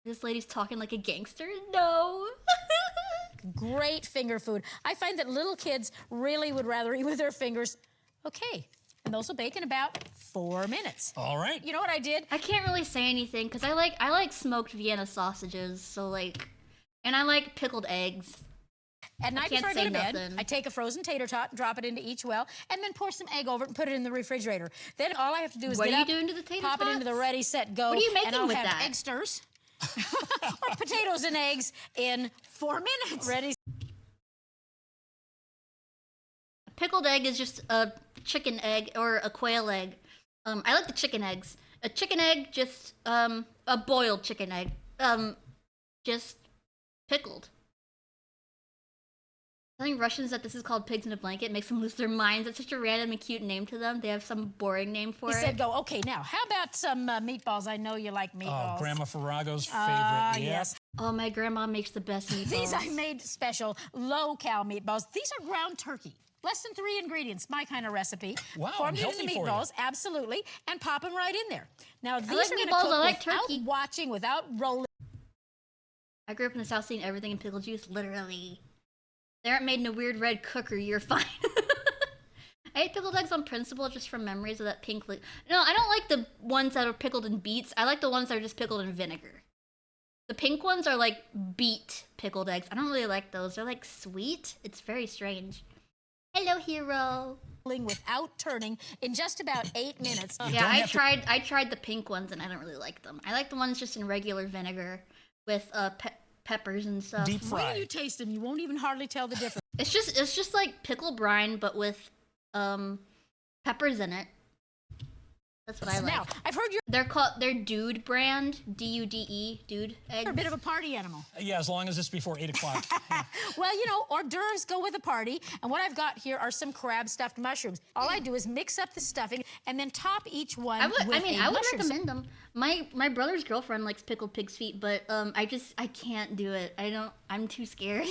This lady's talking like a gangster? No. Great finger food. I find that little kids really would rather eat with their fingers. Okay, and those will bake in about 4 minutes. All right. You know what I did? I can't really say anything because I like smoked Vienna sausages, so like, and I like pickled eggs. At night before I go to bed, I take a frozen tater tot, drop it into each well, and then pour some egg over it and put it in the refrigerator. Then all I have to do is What get are you up, doing to the tater pop it into the ready, set, go. What are you making and I'll with have that? egg stirs. Or potatoes and eggs in 4 minutes. Ready. A pickled egg is just a chicken egg or a quail egg. I like the chicken eggs. A chicken egg, just a boiled chicken egg, just pickled. Telling Russians that this is called pigs in a blanket makes them lose their minds. That's such a random and cute name to them. They have some boring name for He it. said, go, okay, now, how about some meatballs? I know you like meatballs. Oh, Grandma Farrago's favorite. Yes. Oh, my grandma makes the best meatballs. These I made special low-cal meatballs. These are ground turkey. Less than 3 ingredients, my kind of recipe. Wow, Form and it into healthy the for you. meatballs, absolutely, and pop them right in there. Now, these like are going to meatballs, cook I like without turkey. watching, without rolling. I grew up in the South seeing everything in pickle juice, literally. They aren't made in a weird red cooker, you're fine. I ate pickled eggs on principle just from memories of that pink No, I don't like the ones that are pickled in beets. I like the ones that are just pickled in vinegar. The pink ones are like beet pickled eggs. I don't really like those. They're like sweet. It's very strange. Hello, hero. Without turning in just about 8 minutes. Yeah, I tried the pink ones and I don't really like them. I like the ones just in regular vinegar with peppers and stuff. Deep fried. When you taste them, you won't even hardly tell the difference. It's just like pickle brine, but with peppers in it. That's what I like. Now, I've heard they're Dude brand, D-U-D-E, Dude eggs. You're a bit of a party animal. Yeah, as long as it's before 8 o'clock. Well, you know, hors d'oeuvres go with a party, and what I've got here are some crab-stuffed mushrooms. All I do is mix up the stuffing and then top each one I would mushroom. recommend them. My brother's girlfriend likes pickled pig's feet, but I can't do it. I'm too scared.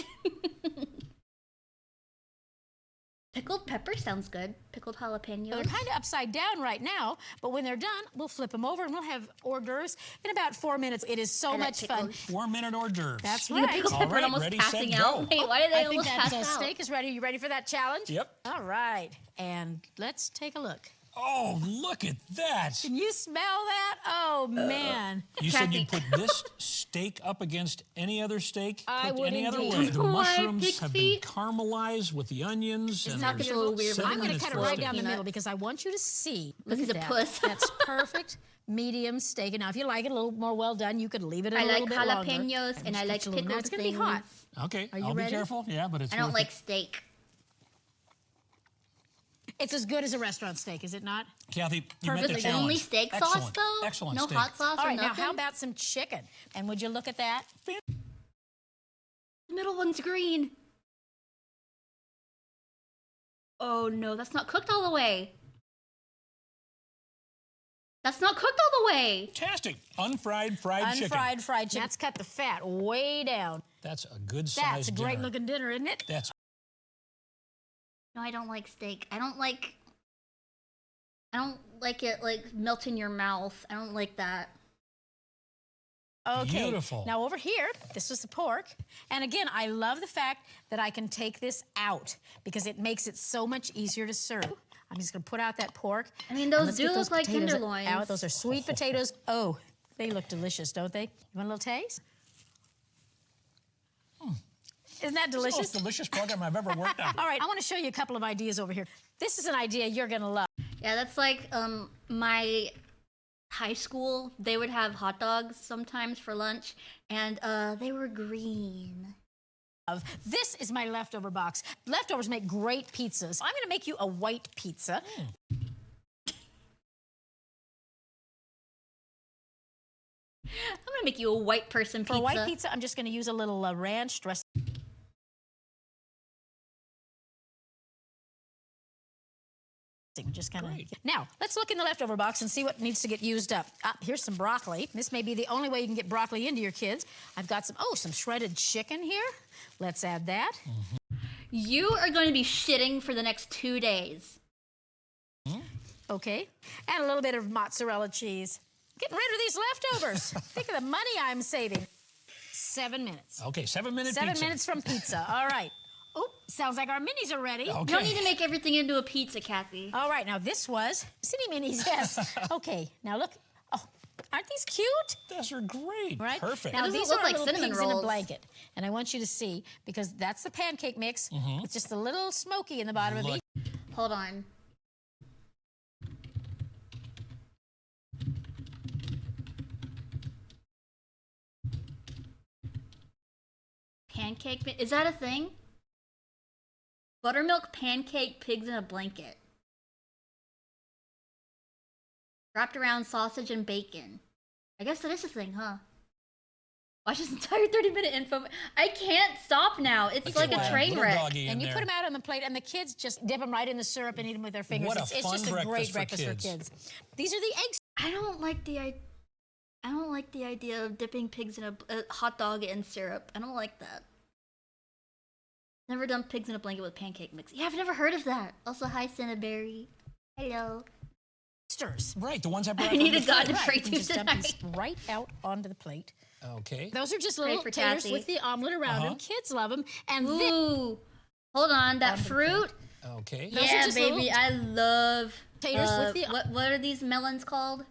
Pickled pepper sounds good. Pickled jalapenos. They're kind of upside down right now, but when they're done, we'll flip them over and we'll have hors d'oeuvres in about 4 minutes. It is so much fun. 4-minute hors d'oeuvres. That's The right. pickled pepper almost ready, passing set, out. go. Wait, why did they I think almost that pass out? steak is ready. You ready for that challenge? Yep. All right. And let's take a look. Oh, look at that. Can you smell that? Oh, man. You said you'd put this steak up against any other steak? I cooked would any other indeed. way. The Oh, mushrooms pig's have feet. been caramelized with the onions. It's and not there's a little weird, but 7 I'm going to minutes cut it for right steak. down the Peanut. middle because I want you to see. Look, he's at a that. puss. That's perfect. Medium steak. And now, if you like it a little more well done, you could leave it a I little like bit longer. jalapenos and I like Now, pickled it's going to be things. hot. Okay, Are you I'll ready? be careful. Yeah, but it's I don't worth like it. steak. It's as good as a restaurant steak, is it not? Kathy, you met the Perfectly challenge. Only steak sauce Excellent. though? Excellent No steak. hot sauce All or right, now nothing? how about some chicken? And would you look at that? The middle one's green. Oh no, that's not cooked all the way. That's not cooked all the way. Fantastic. Unfried fried chicken. Unfried fried chicken. That's cut the fat way down. That's a good size That's a great looking dinner, isn't it? That's No, I don't like steak. I don't like it like melt in your mouth. I don't like that. Okay. Beautiful. Now over here, this was the pork. And again, I love the fact that I can take this out because it makes it so much easier to serve. I'm just gonna put out that pork. I mean, and those let's do get look like potatoes tenderloins. out. Those are sweet potatoes. Oh, they look delicious, don't they? You want a little taste? Isn't that the delicious? most delicious program I've ever worked on. All right, I want to show you a couple of ideas over here. This is an idea you're gonna love. Yeah, that's like my high school. They would have hot dogs sometimes for lunch, and they were green. This is my leftover box. Leftovers make great pizzas. I'm gonna make you a white pizza. I'm gonna make you a white person pizza. For a white pizza, I'm just gonna use a little ranch dressing. Just kind of. Now, let's look in the leftover box and see what needs to get used up. Here's some broccoli. This may be the only way you can get broccoli into your kids. I've got some shredded chicken here. Let's add that. You are going to be shitting for the next 2 days. Okay. And a little bit of mozzarella cheese. Getting rid of these leftovers. Think of the money I'm saving. 7 minutes. Okay, 7-minute pizza. 7 minutes from pizza. All right. Oh, sounds like our minis are ready. Okay. You don't need to make everything into a pizza, Kathy. All right, now this was city minis, yes. Okay, now look. Oh, aren't these cute? Those are great. Right? Perfect. Now It doesn't these look are like little cinnamon pigs in a rolls. blanket, and I want you to see because that's the pancake mix. It's just a little smoky in the bottom of Look. each. Hold on. Is that a thing? Buttermilk pancake pigs in a blanket. Wrapped around sausage and bacon. I guess that is a thing, huh? Watch this entire 30-minute info. I can't stop now. It's like a train wreck. And you put them out on the plate, and the kids just dip them right in the syrup and eat them with their fingers. What a It's fun just a great breakfast for kids. kids. These are the eggs. I don't like the idea of dipping pigs in a hot dog in syrup. I don't like that. Never done pigs in a blanket with pancake mix. Yeah, I've never heard of that. Also, hi, Cinnaberry. Hello. Right, the ones I brought. I need a god to Right, pray you can to just dump tonight. these right out onto the plate. Okay. Those are just Pray little for taters Kathy. with the omelet around them. Kids love them. And Ooh, hold on, that fruit. Okay. Those are Yeah, just baby, little I love taters with the what are these melons called?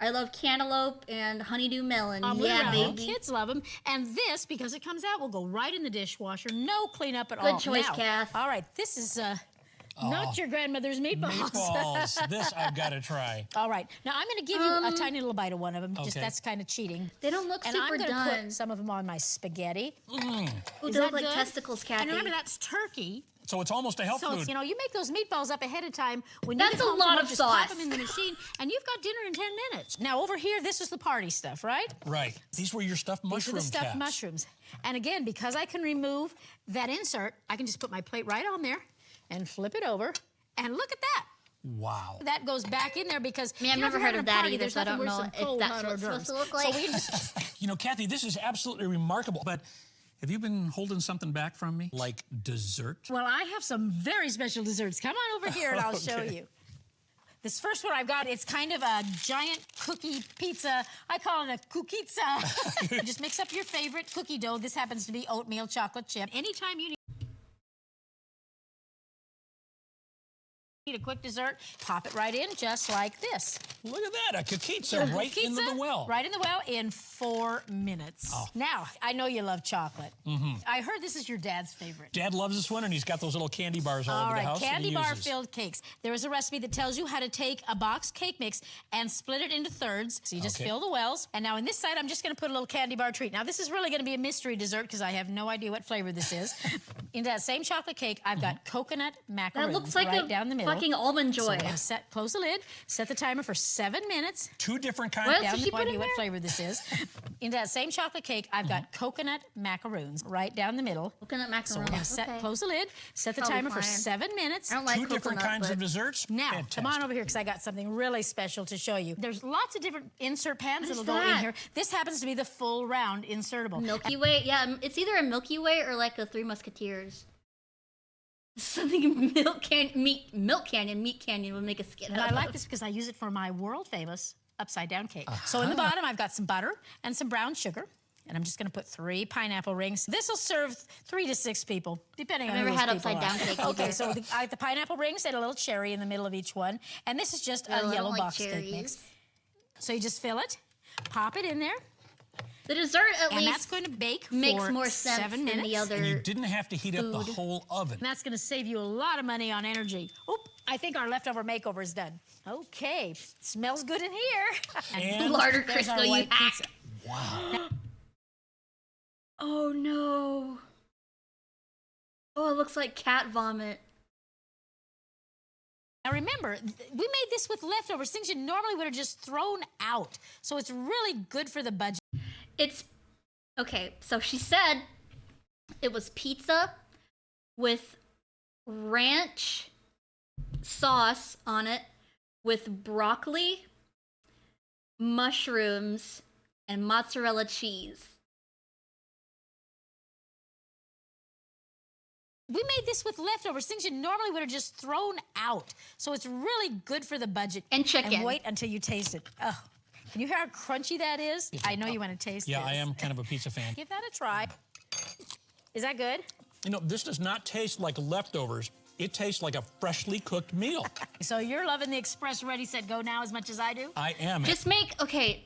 I love cantaloupe and honeydew melon. omelet Yeah, around them. baby. Kids love them. And this, because it comes out, will go right in the dishwasher. No cleanup at Good all. choice, Now, Kath. All right, this is not your grandmother's meatballs. Meatballs. This I've got to try. All right. Now I'm going to give you a tiny little bite of one of them. Just Okay. that's kind of cheating. They don't look and super I'm gonna done. put some of them on my spaghetti. Ooh, Is they that look like good? testicles, Kathy. And remember, that's turkey. So it's almost a health So food. it's, you know, you make those meatballs up ahead of time. When That's you get a home lot from of work, just pop sauce. them in the machine, and you've got dinner in 10 minutes. Now over here, this is the party stuff, right? Right. These were your stuffed mushroom These are the stuffed caps. mushrooms. And again, because I can remove that insert, I can just put my plate right on there and flip it over. And look at that. Wow. That goes back in there because Me, I've you know, never if you're heard having of a that party, either, there's so I nothing don't worse know than if cold, that's hot, what or it's supposed germs. to look like. So we just You know, Kathy, this is absolutely remarkable. But have you been holding something back from me? Like dessert? Well, I have some very special desserts. Come on over here and I'll show Okay. you. This first one I've got, it's kind of a giant cookie pizza. I call it a cookizza. Just mix up your favorite cookie dough. This happens to be oatmeal chocolate chip. Anytime you need a quick dessert, pop it right in just like this. Look at that, a cookizza right into the well. Right in the well in 4 minutes. Oh. Now, I know you love chocolate. Mm-hmm. I heard this is your dad's favorite. Dad loves this one, and he's got those little candy bars all All over right, the house. that candy he bar uses. filled cakes. There is a recipe that tells you how to take a boxed cake mix and split it into thirds. So you just Okay. fill the wells. And now in this side, I'm just going to put a little candy bar treat. Now this is really going to be a mystery dessert because I have no idea what flavor this is. In that same chocolate cake, I've got coconut macaroons. That looks like right a down the middle. fucking almond So joy. we're gonna close the lid, set the timer for 7 minutes. 2 different kinds. What else Down did the she put idea in what there? flavor this is. In that same chocolate cake, I've got coconut macaroons right down the middle. Coconut So we're macaroons. gonna close the lid, set the Probably timer for fine. 7 minutes. I don't like 2 different coconut, kinds but- of desserts. Now, come on Fantastic. over here because I got something really special to show you. There's lots of different insert pans What is that'll go in that? here. This happens to be the full round insertable. Milky Way? Yeah, it's either a Milky Way or like a Three Musketeers. Something Milk Canyon, Meat Canyon would make a skit And out I like of. this because I use it for my world famous upside down cake. So in the bottom, I've got some butter and some brown sugar. And I'm just going to put 3 pineapple rings. This will serve 3 to 6 people, depending I've on never who had those people upside down are. cake Okay, either. so I have the pineapple rings and a little cherry in the middle of each one. And this is just Oh, I a don't yellow like box cake cherries. mix. So you just fill it, pop it in there, The dessert at and least that's going to bake makes for more sense 7 than minutes. the other. And you didn't have to heat up the food. whole oven. And that's going to save you a lot of money on energy. Oop, I think our leftover makeover is done. Okay, smells good in here. And Larder there's our Crisco, you white hack. pizza. Wow. Oh no. Oh, it looks like cat vomit. Now remember, we made this with leftovers, things you normally would have just thrown out. So it's really good for the budget. It's okay. So she said it was pizza with ranch sauce on it, with broccoli, mushrooms, and mozzarella cheese. We made this with leftovers, things you normally would have just thrown out. So it's really good for the budget. And chicken. And wait until you taste it. Oh, can you hear how crunchy that is? I know you want to taste Yeah, this. I am kind of a pizza fan. Give that a try. Is that good? You know, this does not taste like leftovers. It tastes like a freshly cooked meal. So you're loving the Express Ready, Set, Go now as much as I do? I am. Just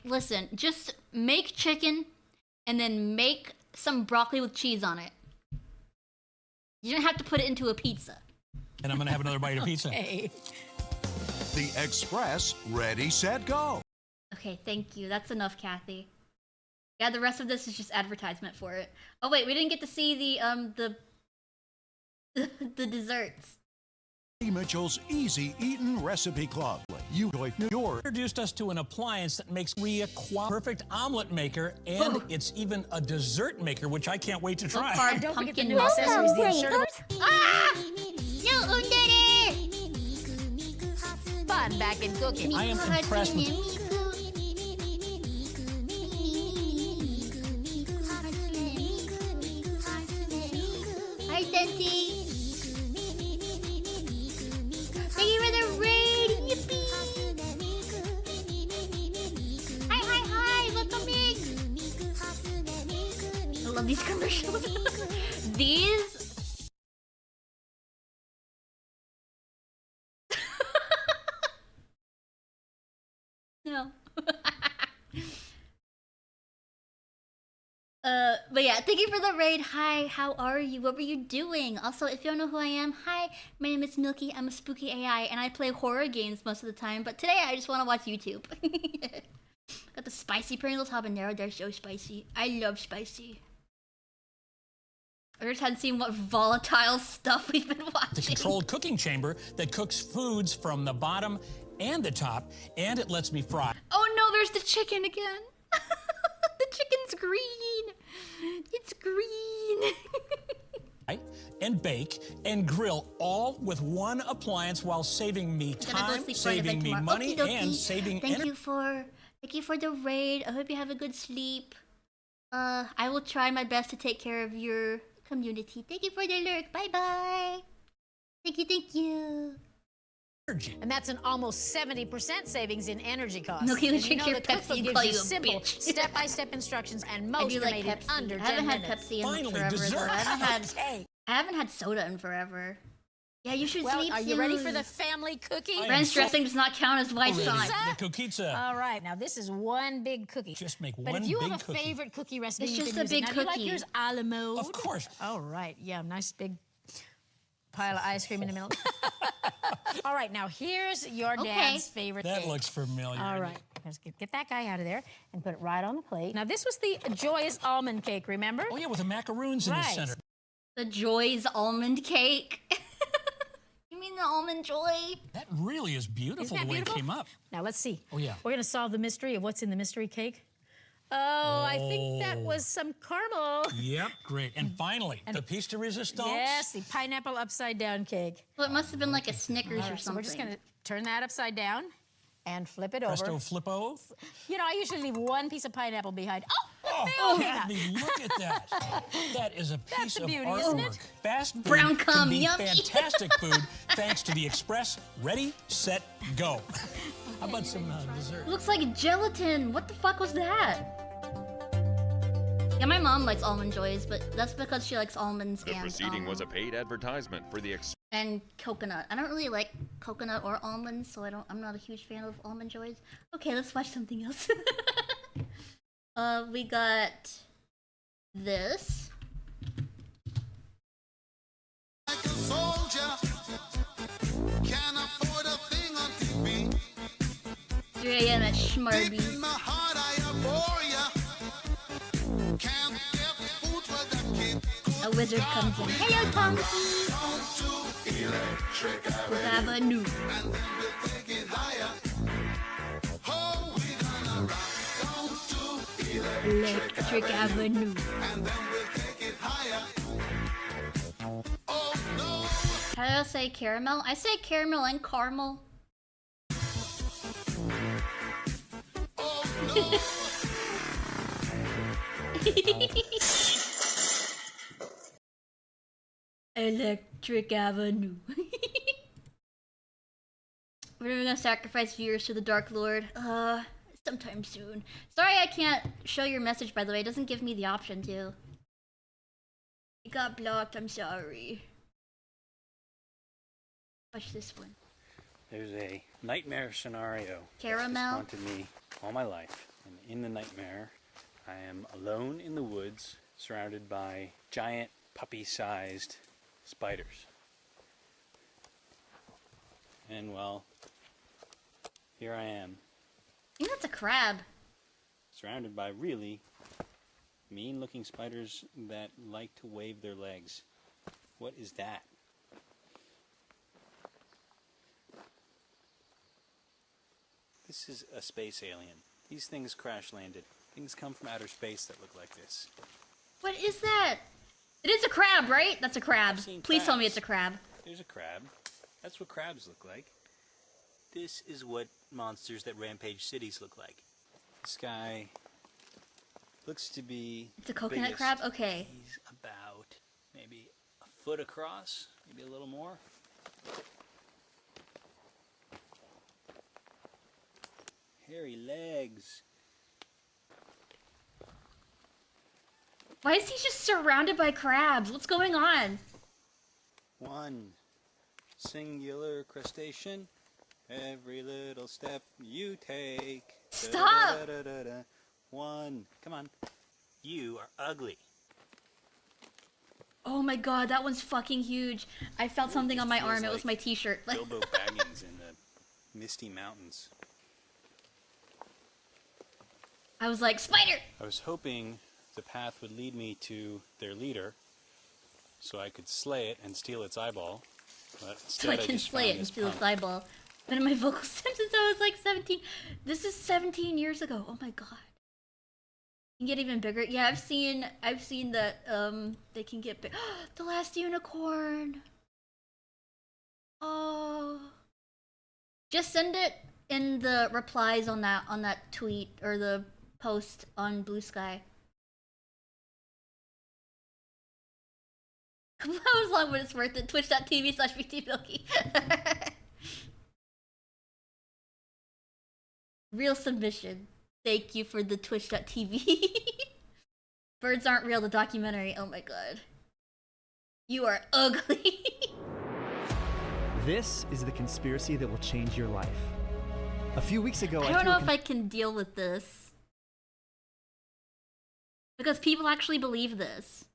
listen, just make chicken and then make some broccoli with cheese on it. You don't have to put it into a pizza. And I'm going to have another bite of pizza. Hey. The Express Ready, Set, Go. Okay, thank you. That's enough, Kathy. Yeah, the rest of this is just advertisement for it. Oh wait, we didn't get to see the desserts. Mitchell's Easy Eatin' Recipe Club. You enjoy your Introduced us to an appliance that makes me a perfect omelet maker, and it's even a dessert maker, which I can't wait to try. And don't forget the new accessories, the insertable. Ah! No, under Fun back in cooking. I am impressed with Hi, Sensei. Thank you for the raid. Yippee. Hi. Welcome in. I love these commercials. These. No. But yeah, thank you for the raid. Hi, how are you? What were you doing? Also, if you don't know who I am, hi, my name is Milky. I'm a spooky AI, and I play horror games most of the time. But today, I just want to watch YouTube. Got the spicy Pringles habanero. They're so spicy. I love spicy. I just hadn't seen what volatile stuff we've been watching. The controlled cooking chamber that cooks foods from the bottom and the top, and it lets me fry. Oh no, there's the chicken again. The chicken's green. It's green. And bake and grill all with one appliance while saving me time, saving me money, and saving energy. Thank you for the raid. I hope you have a good sleep. I will try my best to take care of your community. Thank you for the lurk. Bye bye. Thank you. And that's an almost 70% savings in energy costs. No, you And drink your the Pepsi, cookbook you gives call you you a simple, bitch. step-by-step instructions, and I most do are like made in Pepsi. under 10 I haven't had minutes. Pepsi in forever. Though. I haven't had soda in forever. Yeah, you should sleep are you soon. ready for the family cookie? Ranch dressing does not count as white sauce. The cookiza. All right, now this is one big cookie. Just make But one if you big have a cookie. favorite cookie recipe, It's you just can a use big it. Now, do you like cookie. yours a la mode? Of course. All right, yeah, nice big pile of ice cream in the middle. All right, now here's your dad's favorite That cake. looks familiar. All right, let's get that guy out of there and put it right on the plate. Now, this was the Joy's almond cake, remember? Oh, yeah, with the macaroons in the center. The Joy's almond cake. You mean the almond joy? That really is beautiful Isn't that the way beautiful? it came up. Now, let's see. Oh, yeah. We're going to solve the mystery of what's in the mystery cake. Oh, I think that was some caramel. Yep, great. And finally, the piece de resistance. Yes, the pineapple upside down cake. Well, it must have been like a Snickers or So something. we're just going to turn that upside down and flip it Presto over. flippo. You know, I usually leave one piece of pineapple behind. Oh, Kathy, look at that. That is a piece a of beauty, artwork. isn't it? Fast food Brown can cum, be yummy. fantastic food thanks to the Express Ready, Set, Go. How about some dessert? Looks like gelatin. What the fuck was that? Yeah, my mom likes almond joys, but that's because she likes almonds The proceeding was a paid advertisement for the and coconut. I don't really like coconut or almonds, so I'm not a huge fan of almond joys. Okay, let's watch something else. We got this. 3 a.m. at Schmarby's. A wizard comes in. Hello, Tom. Avenue. Electric Avenue. How do I say caramel? I say caramel and caramel. Electric Avenue. When are we gonna sacrifice viewers to the Dark Lord? Sometime soon. Sorry I can't show your message, by the way. It doesn't give me the option to. It got blocked, I'm sorry. Watch this one. There's a nightmare scenario Caramel? that's haunted me all my life. And in the nightmare, I am alone in the woods, surrounded by giant puppy-sized spiders. And well, here I am. I think that's a crab. Surrounded by really mean-looking spiders that like to wave their legs. What is that? This is a space alien. These things crash-landed. Things come from outer space that look like this. What is that? It is a crab, right? That's a crab. Please tell me crabs. it's a crab. There's a crab. That's what crabs look like. This is what monsters that rampage cities look like. This guy looks to be... It's a coconut crab? Okay. He's about maybe a foot across, maybe a little more. Hairy legs. Why is he just surrounded by crabs? What's going on? One singular crustacean. Every little step you take. Stop! Da-da-da-da-da-da. One. Come on. You are ugly. Oh my god, that one's fucking huge. I felt something on my arm. It was my t-shirt. Bilbo Baggins in the Misty Mountains. I was like, spider! I was hoping the path would lead me to their leader, so I could slay it and steal its eyeball. But So I instead can just slay found it and this steal its pump. eyeball. Been in my vocal stems since I was like 17. This is 17 years ago. Oh my god. Can get even bigger. Yeah, I've seen that they can get big. The last unicorn. Oh. Just send it in the replies on that tweet or the post on Blue Sky. How long would it's worth it? Twitch.tv/vtMILKY. Real submission. Thank you for the Twitch.tv. Birds Aren't Real, the documentary. Oh my god. You are ugly. This is the conspiracy that will change your life. A few weeks ago, I don't know if I can deal with this. Because people actually believe this.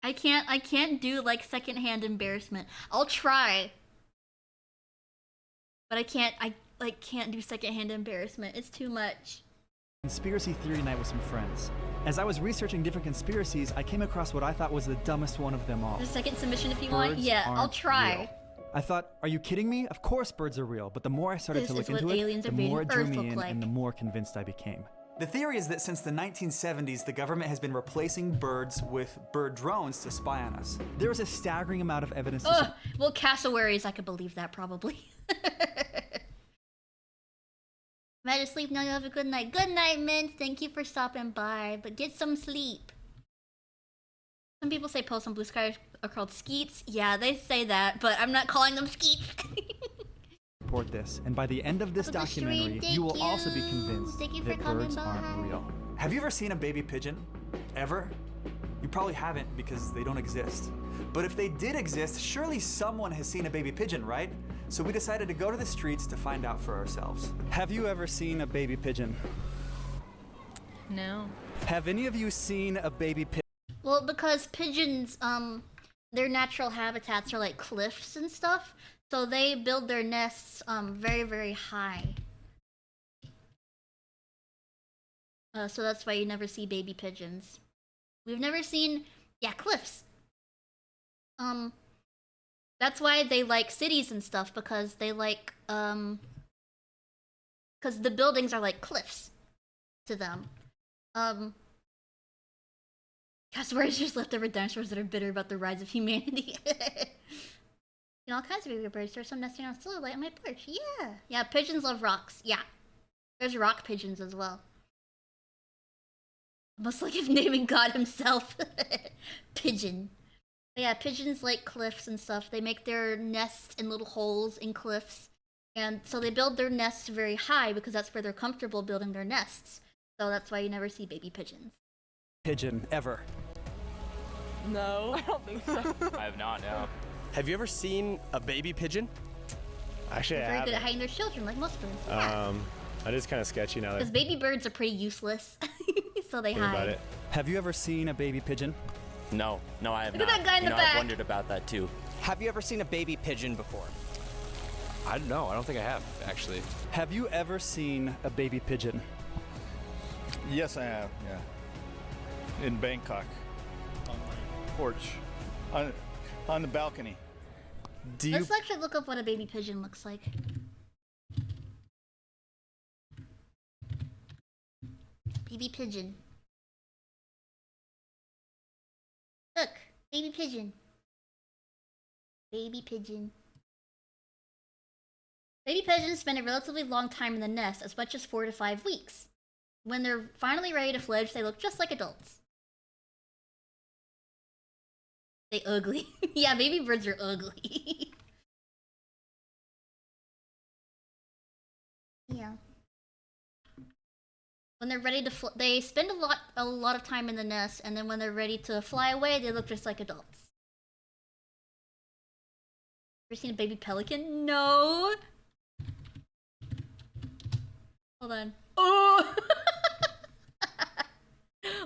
I can't do like secondhand embarrassment. I'll try. But I can't do secondhand embarrassment. It's too much. Conspiracy theory night with some friends. As I was researching different conspiracies, I came across what I thought was the dumbest one of them all. The second submission if you want? Birds Yeah, I'll aren't try. real. I thought, are you kidding me? Of course birds are real. But the more I started This to look is what into it, aliens the invading more it drew Earth me look in like. and the more convinced I became. The theory is that since the 1970s, the government has been replacing birds with bird drones to spy on us. There is a staggering amount of evidence to Ugh, well, cassowaries, I could believe that probably. I'm out of sleep now. You have a good night. Good night, Mint. Thank you for stopping by, but get some sleep. Some people say posts on Blue Sky are called skeets. Yeah, they say that, but I'm not calling them skeets. support this, and by the end of this documentary, you will also be convinced that birds aren't real. Have you ever seen a baby pigeon? Ever? You probably haven't because they don't exist. But if they did exist, surely someone has seen a baby pigeon, right? So we decided to go to the streets to find out for ourselves. Have you ever seen a baby pigeon? No. Have any of you seen a baby pigeon? Well, because pigeons, their natural habitats are like cliffs and stuff, so they build their nests very, very high. So that's why you never see baby pigeons. We've never seen, yeah, cliffs. That's why they like cities and stuff, because they like, because the buildings are like cliffs to them. Cassowaries just leftover dinosaurs that are bitter about the rise of humanity. You know, all kinds of baby birds. There's some nesting on soil light on my porch. Yeah. Yeah, pigeons love rocks. Yeah. There's rock pigeons as well. Almost like if naming God himself. Pigeon. But yeah, pigeons like cliffs and stuff. They make their nests in little holes in cliffs. And so they build their nests very high because that's where they're comfortable building their nests. So that's why you never see baby pigeons. Pigeon ever? No, I don't think so. I have not, no. Have you ever seen a baby pigeon? Actually, They're I very good at haven't. hiding their children, like most birds. Yeah. That is kind of sketchy now. Because baby birds are pretty useless. So they Think hide. about it. Have you ever seen a baby pigeon? No, I have Look at not. that guy in the back. I've wondered about that too. Have you ever seen a baby pigeon before? I don't know. I don't think I have, actually. Have you ever seen a baby pigeon? Yes, I have, yeah. In Bangkok. On my porch. On the balcony. Do Let's actually look up what a baby pigeon looks like. Baby pigeon. Look, baby pigeon. Baby pigeon. Baby pigeons spend a relatively long time in the nest, as much as 4 to 5 weeks. When they're finally ready to fledge, they look just like adults. They ugly. Yeah, baby birds are ugly. Yeah. When they're ready to they spend a lot of time in the nest, and then when they're ready to fly away, they look just like adults. Ever seen a baby pelican? No. Hold on. Oh!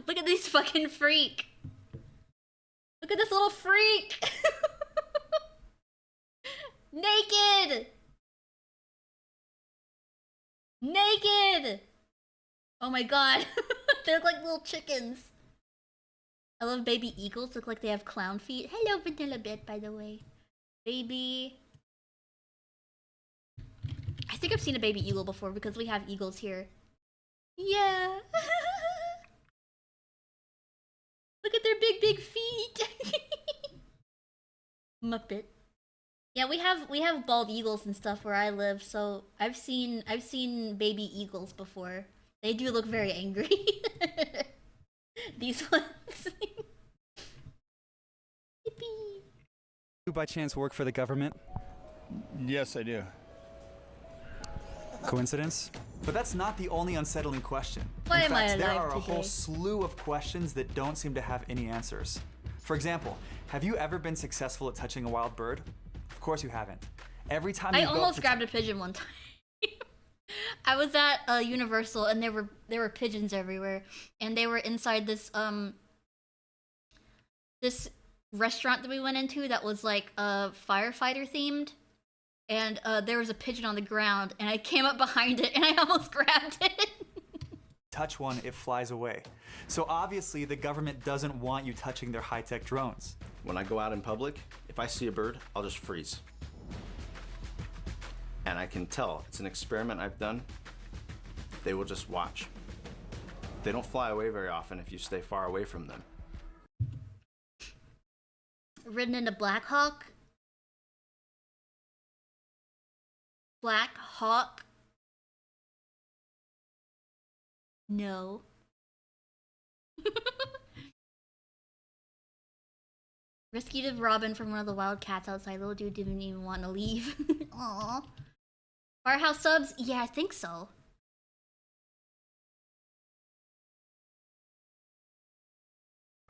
Look at this fucking freak. Look at this little freak. Naked. Naked. Oh my god. They look like little chickens. I love baby eagles. Look like they have clown feet. Hello, Vanilla Bit, by the way. Baby. I think I've seen a baby eagle before because we have eagles here. Yeah. Look at their big feet. Muppet. Yeah, we have bald eagles and stuff where I live, so I've seen baby eagles before. They do look very angry. These ones. Yippee. You by chance work for the government? Yes, I do. Coincidence? But that's not the only unsettling question. Why In am I fact, there alive are a today? whole slew of questions that don't seem to have any answers. For example, have you ever been successful at touching a wild bird? Of course you haven't. Every time I you go almost to grabbed a pigeon one time. I was at Universal and there were pigeons everywhere, and they were inside this this restaurant that we went into that was like firefighter themed, and there was a pigeon on the ground, and I came up behind it and I almost grabbed it. touch one, it flies away. So obviously the government doesn't want you touching their high-tech drones. When I go out in public, if I see a bird, I'll just freeze. And I can tell, it's an experiment I've done. They will just watch. They don't fly away very often if you stay far away from them. Ridden into Black Hawk. Black Hawk. No. Rescued Robin from one of the wild cats outside. Little dude didn't even want to leave. Aww. Firehouse subs? Yeah, I think so.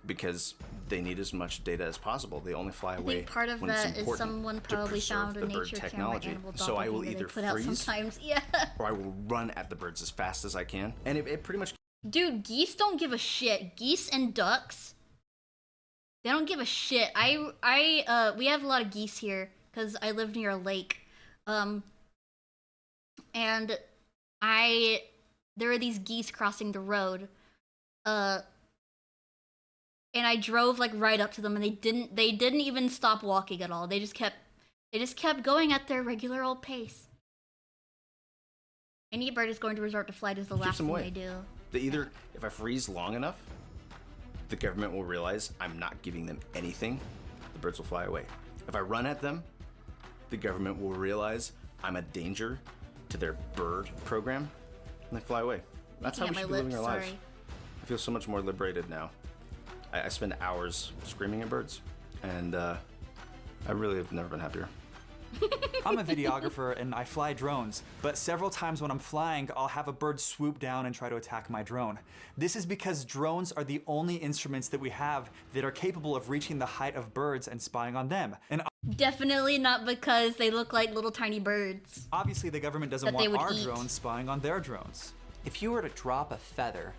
Because they need as much data as possible. They only fly away I think part of when it's that is important someone to probably preserve found a the bird nature camera technology. animal So I will doppelganger either they put out freeze, sometimes. Yeah. or I will run at the birds as fast as I can. And it pretty much... Dude, geese don't give a shit. Geese and ducks, they don't give a shit. We have a lot of geese here because I live near a lake. And there are these geese crossing the road. And I drove like right up to them, and they didn't even stop walking at all. They just kept going at their regular old pace. Any bird is going to resort to flight is the last thing they do. They either, if I freeze long enough, the government will realize I'm not giving them anything, the birds will fly away. If I run at them, the government will realize I'm a danger to their bird program, and they fly away. That's how we should be living our lives. I feel so much more liberated now. I spend hours screaming at birds, and I really have never been happier. I'm a videographer and I fly drones, but several times when I'm flying, I'll have a bird swoop down and try to attack my drone. This is because drones are the only instruments that we have that are capable of reaching the height of birds and spying on them. And Definitely not because they look like little tiny birds. obviously the government doesn't That they want would our eat. drones spying on their drones. If you were to drop a feather,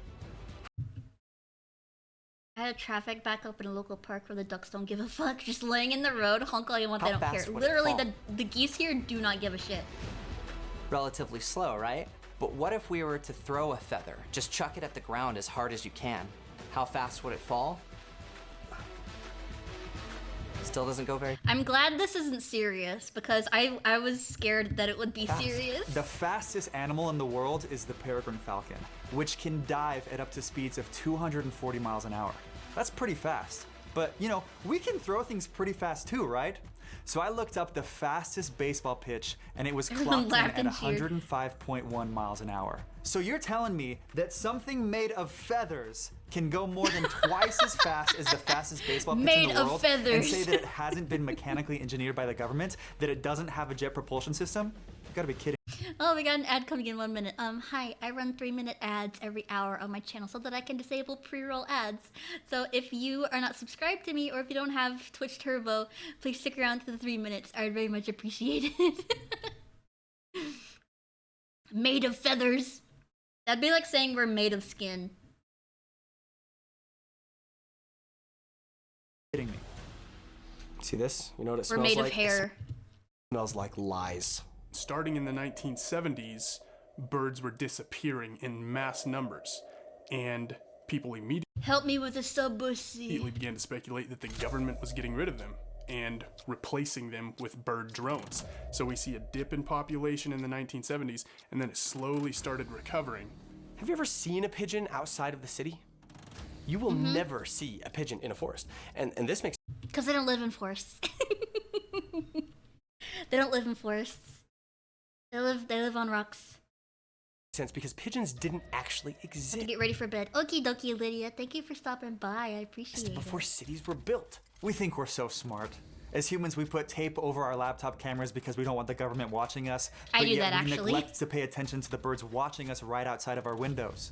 I had traffic back up in a local park where the ducks don't give a fuck, just laying in the road, honk all you want, they How don't care. fast would it Literally, fall? the geese here do not give a shit. relatively slow, right? But what if we were to throw a feather? Just chuck it at the ground as hard as you can. How fast would it fall? Still doesn't go very... I'm glad this isn't serious, because I was scared that it would be Fast. serious. The fastest animal in the world is the peregrine falcon, which can dive at up to speeds of 240 miles an hour. That's pretty fast. But, you know, we can throw things pretty fast too, right? So I looked up the fastest baseball pitch, and it was clocked in at 105.1 miles an hour. So you're telling me that something made of feathers can go more than twice as fast as the fastest baseball pitch in the world, and say that it hasn't been mechanically engineered by the government, that it doesn't have a jet propulsion system? You gotta be kidding. Oh, we got an ad coming in 1 minute. Hi, I run 3-minute ads every hour on my channel so that I can disable pre-roll ads. So if you are not subscribed to me, or if you don't have Twitch Turbo, please stick around for the 3 minutes. I would very much appreciate it. Made of feathers. That'd be like saying we're made of skin. Kidding me. See this? You know what it We're smells like? made of hair. It smells like lies. Starting in the 1970s, birds were disappearing in mass numbers, and people immediately Help me with the subbussy. began to speculate that the government was getting rid of them and replacing them with bird drones. So we see a dip in population in the 1970s, and then it slowly started recovering. Have you ever seen a pigeon outside of the city? You will never see a pigeon in a forest. And this makes... Because they don't live in forests. They don't live in forests. They live on rocks. sense because pigeons didn't actually exist. To get ready for bed. Okie dokie, Lydia. Thank you for stopping by. I appreciate it. Before cities were built. We think we're so smart. As humans, we put tape over our laptop cameras because we don't want the government watching us. I do yet that, we actually. neglect to pay attention to the birds watching us right outside of our windows.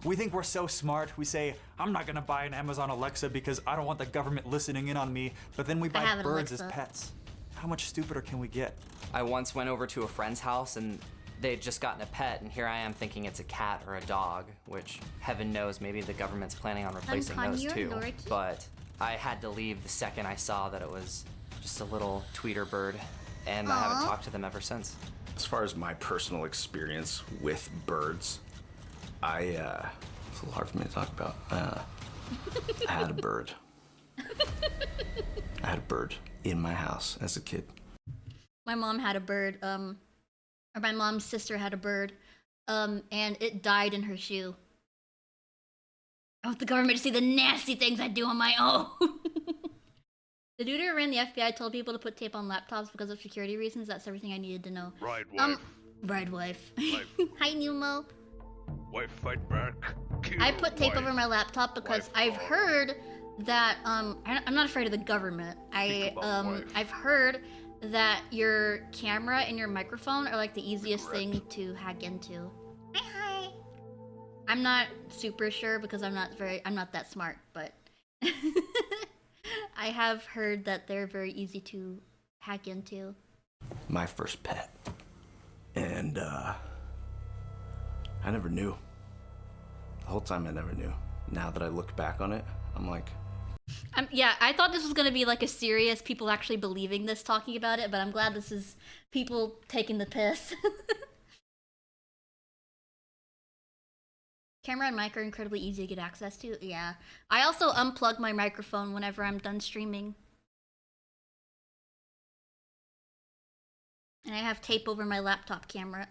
We think we're so smart. We say, I'm not gonna buy an Amazon Alexa because I don't want the government listening in on me. But then we buy birds as pets. How much stupider can we get? I once went over to a friend's house and they had just gotten a pet, and here I am thinking it's a cat or a dog, which heaven knows maybe the government's planning on replacing those too. But I had to leave the second I saw that it was just a little tweeter bird, and I haven't talked to them ever since. As far as my personal experience with birds, it's a little hard for me to talk about. I had a bird. I had a bird in my house as a kid. My mom had a bird, or my mom's sister had a bird, and it died in her shoe. I want the government to see the nasty things I do on my own. The dude who ran the FBI told people to put tape on laptops because of security reasons. That's everything I needed to know. Bride wife. Bride wife. Hi, Numo. Wife fight back. Kill I put tape wife. over my laptop because I've heard that I'm not afraid of the government. I've heard that your camera and your microphone are like the easiest thing to hack into. Hi. I'm not super sure because I'm not that smart, but I have heard that they're very easy to hack into. My first pet. And I never knew. The whole time I never knew. Now that I look back on it, I'm like, yeah, I thought this was gonna be like a serious people actually believing this, talking about it, but I'm glad this is people taking the piss. Camera and mic are incredibly easy to get access to. Yeah. I also unplug my microphone whenever I'm done streaming. And I have tape over my laptop camera.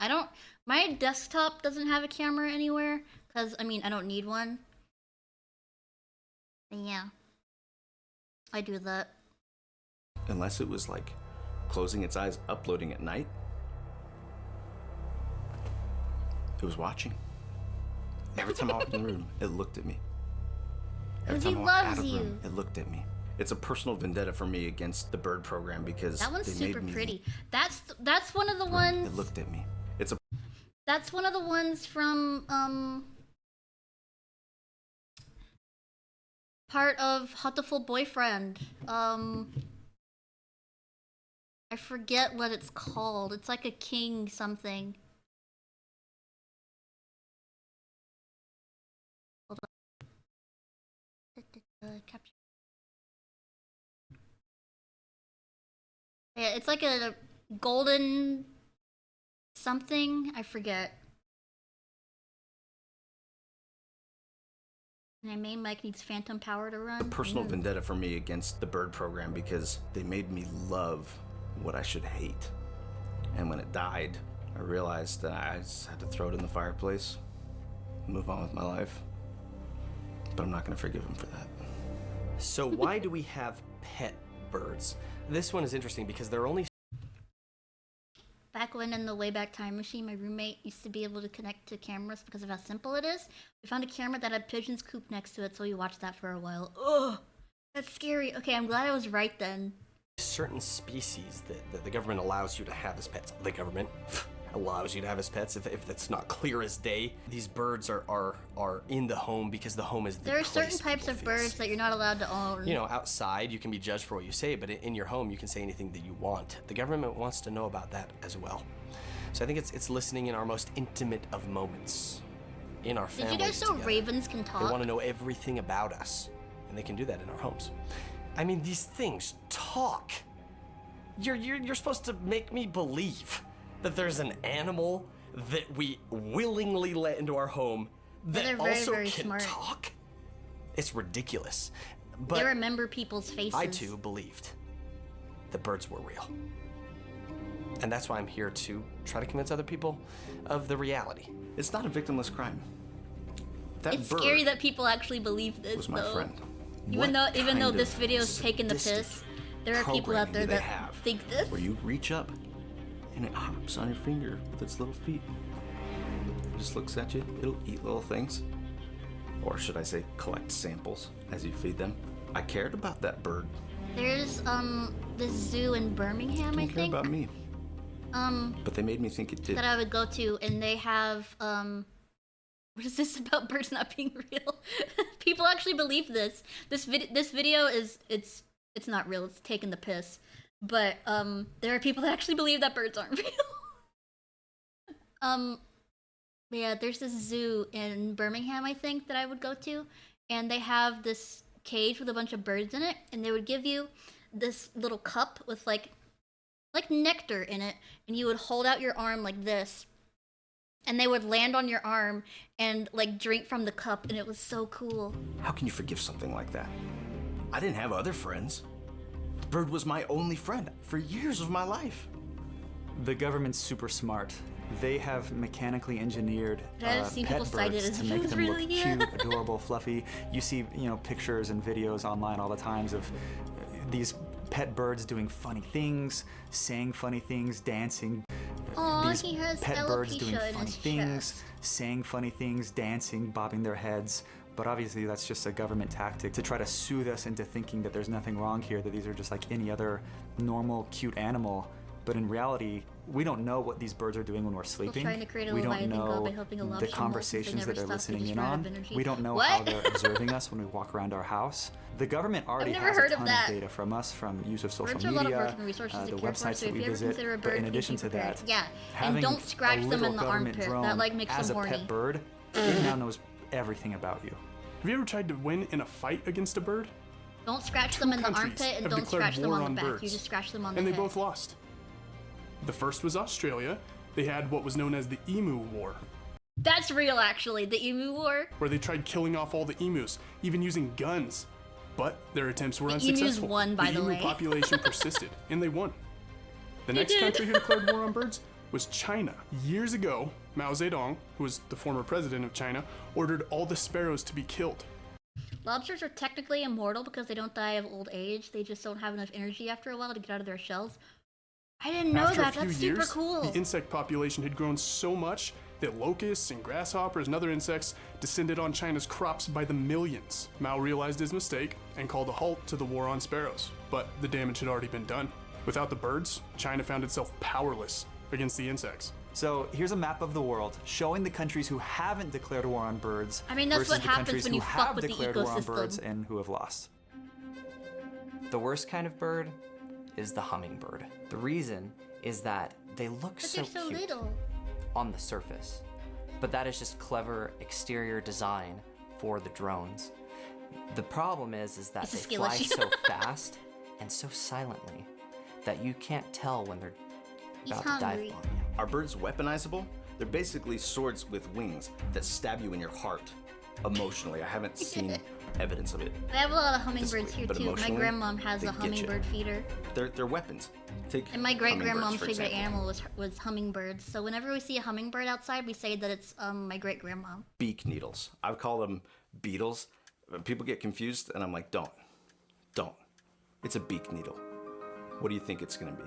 My desktop doesn't have a camera anywhere, because, I mean, I don't need one. But yeah. I do that. unless it was like closing its eyes, uploading at night, it was watching. Every time I walked in the room, it looked at me. Every time I walked out of the room, it looked at me. It's a personal vendetta for me against the bird program because that one's they super made me, pretty. That's one of the ones. It looked at me. It's a. That's one of the ones from part of Hatoful Boyfriend. I forget what it's called. It's like a king something. Hold on. Capture. Yeah, it's like a golden something. I forget. My main mic needs phantom power to run. A personal vendetta for me against the bird program because they made me love what I should hate. And when it died, I realized that I just had to throw it in the fireplace, move on with my life. But I'm not gonna forgive him for that. So why do we have pet birds? This one is interesting because they're only... Back when in the Wayback Time Machine, my roommate used to be able to connect to cameras because of how simple it is. We found a camera that had pigeons coop next to it, so we watched that for a while. Ugh, that's scary. Okay, I'm glad I was right then. certain species that the government allows you to have as pets. The government allows you to have as pets if that's not clear as day. These birds are in the home because the home is the There are certain place types of birds that you're not allowed to own. You know, outside you can be judged for what you say, but in your home you can say anything that you want. The government wants to know about that as well. So I think it's listening in our most intimate of moments, in our families. Did you guys know together. ravens can talk? They want to know everything about us, and they can do that in our homes. I mean, these things talk. You're supposed to make me believe that there's an animal that we willingly let into our home that they're very, also very can smart. talk. It's ridiculous. But They remember people's faces. I too believed the birds were real. And that's why I'm here to try to convince other people of the reality. It's not a victimless crime. That It's bird scary that people actually believe this, was my though. friend. Even What though kind this of video is taking the sadistic piss, there are people out there programming do they that have think this. where you reach up and it hops on your finger with its little feet. It just looks at you. It'll eat little things. Or should I say collect samples as you feed them. I cared about that bird. There's this zoo in Birmingham, I Didn't care think. about me. But they made me think it did. That I would go to, and they have what is this about birds not being real? People actually believe this. This video is it's not real. It's taking the piss. But there are people that actually believe that birds aren't real. Yeah, there's this zoo in Birmingham, I think, that I would go to, and they have this cage with a bunch of birds in it, and they would give you this little cup with like nectar in it, and you would hold out your arm like this, and they would land on your arm and like drink from the cup, and it was so cool. How can you forgive something like that? I didn't have other friends. The bird was my only friend for years of my life. The government's super smart. They have mechanically engineered I've seen people pet cite it birds as to if it make was them really look cute, adorable, fluffy. You see, pictures and videos online all the times of these pet birds doing funny things, saying funny things, dancing. Aw, These he has pet birds alopecia doing in funny his things, chest. saying funny things, dancing, bobbing their heads. But obviously that's just a government tactic to try to soothe us into thinking that there's nothing wrong here, that these are just like any other normal, cute animal. But in reality, we don't know what these birds are doing when we're sleeping. Trying to create a We don't Leviathan God know by helping a the lobster conversations that they're never stop listening because in you're out on. of energy. We don't know What? how they're observing us when we walk around our house. The government already never has heard a of ton that. of data from us, from use of social Birds are a lot of media, work and resources to the care for, websites so that if we you ever visit. consider a But bird, in please addition be to prepared. that, Yeah, and having don't scratch a them little in the government armpit. drone That like makes as them a horny. pet bird, it now knows everything about you. Have you ever tried to win in a fight against a bird? Don't scratch them in the Countries armpit and have don't declared scratch them war on the back. birds, You just scratch them on the and they head. both lost. The first was Australia. They had what was known as the Emu War, That's real, actually. The Emu War. where they tried killing off all the emus, even using guns. But their attempts were The unsuccessful. emus won, by the emu way. population persisted, and they won. The They next did. country who declared war on birds was China. Years ago, Mao Zedong, who was the former president of China, ordered all the sparrows to be killed. Lobsters are technically immortal because they don't die of old age. They just don't have enough energy after a while to get out of their shells. I didn't know After that. a few That's years, super cool. the insect population had grown so much that locusts and grasshoppers and other insects descended on China's crops by the millions. Mao realized his mistake and called a halt to the war on sparrows, but the damage had already been done. Without the birds, China found itself powerless against the insects. So here's a map of the world showing the countries who haven't declared war on birds I mean, that's versus what the happens countries when who you fuck have with the declared war on birds ecosystem. and who have lost. The worst kind of bird is the hummingbird. The reason is that they look But so they're so cute little. on the surface, but that is just clever exterior design for the drones. The problem is that It's a they skill fly issue. so fast and so silently that you can't tell when they're He's about to dive hungry. on you. Are birds weaponizable? They're basically swords with wings that stab you in your heart emotionally. I haven't seen evidence of it. I have a lot of hummingbirds physically, here but too. My emotionally, grandmom has they a get hummingbird feeder. They're weapons. Take And my great hummingbirds, grandmom's for favorite example. animal was hummingbirds. So whenever we see a hummingbird outside, we say that it's my great grandmom. Beak needles. I would call them beetles. People get confused, and I'm like, don't. It's a beak needle. What do you think it's gonna be?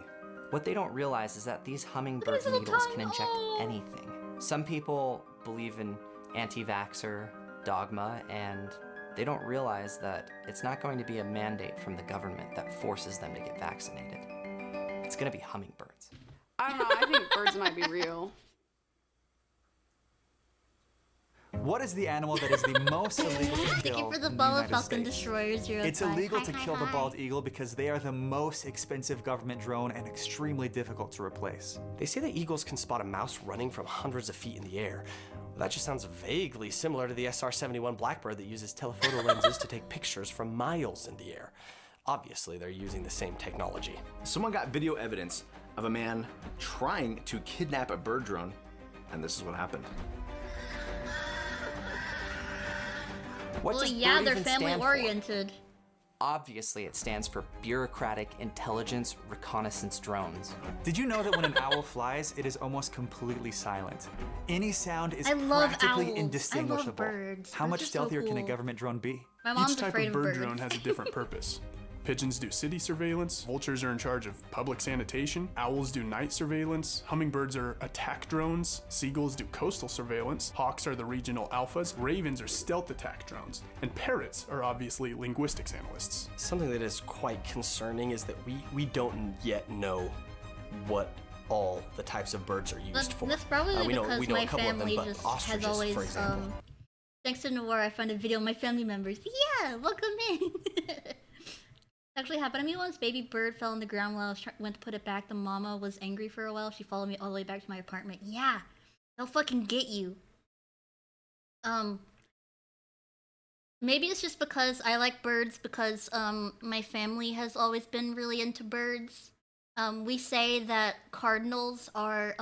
What they don't realize is that these hummingbird needles can inject anything. Some people believe in anti-vaxxer dogma, and they don't realize that it's not going to be a mandate from the government that forces them to get vaccinated. It's gonna be hummingbirds. I don't know, I think birds might be real. What is the animal that is the most illegal to kill? Thank you for the in ball of United Falcon States? Destroyer 05. It's illegal to Hi, kill the hi. bald eagle because they are the most expensive government drone and extremely difficult to replace. They say that eagles can spot a mouse running from hundreds of feet in the air. Well, that just sounds vaguely similar to the SR-71 Blackbird that uses telephoto lenses to take pictures from miles in the air. Obviously, they're using the same technology. Someone got video evidence of a man trying to kidnap a bird drone, and this is what happened. What Well, does yeah, BIRD they're even stand family for? oriented. Obviously, it stands for Bureaucratic Intelligence Reconnaissance Drones. Did you know that when an owl flies, it is almost completely silent? Any sound is I love practically owls. indistinguishable. I love birds. How Birds much are so stealthier can a cool. government drone be? My mom's Each type afraid of of bird birds. drone has a different purpose. Pigeons do city surveillance, vultures are in charge of public sanitation, owls do night surveillance, hummingbirds are attack drones, seagulls do coastal surveillance, hawks are the regional alphas, ravens are stealth attack drones, and parrots are obviously linguistics analysts. Something that is quite concerning is that we don't yet know what all the types of birds are used for. That's probably we know because a my couple of them, family but just has ostriches, always, for example. thanks to Noir, I found a video of my family members. Yeah, welcome in. Actually happened to me once. Baby bird fell on the ground while I went to put it back. The mama was angry for a while. She followed me all the way back to my apartment. Yeah, they'll fucking get you. Maybe it's just because I like birds because my family has always been really into birds. We say that cardinals are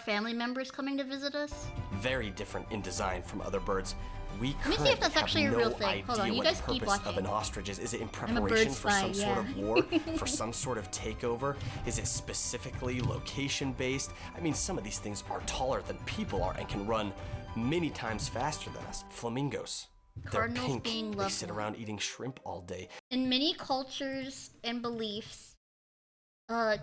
family members coming to visit us. Very different in design from other birds. We Let me see if that's have actually a no real thing. Hold on, idea you what guys the keep purpose of watching. an ostrich is. Is it in I'm a bird preparation for spy, some sort of yeah. war, for some sort of takeover? Is it specifically location-based? I mean, some of these things are taller than people are and can run many times faster than us. Flamingos. Cardinals They're pink. being They sit lovely. around eating shrimp all day. In many cultures and beliefs,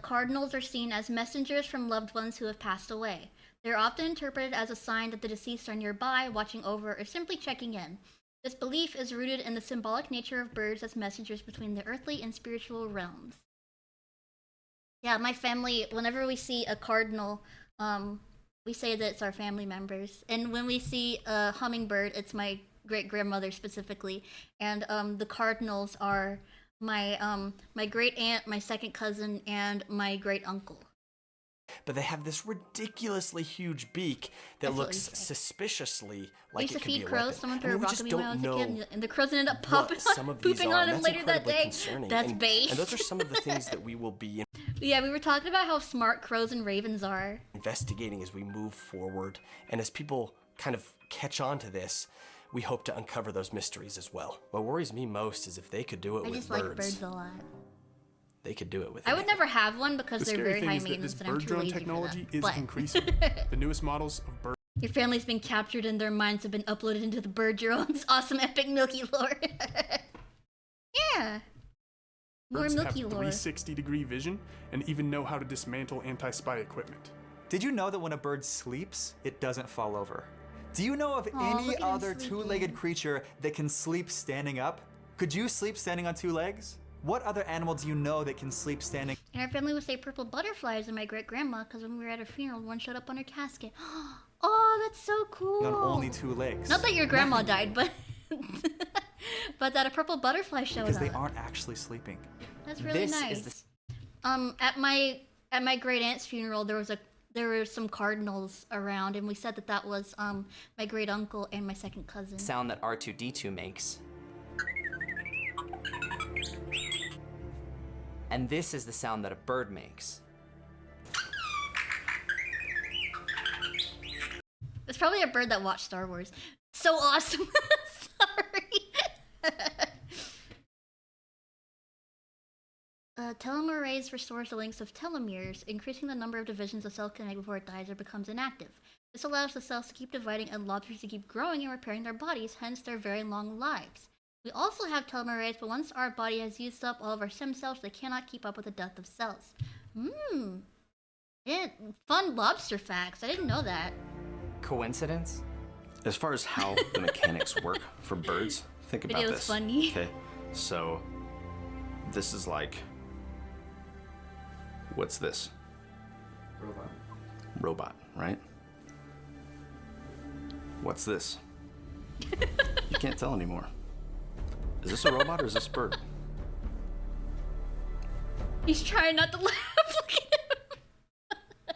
cardinals are seen as messengers from loved ones who have passed away. They're often interpreted as a sign that the deceased are nearby, watching over, or simply checking in. This belief is rooted in the symbolic nature of birds as messengers between the earthly and spiritual realms. Yeah, my family, whenever we see a cardinal, we say that it's our family members. And when we see a hummingbird, it's my great-grandmother specifically. And the cardinals are my great aunt, my second cousin, and my great uncle. But they have this ridiculously huge beak that That's what looks we say. suspiciously I like used it to could be feed a crows. weapon. Someone I threw mean, a we rock just at me when I don't was a know kid, and the crows ended up popping what some of these pooping are. on him That's later that incredibly day. concerning. That's and, bait. And those are some of the things that we will be Yeah, we were talking about how smart crows and ravens are. investigating as we move forward. And as people kind of catch on to this, we hope to uncover those mysteries as well. What worries me most is if they could do it I with just birds. like birds a lot. They could do it with I would never have one because The they're scary very thing high is that maintenance this and I'm bird too drone lazy for technology them. is But increasing. The newest models of bird your family's been captured and their minds have been uploaded into the bird drones. Awesome epic Milky lore. Yeah. More birds have Milky lore. 360-degree vision and even know how to dismantle anti-spy equipment. Did you know that when a bird sleeps, it doesn't fall over? Do you know of Aw, any look at him other two-legged creature that can sleep standing up? Could you sleep standing on two legs? What other animal do you know that can sleep standing? And our family would say purple butterflies and my great-grandma because when we were at her funeral, one showed up on her casket. Oh, that's so cool. On only two legs? Not that your grandma died, but but that a purple butterfly showed Because up. they aren't actually sleeping. That's really This nice. is At my great aunt's funeral, there were some cardinals around, and we said that was my great uncle and my second cousin. Sound that R2-D2 makes. And this is the sound that a bird makes. It's probably a bird that watched Star Wars. So awesome. Sorry. Telomerase restores the lengths of telomeres, increasing the number of divisions a cell can make before it dies or becomes inactive. This allows the cells to keep dividing and lobsters to keep growing and repairing their bodies, hence their very long lives. We also have telomerase, but once our body has used up all of our stem cells, they cannot keep up with the death of cells. Yeah, fun lobster facts. I didn't know that. Coincidence? As far as how the mechanics work for birds, think about Video's this. funny. Okay, so this is like, what's this? Robot, right? What's this? You can't tell anymore. Is this a robot or is this a bird? He's trying not to laugh. Look at him.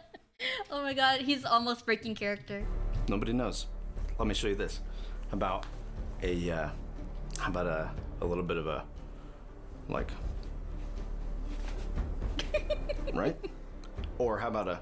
Oh my god, he's almost breaking character. Nobody knows. Let me show you this. How about a little bit of a, like, right? Or how about a,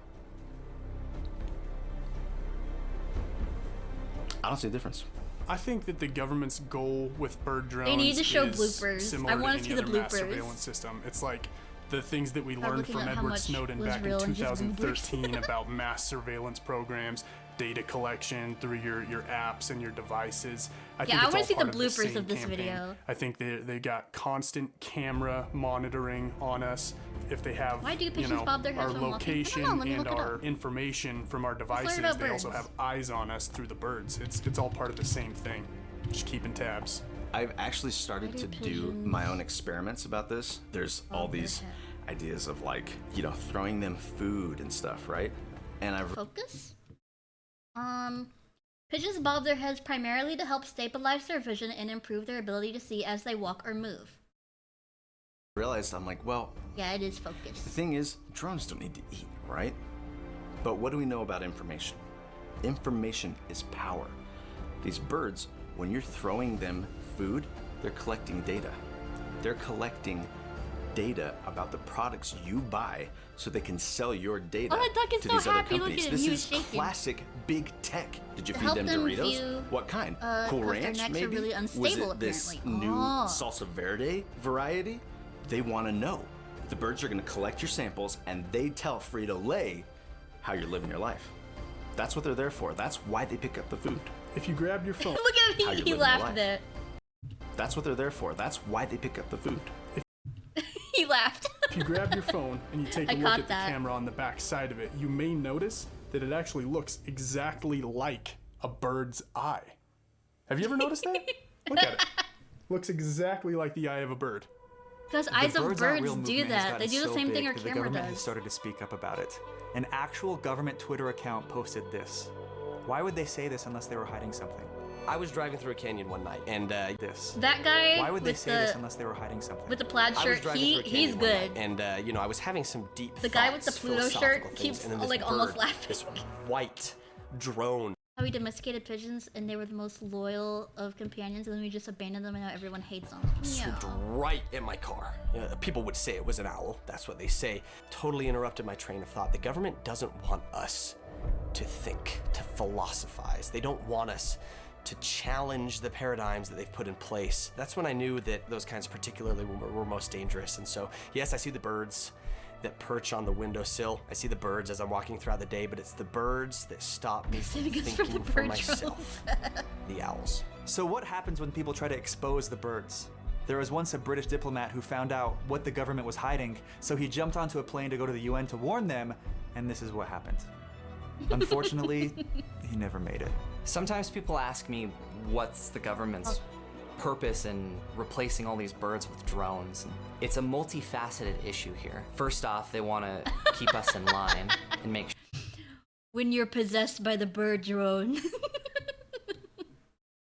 I don't see a difference. I think that the government's goal with bird drones They need to show is bloopers. similar I want to to see any the other mass bloopers. surveillance system. It's like the things that we I'm learned looking from at how Edward much Snowden was back in real in his 2013 about mass surveillance programs, data collection through your apps and your devices. I think I it's wanna all see the part bloopers same of this campaign. video. I think they got constant camera monitoring on us. If they have, Why do you pigeons know, bob their heads our when walking? location Come on, let me and look it our up. information from our learn devices, about they also birds. have eyes on us through the birds. It's all part of the same thing. Just keeping tabs. I've actually started to do my own experiments about this. There's all these ideas of, like, you know, throwing them food and stuff, right? And I've Focus? Pigeons bob their heads primarily to help stabilize their vision and improve their ability to see as they walk or move. realized, I'm like, well, Yeah, it is focus. the thing is, drones don't need to eat, right? But what do we know about information? Information is power. These birds, when you're throwing them food, they're collecting data. They're collecting data about the products you buy so they can sell your data Oh, that duck is to so these other happy. Look companies. at him. This He is was shaking. classic big tech. Did you To feed help them them Doritos? view, What kind? 'cause Cool their Ranch, necks are maybe? really Was unstable, it this apparently. new Oh. salsa verde variety? They want to know. The birds are going to collect your samples and they tell Frito-Lay how you're living your life. That's what they're there for. That's why they pick up the food. If you grab your phone, Look How at you're him. He living your laughed life. at it. That's what they're there for. That's why they pick up the food. He laughed. if you grab your phone and you take I a look caught at the that. camera on the back side of it, you may notice that it actually looks exactly like a bird's eye. Have you ever noticed that? Look at it. Looks exactly like the eye of a bird. Because eyes of birds aren't birds real do movement has that. They gotten do the so same thing big our that the camera government has does. started to speak up about it. An actual government Twitter account posted this. Why would they say this unless they were hiding something? I was driving through a canyon one night and this. That guy Why would they with say the this unless they were hiding something? with the plaid I was shirt, driving through a he's canyon one night, good. and you know, I was having some deep The guy with the thoughts, Pluto philosophical shirt things, keeps and then this like almost bird, laughing. This white drone. How we domesticated pigeons and they were the most loyal of companions, and then we just abandoned them and now everyone hates them. Swooped right in my car. People would say it was an owl. That's what they say. Totally interrupted my train of thought. The government doesn't want us to think, to philosophize. They don't want us to challenge the paradigms that they've put in place. That's when I knew that those kinds particularly were most dangerous. And so, yes, I see the birds that perch on the windowsill. I see the birds as I'm walking throughout the day, but it's the birds that stop me from thinking for myself. The owls. So what happens when people try to expose the birds? There was once a British diplomat who found out what the government was hiding, so he jumped onto a plane to go to the UN to warn them, and this is what happened. Unfortunately, he never made it. Sometimes people ask me what's the government's purpose in replacing all these birds with drones. It's a multifaceted issue here. First off, they want to keep us in line and make When you're possessed by the bird drone.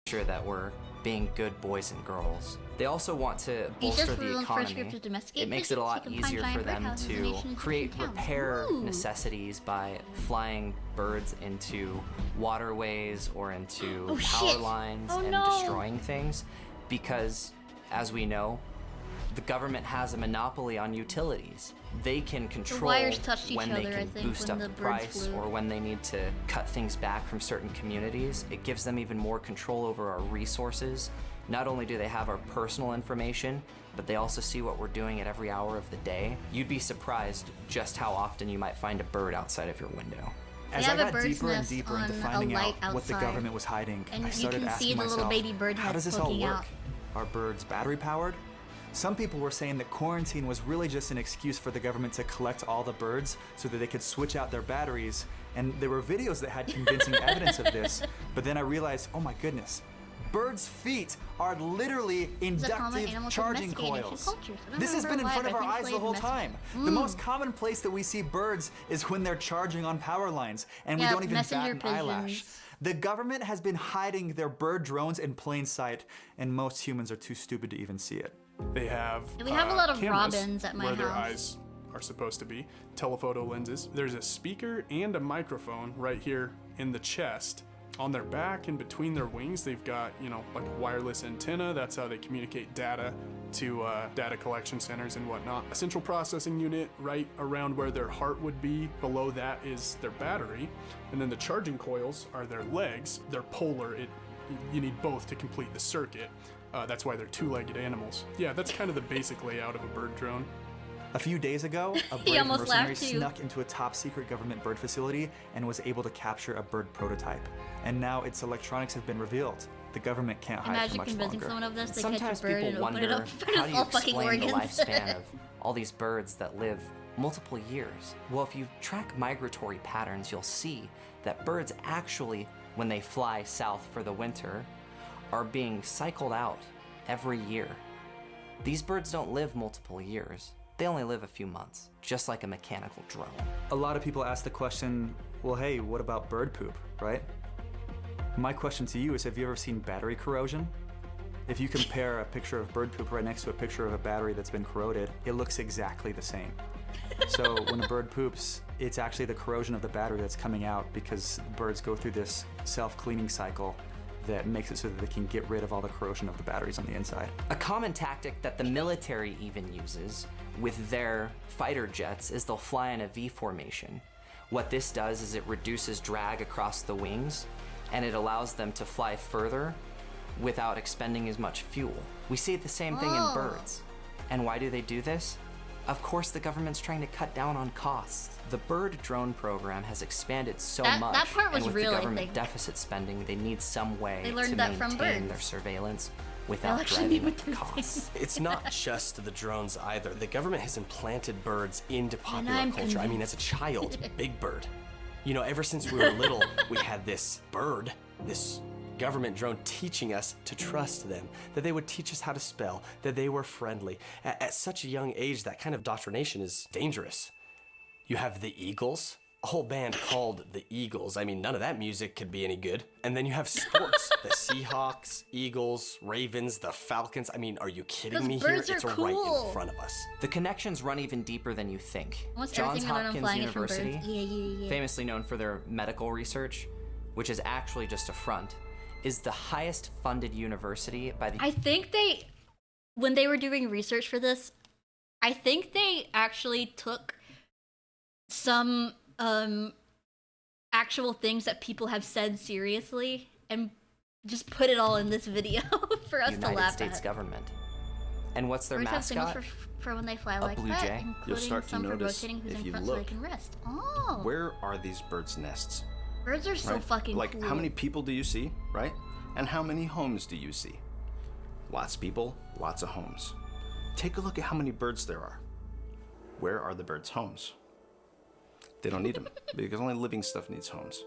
sure that we're being good boys and girls. They also want to bolster the economy. It makes it a lot easier for them to create repair necessities by flying birds into waterways or into power lines and destroying things, because, as we know, the government has a monopoly on utilities. They can control wires touched each when they other, I can think, boost when up the the birds price flew. or when they need to cut things back from certain communities. It gives them even more control over our resources. Not only do they have our personal information, but they also see what we're doing at every hour of the day. You'd be surprised just how often you might find a bird outside of your window. As I got deeper and deeper into finding out what the government was hiding, and I started you can see asking the little myself, baby bird how does heads this all poking work? out. Are birds battery powered? Some people were saying that quarantine was really just an excuse for the government to collect all the birds so that they could switch out their batteries. And there were videos that had convincing evidence of this. But then I realized, oh my goodness, birds' feet are literally inductive charging coils. This has been in front of our eyes the whole time. The most common place that we see birds is when they're charging on power lines, and we don't even bat an eyelash. The government has been hiding their bird drones in plain sight, and most humans are too stupid to even see it. They have we have a lot of cameras robins at my where house. their eyes are supposed to be, telephoto lenses. There's a speaker and a microphone right here in the chest. On their back and between their wings, they've got, you know, like a wireless antenna. That's how they communicate data to data collection centers and whatnot. A central processing unit right around where their heart would be. Below that is their battery. And then the charging coils are their legs. They're polar. You need both to complete the circuit. That's why they're two-legged animals. Yeah, that's kind of the basic layout of a bird drone. A few days ago, a brave mercenary snuck into a top-secret government bird facility and was able to capture a bird prototype. And now its electronics have been revealed. The government can't hide for much longer. Someone of this, they Sometimes catch a bird people and wonder, open it up how do you all fucking explain the organs. lifespan of all these birds that live multiple years? Well, if you track migratory patterns, you'll see that birds actually, when they fly south for the winter, are being cycled out every year. These birds don't live multiple years. They only live a few months, just like a mechanical drone. A lot of people ask the question, well, hey, what about bird poop, right? My question to you is, have you ever seen battery corrosion? If you compare a picture of bird poop right next to a picture of a battery that's been corroded, it looks exactly the same. So when a bird poops, it's actually the corrosion of the battery that's coming out because birds go through this self-cleaning cycle that makes it so that they can get rid of all the corrosion of the batteries on the inside. A common tactic that the military even uses with their fighter jets is they'll fly in a V formation. What this does is it reduces drag across the wings and it allows them to fly further without expending as much fuel. We see the same thing in birds. And why do they do this? Of course, the government's trying to cut down on costs. The bird drone program has expanded so much, that part was and with real, the I government think. deficit spending, they need some way They to learned that from maintain birds. their surveillance They'll without actually driving be up the with costs. It's not just the drones either. The government has implanted birds into popular I'm culture. I mean, as a child, Big Bird. You know, ever since we were little, we had this bird, this government drone teaching us to trust them, that they would teach us how to spell, that they were friendly. At such a young age, that kind of indoctrination is dangerous. You have the Eagles, a whole band called the Eagles. I mean, none of that music could be any good. And then you have sports, the Seahawks, Eagles, Ravens, the Falcons. I mean, are you kidding me here? birds are It's right cool. in front of us. The connections run even deeper than you think. Almost Johns everything I learned on Hopkins flying is from birds. University, Yeah. famously known for their medical research, which is actually just a front, is the highest funded university by the... I think they, when they were doing research for this, I think they actually took some actual things that people have said seriously and just put it all in this video for us to United laugh States at. government. And what's their Birds have signals mascot? for when they fly A like blue that, jay. including You'll start to some for notice rotating who's if in you front so they look. can rest. Oh, Where are these birds' nests? birds are so Right? fucking like, cool. how many people do you see, right? And how many homes do you see? Lots of people, lots of homes. Take a look at how many birds there are. Where are the birds' homes? They don't need them, because only living stuff needs homes.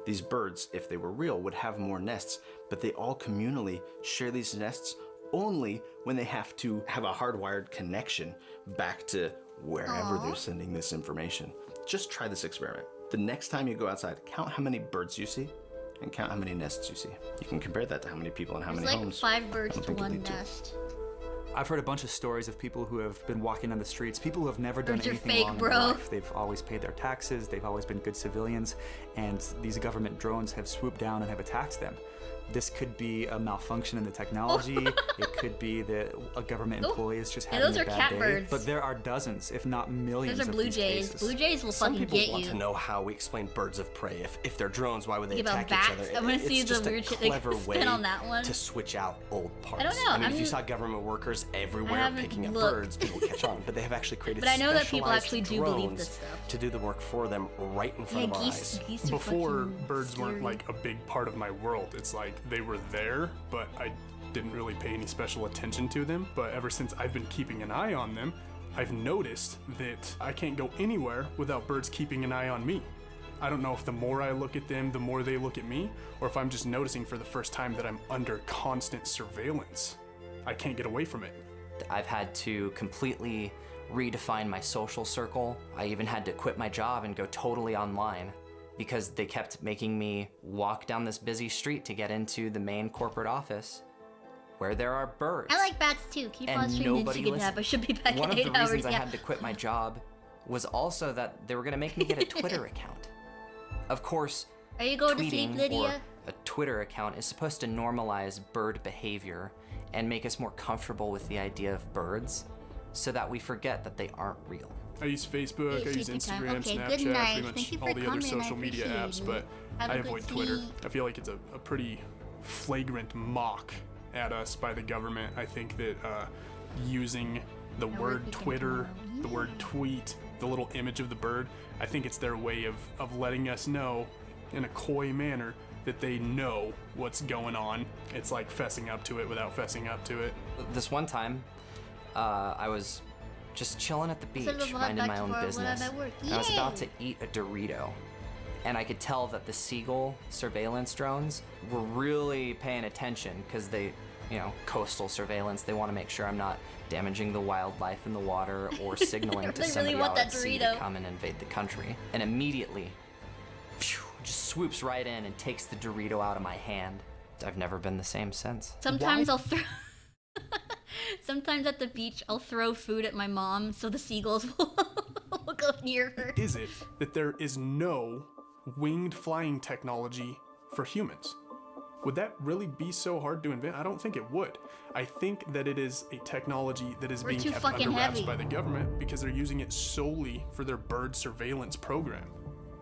These birds, if they were real, would have more nests, but they all communally share these nests only when they have to have a hardwired connection back to wherever they're sending this information. Just try this experiment. The next time you go outside, count how many birds you see and count how many nests you see. You can compare that to how many people and how There's many like homes. 5 birds I don't to think you'll 1 need two. nest. I've heard a bunch of stories of people who have been walking on the streets, people who have never done Birds are anything fake, wrong in bro. their life. They've always paid their taxes, they've always been good civilians, and these government drones have swooped down and have attacked them. This could be a malfunction in the technology. It could be that a government employee is just having those a are bad day. catbirds. But there are dozens, if not millions, Those are of blue these jays. cases. Blue jays will Some fucking people get want you. to know how we explain birds of prey. If they're drones, why would they Think about attack each bats. other? I wanna It's see the just weird a shit they clever spin way on that one. to switch out old parts. I don't know, I mean, if you I'm- saw government workers everywhere haven't picking up looked. birds, people catch on. But they have actually created But I know that people specialized actually do believe drones this stuff. to do the work for them right in front Yeah, of our geese- eyes. geese are Before fucking birds weren't scary. like a big part of my world. It's like they were there, but I didn't really pay any special attention to them, but ever since I've been keeping an eye on them, I've noticed that I can't go anywhere without birds keeping an eye on me. I don't know if the more I look at them, the more they look at me, or if I'm just noticing for the first time that I'm under constant surveillance. I can't get away from it. I've had to completely redefine my social circle. I even had to quit my job and go totally online because they kept making me walk down this busy street to get into the main corporate office where there are birds. I like bats too. Keep on streaming the chicken tab. I should be back One in of 8 the hours. reasons I had to quit my job was also that they were gonna make me get a Twitter account. Of course, Are you going to sleep, tweeting Lydia? or a Twitter account is supposed to normalize bird behavior and make us more comfortable with the idea of birds so that we forget that they aren't real. I use Facebook, I use Instagram, Okay, Snapchat, good night. pretty Thank you much for all the other coming. I social media appreciate apps, it. but Have a I good avoid Twitter. sleep. I feel like it's a pretty flagrant mock at us by the government. I think that using the word Twitter, the word tweet, the little image of the bird, I think it's their way of letting us know in a coy manner that they know what's going on. It's like fessing up to it without fessing up to it. This one time, I was just chilling at the beach, minding my own business. And I was about to eat a Dorito. And I could tell that the seagull surveillance drones were really paying attention because they, coastal surveillance, they want to make sure I'm not damaging the wildlife in the water or signaling to somebody out at sea to come and invade the country. And immediately, just swoops right in and takes the Dorito out of my hand. I've never been the same since. Sometimes I'll throw. Sometimes at the beach, I'll throw food at my mom so the seagulls will go near her. Is it that there is no winged flying technology for humans? Would that really be so hard to invent? I don't think it would. I think that it is a technology that is being kept under wraps by the government because they're using it solely for their bird surveillance program.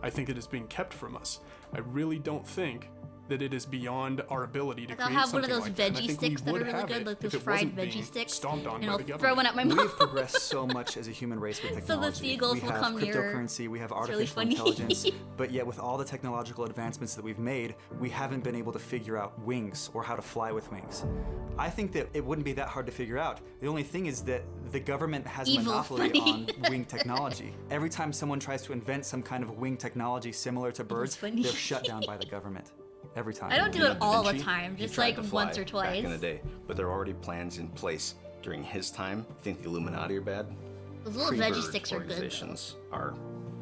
I think it is being kept from us. I really don't think that it is beyond our ability to create have one of something those like that. And I veggie think sticks we that would are really have good, it like if those it fried wasn't veggie being sticks, stomped on and by I'll the throw government. one at my mom. We've progressed so much as a human race with technology. So the seagulls will come near her. We have cryptocurrency, we have It's really artificial funny. intelligence, but yet with all the technological advancements that we've made, we haven't been able to figure out wings or how to fly with wings. I think that it wouldn't be that hard to figure out. The only thing is that the government has a monopoly on wing technology. Every time someone tries to invent some kind of wing technology similar to birds, they're shut down by the government. Every time. I don't do it all the time, just like once or twice. Back in the day, but there are already plans in place during his time. I think the Illuminati are bad. Those little Pre-bird veggie sticks are good. Organizations are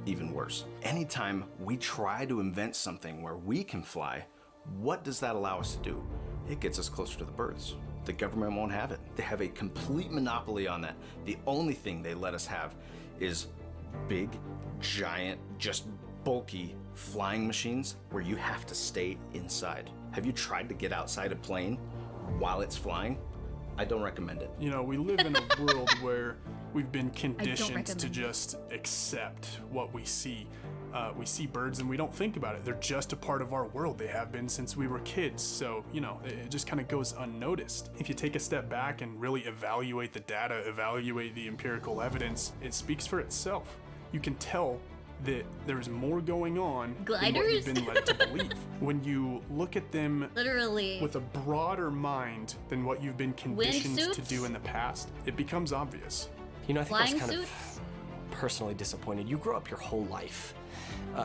even worse. Anytime we try to invent something where we can fly, what does that allow us to do? It gets us closer to the birds. The government won't have it. They have a complete monopoly on that. The only thing they let us have is big, giant, just bulky flying machines where you have to stay inside. Have you tried to get outside a plane while it's flying? I don't recommend it. We live in a world where we've been conditioned to just accept what we see. We see birds and we don't think about it. They're just a part of our world. They have been since we were kids. So, it just kind of goes unnoticed. If you take a step back and really evaluate the data, evaluate the empirical evidence, it speaks for itself. You can tell that there's more going on than what you've been led to believe. When you look at them literally with a broader mind than what you've been conditioned to do in the past, it becomes obvious. I think I was kind of personally disappointed. You grow up your whole life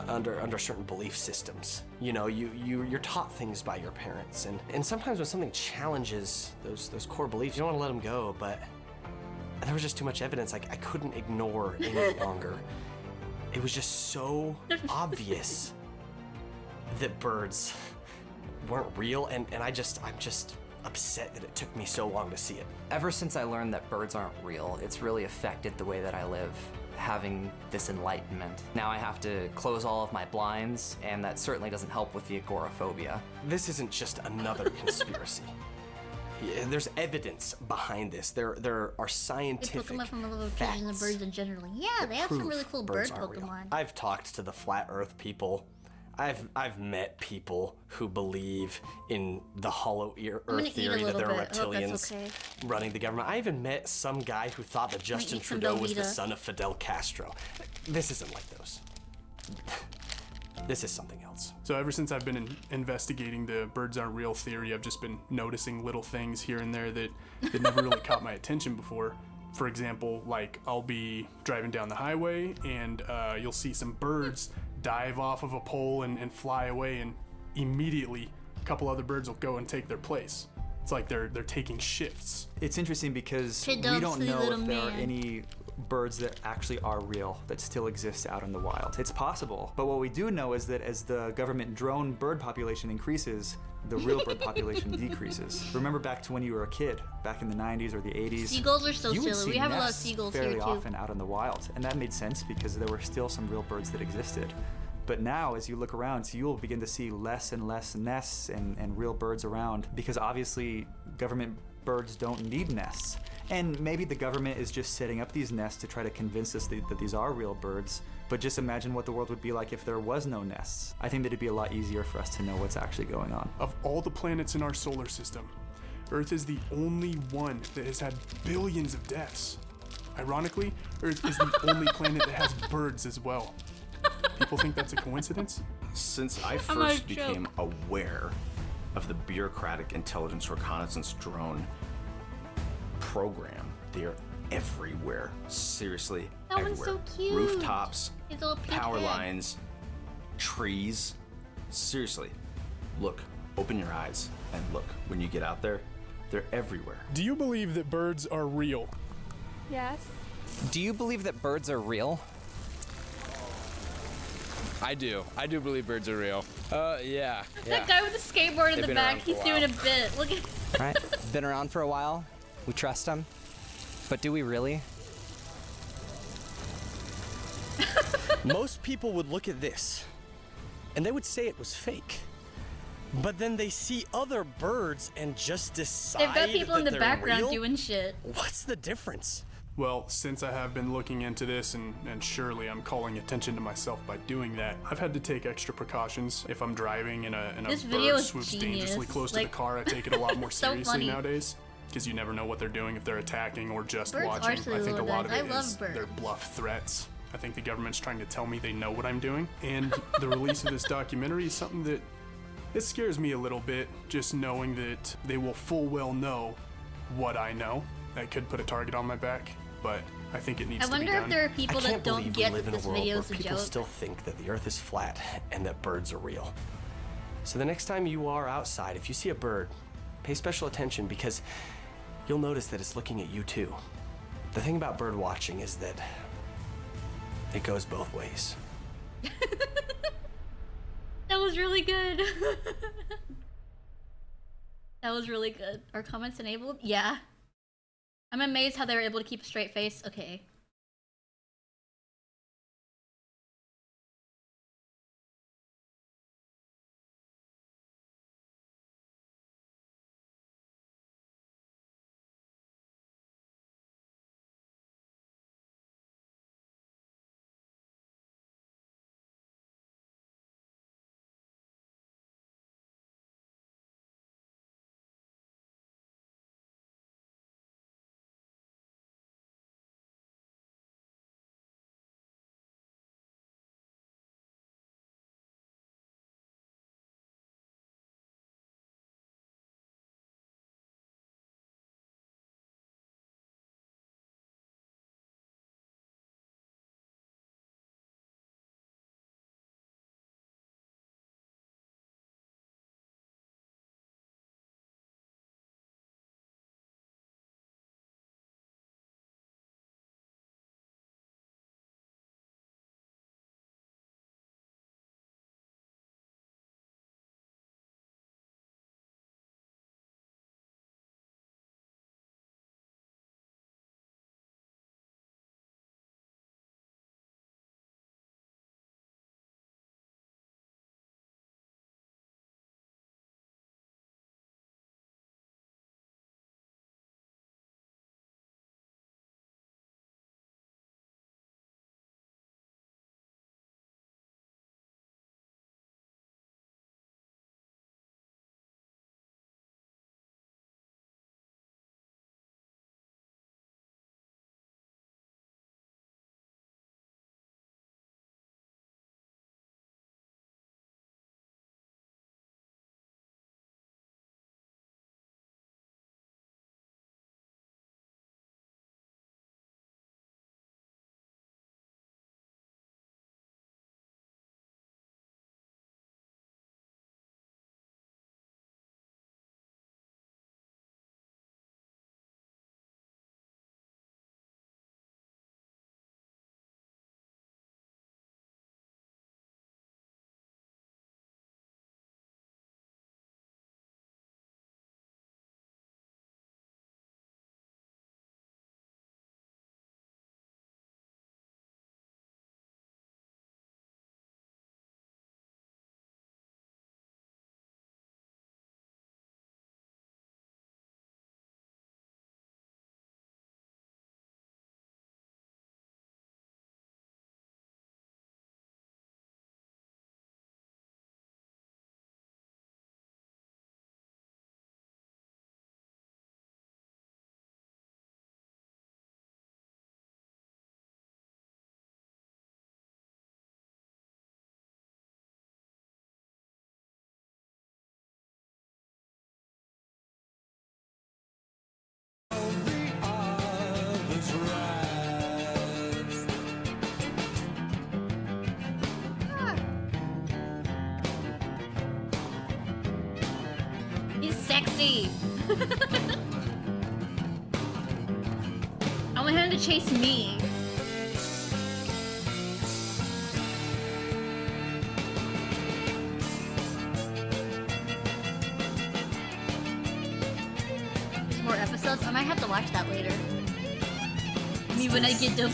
under certain belief systems. You're taught things by your parents, and sometimes when something challenges those core beliefs, you don't want to let them go, but there was just too much evidence I couldn't ignore any longer. It was just so obvious that birds weren't real, and I'm just upset that it took me so long to see it. Ever since I learned that birds aren't real, it's really affected the way that I live, having this enlightenment. Now I have to close all of my blinds, and that certainly doesn't help with the agoraphobia. This isn't just another conspiracy. There's evidence behind this. There are scientific Pokemon from little pigeons and birds in general. Yeah, they have some really cool bird Pokemon. I've talked to the flat Earth people. I've met people who believe in the hollow Earth theory that there are reptilians running the government. I even met some guy who thought that Justin Trudeau was the son of Fidel Castro. This isn't like those. This is something else. clouds. So ever since I've been investigating the birds aren't real theory, I've just been noticing little things here and there that never really caught my attention before. For example, like I'll be driving down the highway and you'll see some birds dive off of a pole and fly away, and immediately a couple other birds will go and take their place. It's like they're taking shifts. It's interesting because we don't know if there are any birds that actually are real that still exist out in the wild. It's possible, but what we do know is that as the government drone bird population increases, the real bird population decreases. Remember back to when you were a kid, back in the 90s or the 80s. Seagulls are so you would silly. see We have a lot of nests seagulls fairly here too. often out in the wild, and that made sense because there were still some real birds that existed. But now, as you look around, so you'll begin to see less and less nests and real birds around, because obviously government birds don't need nests. And maybe the government is just setting up these nests to try to convince us that these are real birds, but just imagine what the world would be like if there was no nests. I think that it'd be a lot easier for us to know what's actually going on. Of all the planets in our solar system, Earth is the only one that has had billions of deaths. Ironically, Earth is the only planet that has birds as well. People think that's a coincidence? Since I first became aware of the bureaucratic intelligence reconnaissance drone program, they're everywhere. Seriously, That everywhere. one's so cute. Rooftops, His little pink power head. lines, trees. Seriously, look, open your eyes and look. When you get out there, they're everywhere. Do you believe that birds are real? Yes. Do you believe that birds are real? I do. I do believe birds are real. Yeah. That guy with the skateboard in They've the been back, around for he's a doing a while. bit. Look at Right? Been around for a while. We trust them. But do we really? Most people would look at this and they would say it was fake. But then they see other birds and just decide They've got people in that the they're background real? doing shit. What's the difference? Well, since I have been looking into this, and surely I'm calling attention to myself by doing that, I've had to take extra precautions. If I'm driving and a This video bird is swoops genius. dangerously close to Like, the car, I take it a lot more so seriously funny. nowadays. Because you never know what they're doing, if they're attacking or just Birds are watching. silly I think a little lot of guys. it I love is birds. their bluff threats. I think the government's trying to tell me they know what I'm doing. And the release of this documentary is something that it scares me a little bit, just knowing that they will full well know what I know. That could put a target on my back, but I think it needs I to be wonder done. if there are people I that can't don't believe get we live that in a this world video where is a people joke. still think that the earth is flat and that birds are real. So the next time you are outside, if you see a bird, pay special attention because you'll notice that it's looking at you too. The thing about bird watching is that it goes both ways. That was really good. That was really good. Are comments enabled? Yeah. I'm amazed how they were able to keep a straight face. Okay. He's sexy. I want him to chase me. There's more episodes. I might have to watch that later. Me when I get the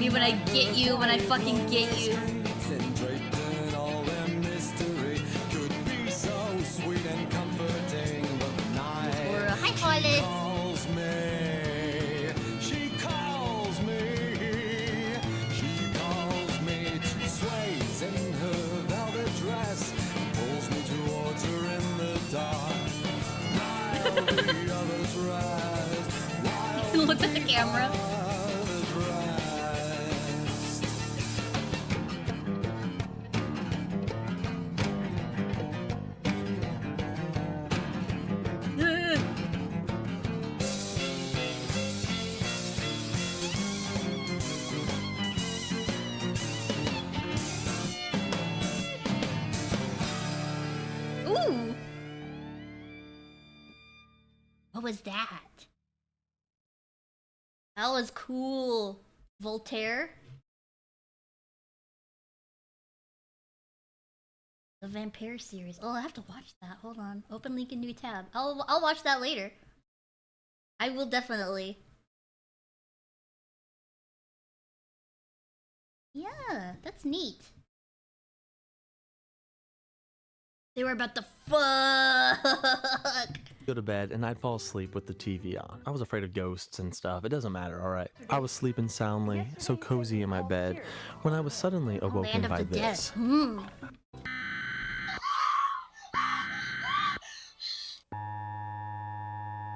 me when I get you, when I fucking get you. Or hi, Hollis. Look at the camera. Ooh. What was that? That was cool. Voltaire. The Vampire series. Oh, I have to watch that. Hold on. Open link in new tab. I'll watch that later. I will definitely. Yeah, that's neat. They were about to fuck. Go to bed and I'd fall asleep with the TV on. I was afraid of ghosts and stuff. It doesn't matter, alright? I was sleeping soundly, so cozy in my bed, when I was suddenly awoken by this.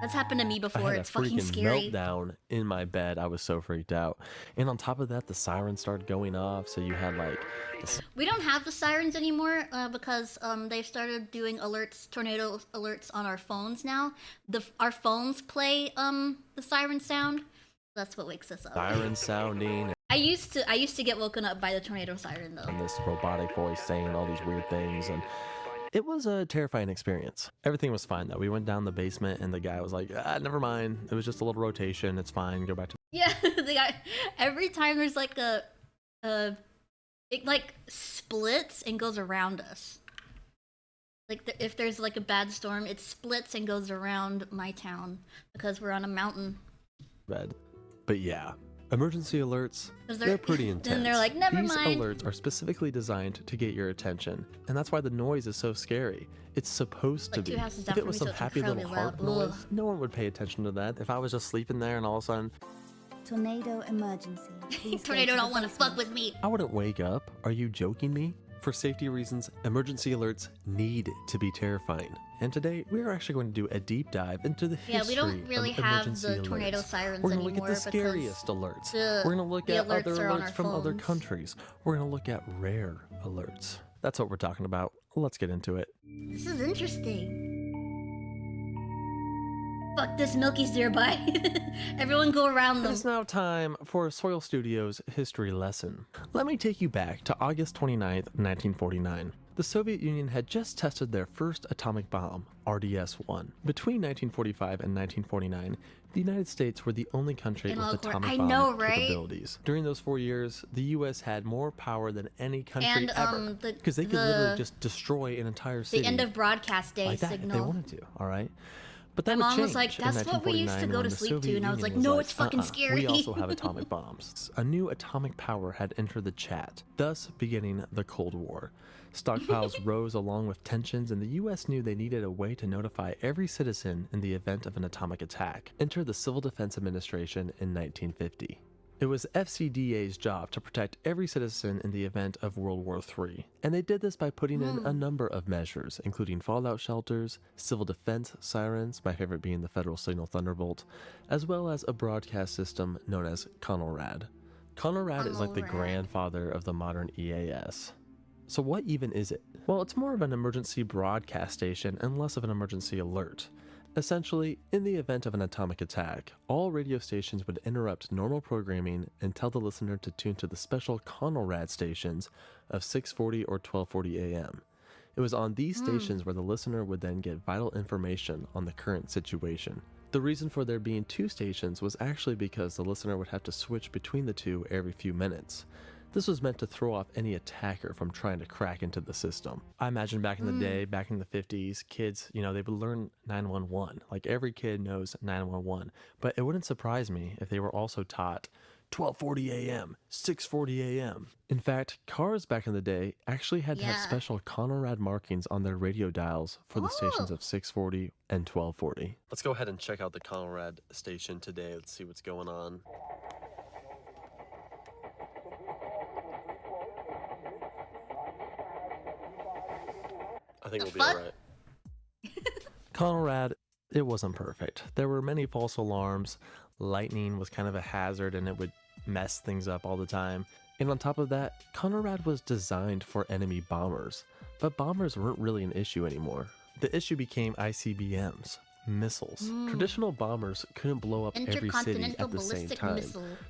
That's happened to me before. It's fucking scary. I had a freaking meltdown in my bed. I was so freaked out. And on top of that, the sirens started going off, so you had like... We don't have the sirens anymore because they've started doing alerts, tornado alerts on our phones now. Our phones play the siren sound. That's what wakes us up. Siren sounding. I used to get woken up by the tornado siren though. And this robotic voice saying all these weird things, and it was a terrifying experience. Everything was fine though. We went down the basement and the guy was like, never mind. It was just a little rotation. It's fine. Go back to... Yeah, the guy, every time there's like it like splits and goes around us. Like if there's like a bad storm, it splits and goes around my town because we're on a mountain. Bed. But yeah, emergency alerts, they're pretty intense. And they're like, never These mind. alerts are specifically designed to get your attention, and that's why the noise is so scary. It's supposed to be. If it was some happy little harp noise, no one would pay attention to that. If I was just sleeping there and all of a sudden... Tornado emergency. Tornado don't want to fuck with me. I wouldn't wake up. Are you joking me? For safety reasons, emergency alerts need to be terrifying. And today, we are actually going to do a deep dive into the history of we don't really have the tornado sirens We're going to anymore. Look at the scariest alerts. We're going to look at other alerts from other countries. We're going to look at rare alerts. That's what we're talking about. Let's get into it. This is interesting. Fuck this, Milky's nearby. Everyone go around them. It's now time for Soil Studios history lesson. Let me take you back to August 29th, 1949. The Soviet Union had just tested their first atomic bomb, RDS-1. Between 1945 and 1949, the United States were the only country with atomic bomb capabilities. During those 4 years, the U.S. had more power than any country ever, because they could literally just destroy an entire city. The end of broadcast day like that, signal. if they wanted to, all right? But that My would mom was change like, that's what we used to go to sleep to, and I was like, no, it's fucking scary. We also have atomic bombs. A new atomic power had entered the chat, thus beginning the Cold War. Stockpiles rose along with tensions, and the U.S. knew they needed a way to notify every citizen in the event of an atomic attack. Enter the Civil Defense Administration in 1950. It was FCDA's job to protect every citizen in the event of World War III, and they did this by putting in a number of measures, including fallout shelters, civil defense sirens, my favorite being the Federal Signal Thunderbolt, as well as a broadcast system known as CONELRAD. CONELRAD is like the grandfather of the modern EAS. So what even is it? Well, it's more of an emergency broadcast station and less of an emergency alert. Essentially, in the event of an atomic attack, all radio stations would interrupt normal programming and tell the listener to tune to the special CONELRAD stations of 6:40 or 12:40 a.m. It was on these stations where the listener would then get vital information on the current situation. The reason for there being 2 stations was actually because the listener would have to switch between the 2 every few minutes. This was meant to throw off any attacker from trying to crack into the system. I imagine back in the day, back in the 50s, kids, they would learn 911. Like every kid knows 911. But it wouldn't surprise me if they were also taught 12:40 a.m., 6:40 a.m. In fact, cars back in the day actually had to have special Conrad markings on their radio dials for the stations of 6:40 and 12:40. Let's go ahead and check out the Conrad station today. Let's see what's going on. I think we'll be all right. Conrad, it wasn't perfect. There were many false alarms. Lightning was kind of a hazard and it would mess things up all the time. And on top of that, Conrad was designed for enemy bombers. But bombers weren't really an issue anymore. The issue became ICBMs, missiles. Traditional bombers couldn't blow up every city at the same time.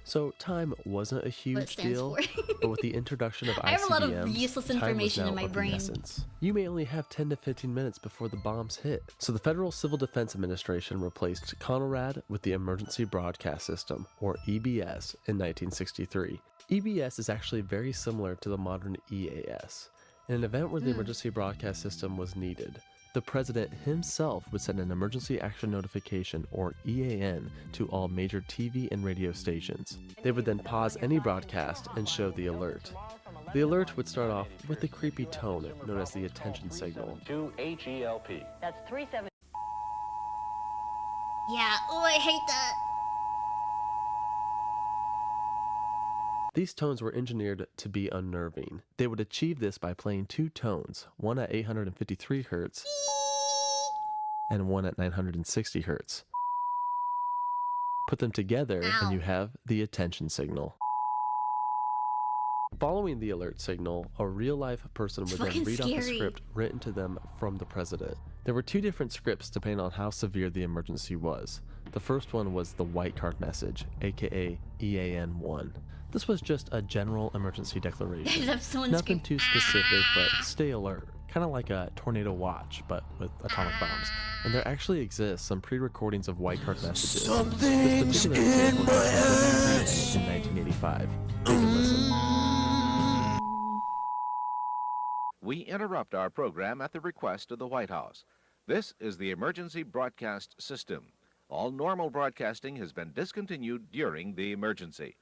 So time wasn't a huge deal, but with the introduction of ICBMs, I have a lot of useless information in my brain. Essence. You may only have 10 to 15 minutes before the bombs hit. So the Federal Civil Defense Administration replaced CONRAD with the Emergency Broadcast System, or EBS, in 1963. EBS is actually very similar to the modern EAS. In an event where the Emergency Broadcast System was needed, the president himself would send an emergency action notification, or EAN, to all major TV and radio stations. They would then pause any broadcast and show the alert. The alert would start off with a creepy tone known as the attention signal. HELP. That's 37. Yeah, oh, I hate that. These tones were engineered to be unnerving. They would achieve this by playing 2 tones, one at 853 Hz and one at 960 Hz. Put them together and you have the attention signal. Following the alert signal, a real-life person would then read off a script written to them from the president. There were 2 different scripts depending on how severe the emergency was. The first one was the white card message, aka EAN-1. This was just a general emergency declaration. Nothing too specific, but stay alert. Kind of like a tornado watch, but with atomic bombs. And there actually exists some pre-recordings of white card messages. Something's in my head. In 1985. Take a listen. We interrupt our program at the request of the White House. This is the Emergency Broadcast System. All normal broadcasting has been discontinued during the emergency.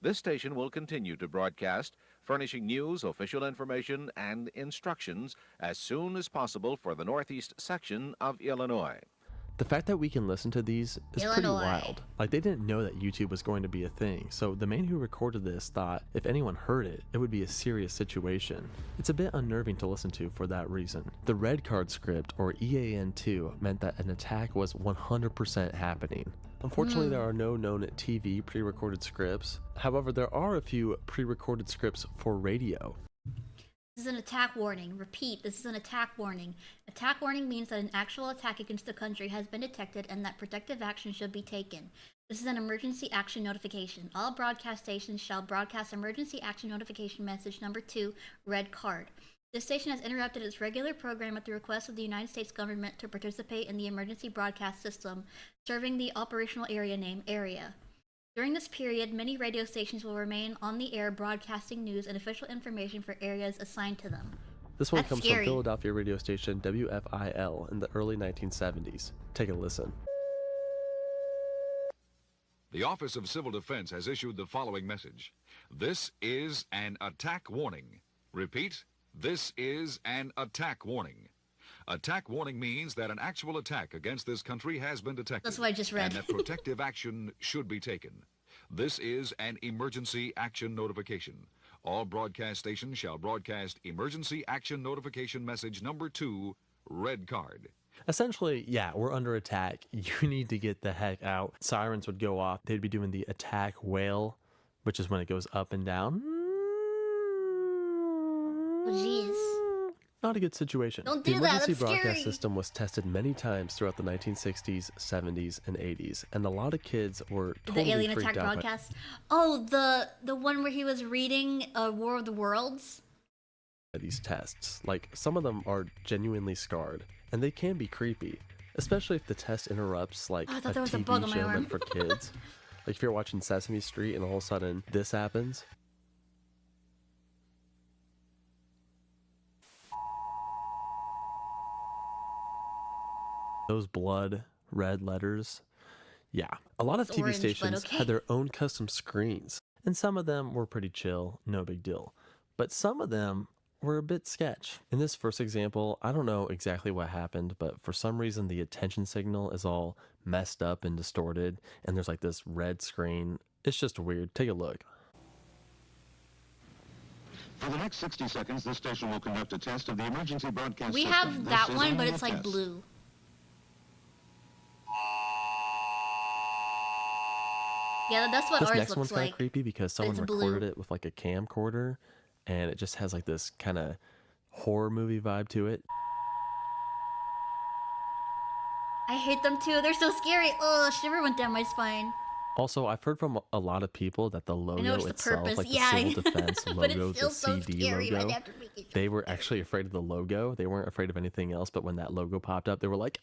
This station will continue to broadcast, furnishing news, official information, and instructions as soon as possible for the Northeast section of Illinois. The fact that we can listen to these is pretty wild. Like, they didn't know that YouTube was going to be a thing, so the man who recorded this thought if anyone heard it, it would be a serious situation. It's a bit unnerving to listen to for that reason. The red card script, or EAN-2, meant that an attack was 100% happening. Unfortunately, there are no known TV pre-recorded scripts. However, there are a few pre-recorded scripts for radio. This is an attack warning. Repeat, this is an attack warning. Attack warning means that an actual attack against the country has been detected and that protective action should be taken. This is an emergency action notification. All broadcast stations shall broadcast emergency action notification message number 2, red card. This station has interrupted its regular program at the request of the United States government to participate in the emergency broadcast system, serving the operational area name AREA. During this period, many radio stations will remain on the air broadcasting news and official information for areas assigned to them. This one comes from Philadelphia radio station WFIL in the early 1970s. Take a listen. The Office of Civil Defense has issued the following message. This is an attack warning. Repeat, this is an attack warning. Attack warning means that an actual attack against this country has been detected. That's what I just read. And that protective action should be taken. This is an emergency action notification. All broadcast stations shall broadcast emergency action notification message number 2, red card. Essentially, yeah, we're under attack. You need to get the heck out. Sirens would go off. They'd be doing the attack wail, which is when it goes up and down. Jeez. Not a good situation. Don't do the that, emergency that's broadcast scary. system was tested many times throughout the 1960s, 70s, and 80s, and a lot of kids were totally The alien freaked attack out by broadcast. Oh, the one where he was reading War of the Worlds. these tests. Like, some of them are genuinely scarred, and they can be creepy, especially if the test interrupts like Oh, I a thought there was a bug TV on my show arm. meant for kids. Like if you're watching Sesame Street and all of a sudden this happens. Those blood red letters. Yeah, a lot of It's TV orange, but stations okay. had their own custom screens, and some of them were pretty chill, no big deal. But some of them were a bit sketch. In this first example, I don't know exactly what happened, but for some reason the attention signal is all messed up and distorted, and there's like this red screen. It's just weird. Take a look. For the next 60 seconds, this station will conduct a test of the emergency broadcast We system. have that This is one, but only it's a like test. blue. Yeah, that's what This ours next looks one's kind like. of creepy because but someone it's blue. recorded it with like a camcorder, and it just has like this kind of horror movie vibe to it. I hate them too. They're so scary. Oh, shiver went down my spine. Also, I've heard from a lot of people that the logo it's the itself, purpose. like the Yeah, civil defense but it's logo, still the so CD scary right logo, after making they were actually afraid of the logo. They weren't afraid of anything else, but when that logo popped up, they were like,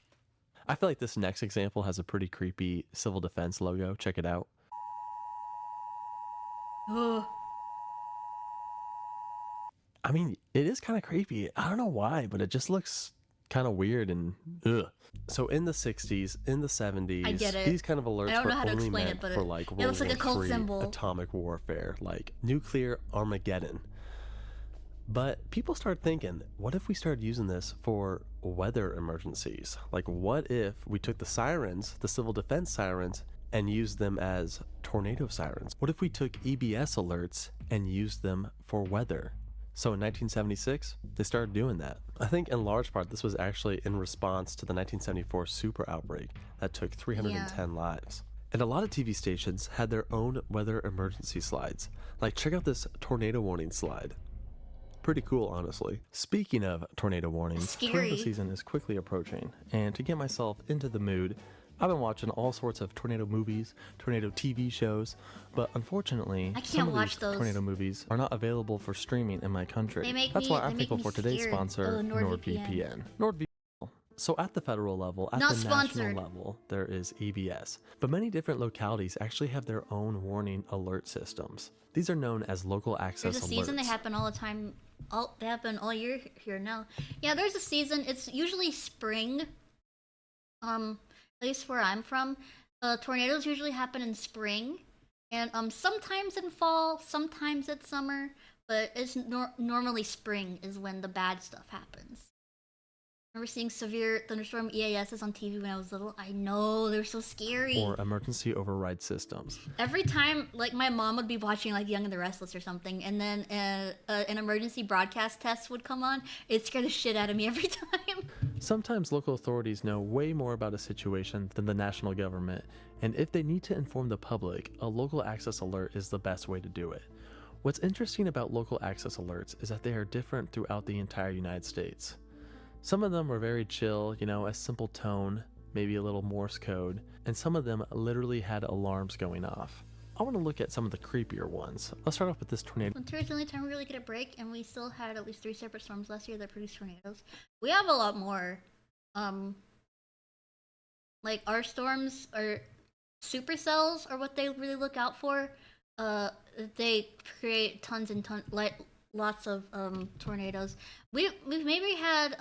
I feel like this next example has a pretty creepy civil defense logo. Check it out. Oh. I mean, it is kind of creepy. I don't know why, but it just looks kind of weird and ugh. So in the 60s, in the 70s, I get it. these kind of I alerts don't were know how to only explain meant it, but for like it World looks like a War cult III symbol. atomic warfare, like nuclear Armageddon. But people started thinking, what if we started using this for weather emergencies? Like, what if we took the sirens, the civil defense sirens, and used them as tornado sirens? What if we took EBS alerts and used them for weather? So in 1976, they started doing that. I think in large part, this was actually in response to the 1974 super outbreak that took 310 lives. And a lot of TV stations had their own weather emergency slides. Like, check out this tornado warning slide. Pretty cool, honestly. Speaking of tornado warnings, tornado season is quickly approaching, and to get myself into the mood, I've been watching all sorts of tornado movies, tornado TV shows, but unfortunately, some of these tornado movies are not available for streaming in my country. That's why I'm thankful for today's sponsor, NordVPN. NordVPN. So at the federal level, at the national level, there is EBS, but many different localities actually have their own warning alert systems. These are known as local access There's a alerts. season. They happen all the time. They happen all year here now. Yeah, there's a season. It's usually spring. At least where I'm from, tornadoes usually happen in spring, and sometimes in fall, sometimes it's summer, but it's normally spring is when the bad stuff happens. I remember seeing severe thunderstorm EASs on TV when I was little. I know, they're so scary. Or emergency override systems. Every time, like, my mom would be watching, like, Young and the Restless or something, and then an emergency broadcast test would come on. It'd scare the shit out of me every time. Sometimes local authorities know way more about a situation than the national government, and if they need to inform the public, a local access alert is the best way to do it. What's interesting about local access alerts is that they are different throughout the entire United States. Some of them are very chill, you know, a simple tone, maybe a little Morse code, and some of them literally had alarms going off. I want to look at some of the creepier ones. Let's start off with this tornado. Winter is the only time we really get a break, and we still had at least 3 separate storms last year that produced tornadoes. We have a lot more. Like, our storms are supercells are what they really look out for. They create tons and tons, like, lots of tornadoes. We've maybe had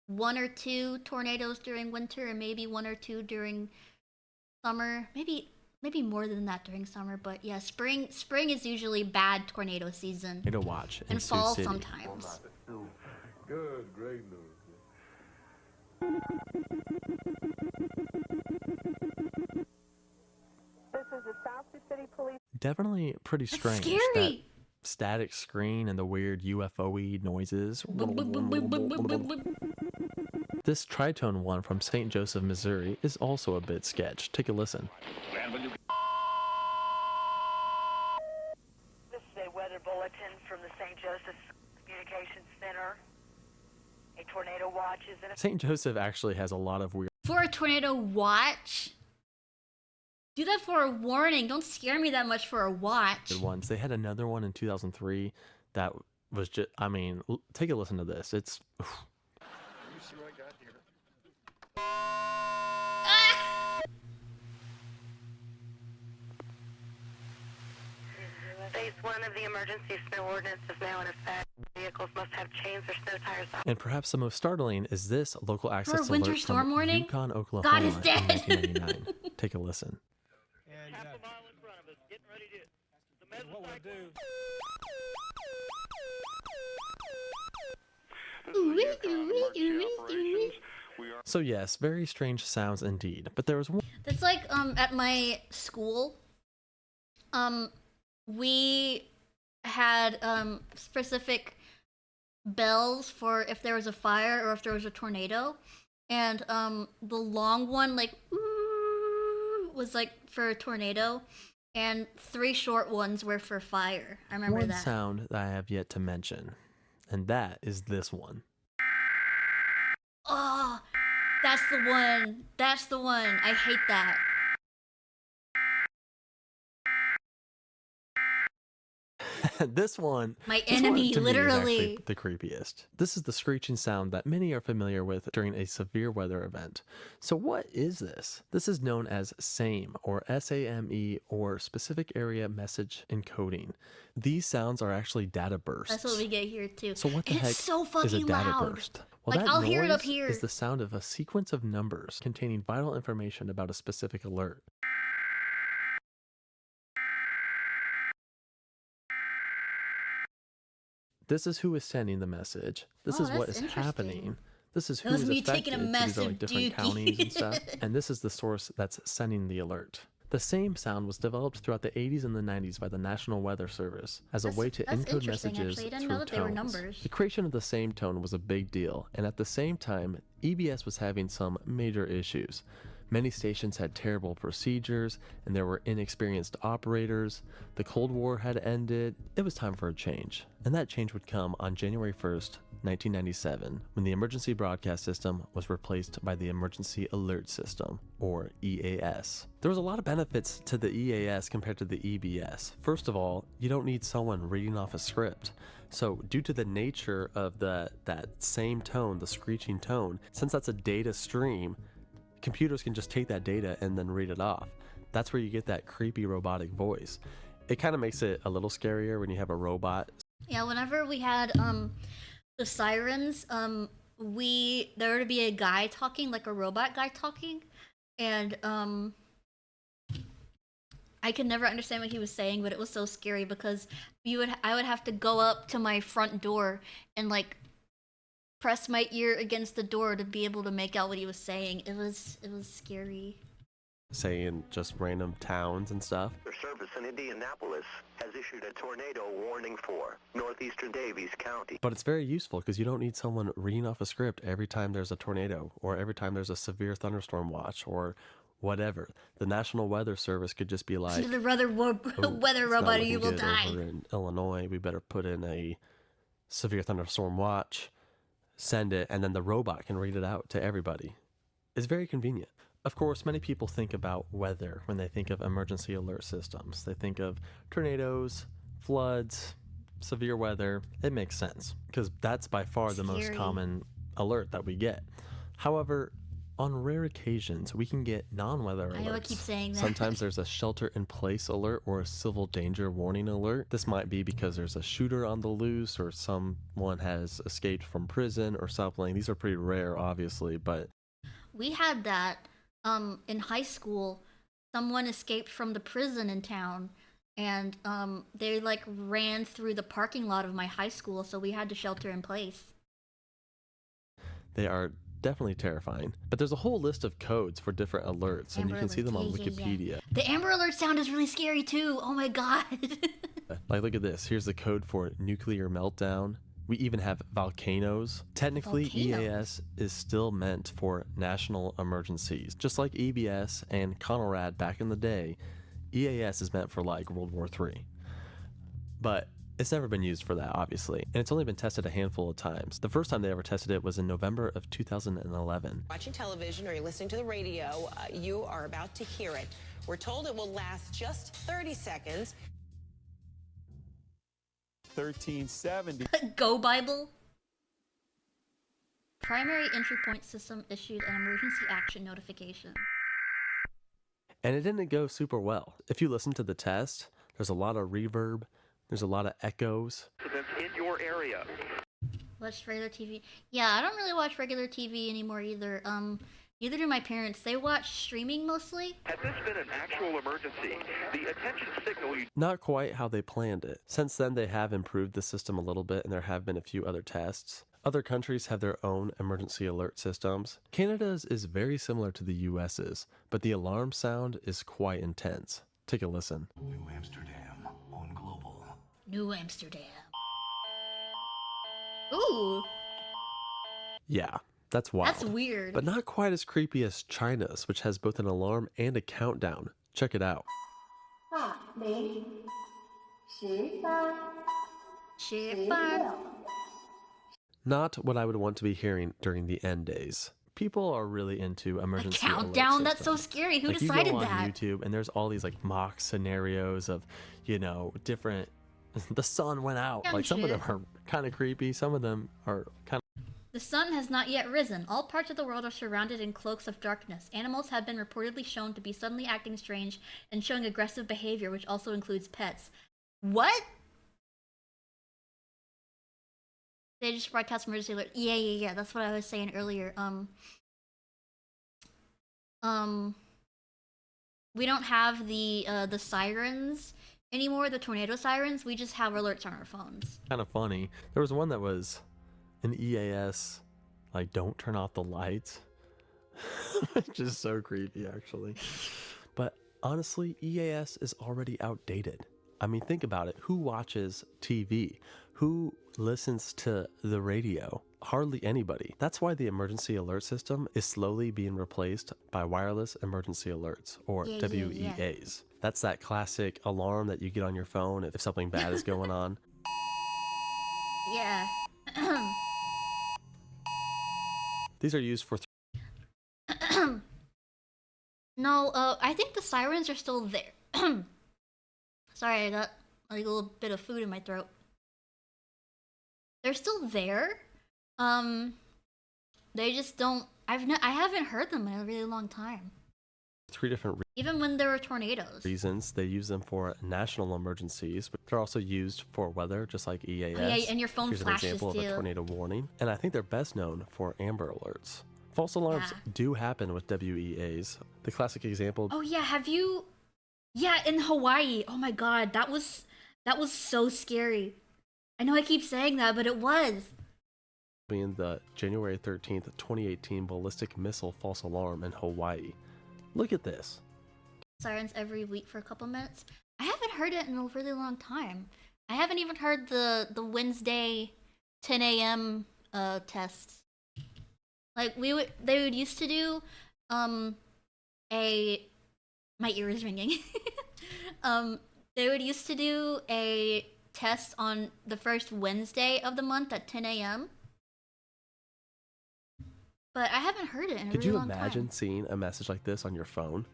1 or 2 tornadoes during winter, and maybe 1 or 2 during summer. Maybe more than that during summer, but yeah, spring is usually bad tornado season. To watch in and Sioux fall City. sometimes. Good, great news. This is the South Sioux City Police. Definitely pretty strange. scary. That static screen and the weird UFO-y noises. This tritone one from St. Joseph, Missouri is also a bit sketch. Take a listen. This is a weather bulletin from the St. Joseph Communications Center. A tornado watch is in St. Joseph actually has a lot of weird For a tornado watch? Do that for a warning. Don't scare me that much for a watch. ones. They had another one in 2003 that was just, I mean, take a listen to this. It's. Oof. You see what I got here? Phase 1 of the emergency snow ordinance is now in effect. Vehicles must have chains or snow tires on. And perhaps the most startling is this local access For winter alert storm from warning? Yukon, Oklahoma God is in dead. 1999. Take a listen. So yes, very strange sounds indeed. But there was one. That's like at my school, we had specific bells for if there was a fire or if there was a tornado, and the long one like ooh, was like for a tornado, and 3 short ones were for fire. I remember One that. sound that I have yet to mention, and that is this one. Oh, that's the one. That's the one. I hate that. This one, My this one enemy, to me is literally. actually the creepiest. This is the screeching sound that many are familiar with during a severe weather event. So what is this? This is known as SAME, or SAME, or Specific Area Message Encoding. These sounds are actually data bursts. That's what we get here too. So what the And heck it's so is a fucking data loud. burst? Well, Like, that I'll noise hear it up here. is the sound of a sequence of numbers containing vital information about a specific alert. This is who is sending the message. This Oh, is what that's is interesting. happening. This is who That was is me affected. taking a So these are massive like different dookie. counties and stuff. And this is the source that's sending the alert. The same sound was developed throughout the 80s and the 90s by the National Weather Service as a way to That's encode interesting, messages actually. I didn't through know that they were tones. numbers. The creation of the same tone was a big deal, and at the same time, EBS was having some major issues. Many stations had terrible procedures, and there were inexperienced operators. The Cold War had ended. It was time for a change. And that change would come on January 1st, 1997, when the Emergency Broadcast System was replaced by the Emergency Alert System, or EAS. There was a lot of benefits to the EAS compared to the EBS. First of all, you don't need someone reading off a script. So due to the nature of that same tone, the screeching tone, since that's a data stream, computers can just take that data and then read it off. That's where you get that creepy robotic voice. It kind of makes it a little scarier when you have a robot. Yeah, whenever we had the sirens, there would be a guy talking, like a robot guy talking, and I could never understand what he was saying, but it was so scary because I would have to go up to my front door and like press my ear against the door to be able to make out what he was saying. It was scary. Say in just random towns and stuff. Their service in Indianapolis has issued a tornado warning for northeastern Davies County. But it's very useful because you don't need someone reading off a script every time there's a tornado or every time there's a severe thunderstorm watch or whatever. The National Weather Service could just be like, the weather robot, or you will die. Over in Illinois, we better put in a severe thunderstorm watch, send it, and then the robot can read it out to everybody. It's very convenient. Of course, many people think about weather when they think of emergency alert systems. They think of tornadoes, floods, severe weather. It makes sense because that's by far the most common alert that we get. However, on rare occasions, we can get non-weather alerts. I know I keep saying that. Sometimes there's a shelter-in-place alert or a civil danger warning alert. This might be because there's a shooter on the loose or someone has escaped from prison or something. These are pretty rare, obviously, but... We had that in high school. Someone escaped from the prison in town, and they like ran through the parking lot of my high school, so we had to shelter in place. They are definitely terrifying, but there's a whole list of codes for different alerts, and you can see them on Wikipedia. The Amber Alert sound is really scary too. Oh my god. Like, look at this. Here's the code for nuclear meltdown. We even have volcanoes. Technically, EAS is still meant for national emergencies. Just like EBS and CONELRAD back in the day, EAS is meant for like World War III. But it's never been used for that, obviously, and it's only been tested a handful of times. The first time they ever tested it was in November of 2011. Watching television or you're listening to the radio, you are about to hear it. We're told it will last just 30 seconds. 1370. Go Bible. Primary entry point system issued an emergency action notification. And it didn't go super well. If you listen to the test, there's a lot of reverb, there's a lot of echoes. In your area. Watch regular TV. Yeah, I don't really watch regular TV anymore either. Neither do my parents. They watch streaming mostly. Had this been an actual emergency, the attention signal you... Not quite how they planned it. Since then, they have improved the system a little bit, and there have been a few other tests. Other countries have their own emergency alert systems. Canada's is very similar to the US's, but the alarm sound is quite intense. Take a listen. New Amsterdam on Global. New Amsterdam. Ooh. Yeah, that's wild. That's weird. But not quite as creepy as China's, which has both an alarm and a countdown. Check it out. 8, 7, 6, Not what I would want to be hearing during the end days. People are really into emergency alert Countdown? That's so systems. scary. Who Like, decided you go that? on YouTube and there's all these like mock scenarios of, you know, different. The sun went out. Dumb Like some of them shit. are kind of creepy. Some of them are kind of. The sun has not yet risen. All parts of the world are surrounded in cloaks of darkness. Animals have been reportedly shown to be suddenly acting strange and showing aggressive behavior, which also includes pets. What? They just broadcast emergency alert. Yeah. That's what I was saying earlier. We don't have the sirens anymore, the tornado sirens. We just have alerts on our phones. Kind of funny. There was one that was an EAS, like, don't turn off the lights. Which is so creepy, actually. But honestly, EAS is already outdated. I mean, think about it. Who watches TV? Who listens to the radio? Hardly anybody. That's why the emergency alert system is slowly being replaced by wireless emergency alerts, or WEAs. That's that classic alarm that you get on your phone if something bad is going on. Yeah. These are used for No, I think the sirens are still there. Sorry, I got like a little bit of food in my throat. They're still there. They just don't. I haven't heard them in a really long time. 3 different Even when there were tornadoes. reasons. They use them for national emergencies, but they're also used for weather, just like EAS. Oh, yeah, and your phone Here's flashes an example of too. a tornado warning. And I think they're best known for Amber Alerts. False alarms do happen with WEAs. The classic example. Oh yeah, have you? Yeah, in Hawaii. Oh my god, that was so scary. I know I keep saying that, but it was. Being the January 13th, 2018 ballistic missile false alarm in Hawaii. Look at this. Sirens every week for a couple minutes. I haven't heard it in a really long time. I haven't even heard the Wednesday 10 a.m. tests. Like they would used to do my ear is ringing. They would used to do a test on the first Wednesday of the month at 10 a.m. But I haven't heard it in a Could really you long time. imagine seeing a message like this on your phone?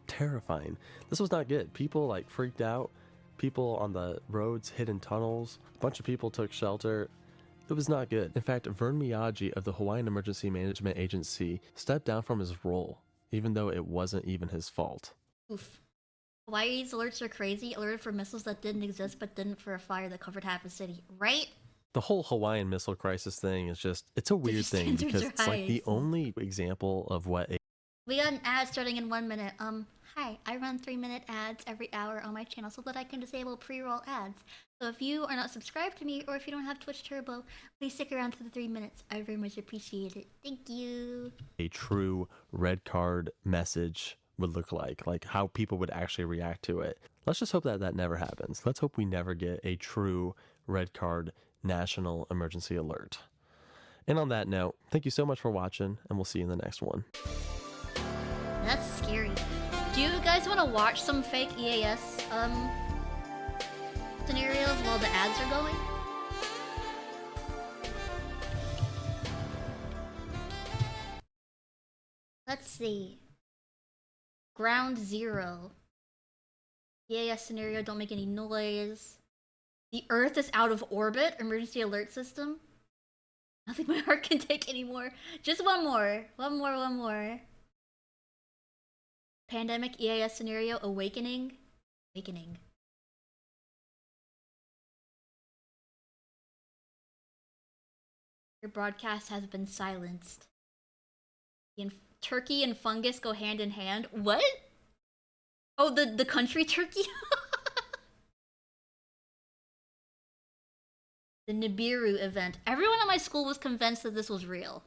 Terrifying. This was not good. People like freaked out. People on the roads hid in tunnels. A bunch of people took shelter. It was not good. In fact, Vern Miyagi of the Hawaiian Emergency Management Agency stepped down from his role, even though it wasn't even his fault. Oof. Hawaii's alerts are crazy. Alerted for missiles that didn't exist but didn't for a fire that covered half a city. Right? The whole Hawaiian missile crisis thing is just, it's a weird thing because standards are it's like the high. only example of what a We got an ad starting in 1 minute. Hi, I run 3-minute ads every hour on my channel so that I can disable pre-roll ads. So if you are not subscribed to me or if you don't have Twitch Turbo, please stick around for the 3 minutes. I very much appreciate it. Thank you. true red card message would look like how people would actually react to it. Let's just hope that that never happens. Let's hope we never get a true red card national emergency alert. And on that note, thank you so much for watching, and we'll see you in the next one. That's scary. Do you guys want to watch some fake EAS scenarios while the ads are going? Let's see. Ground Zero. EAS scenario, don't make any noise. The Earth is out of orbit. Emergency alert system. Nothing my heart can take anymore. Just one more. One more. Pandemic EAS scenario. Awakening. Your broadcast has been silenced. Turkey and fungus go hand in hand. What? Oh, the country Turkey? The Nibiru event. Everyone at my school was convinced that this was real.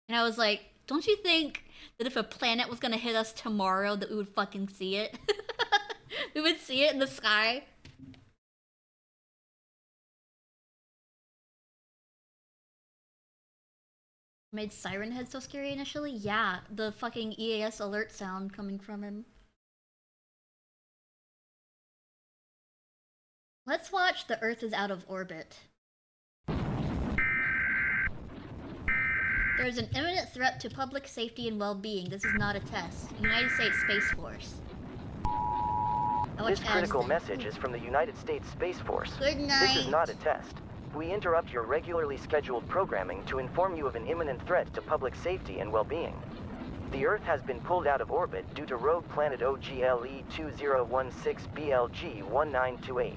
And I was like, don't you think that if a planet was gonna hit us tomorrow that we would fucking see it? We would see it in the sky. Made Siren Head so scary initially? Yeah, the fucking EAS alert sound coming from him. Let's watch The Earth is Out of Orbit. There is an imminent threat to public safety and well-being. This is not a test. United States Space Force. This critical message is from the United States Space Force. Good night. This is not a test. We interrupt your regularly scheduled programming to inform you of an imminent threat to public safety and well-being. The Earth has been pulled out of orbit due to rogue planet OGLE 2016 BLG 1928.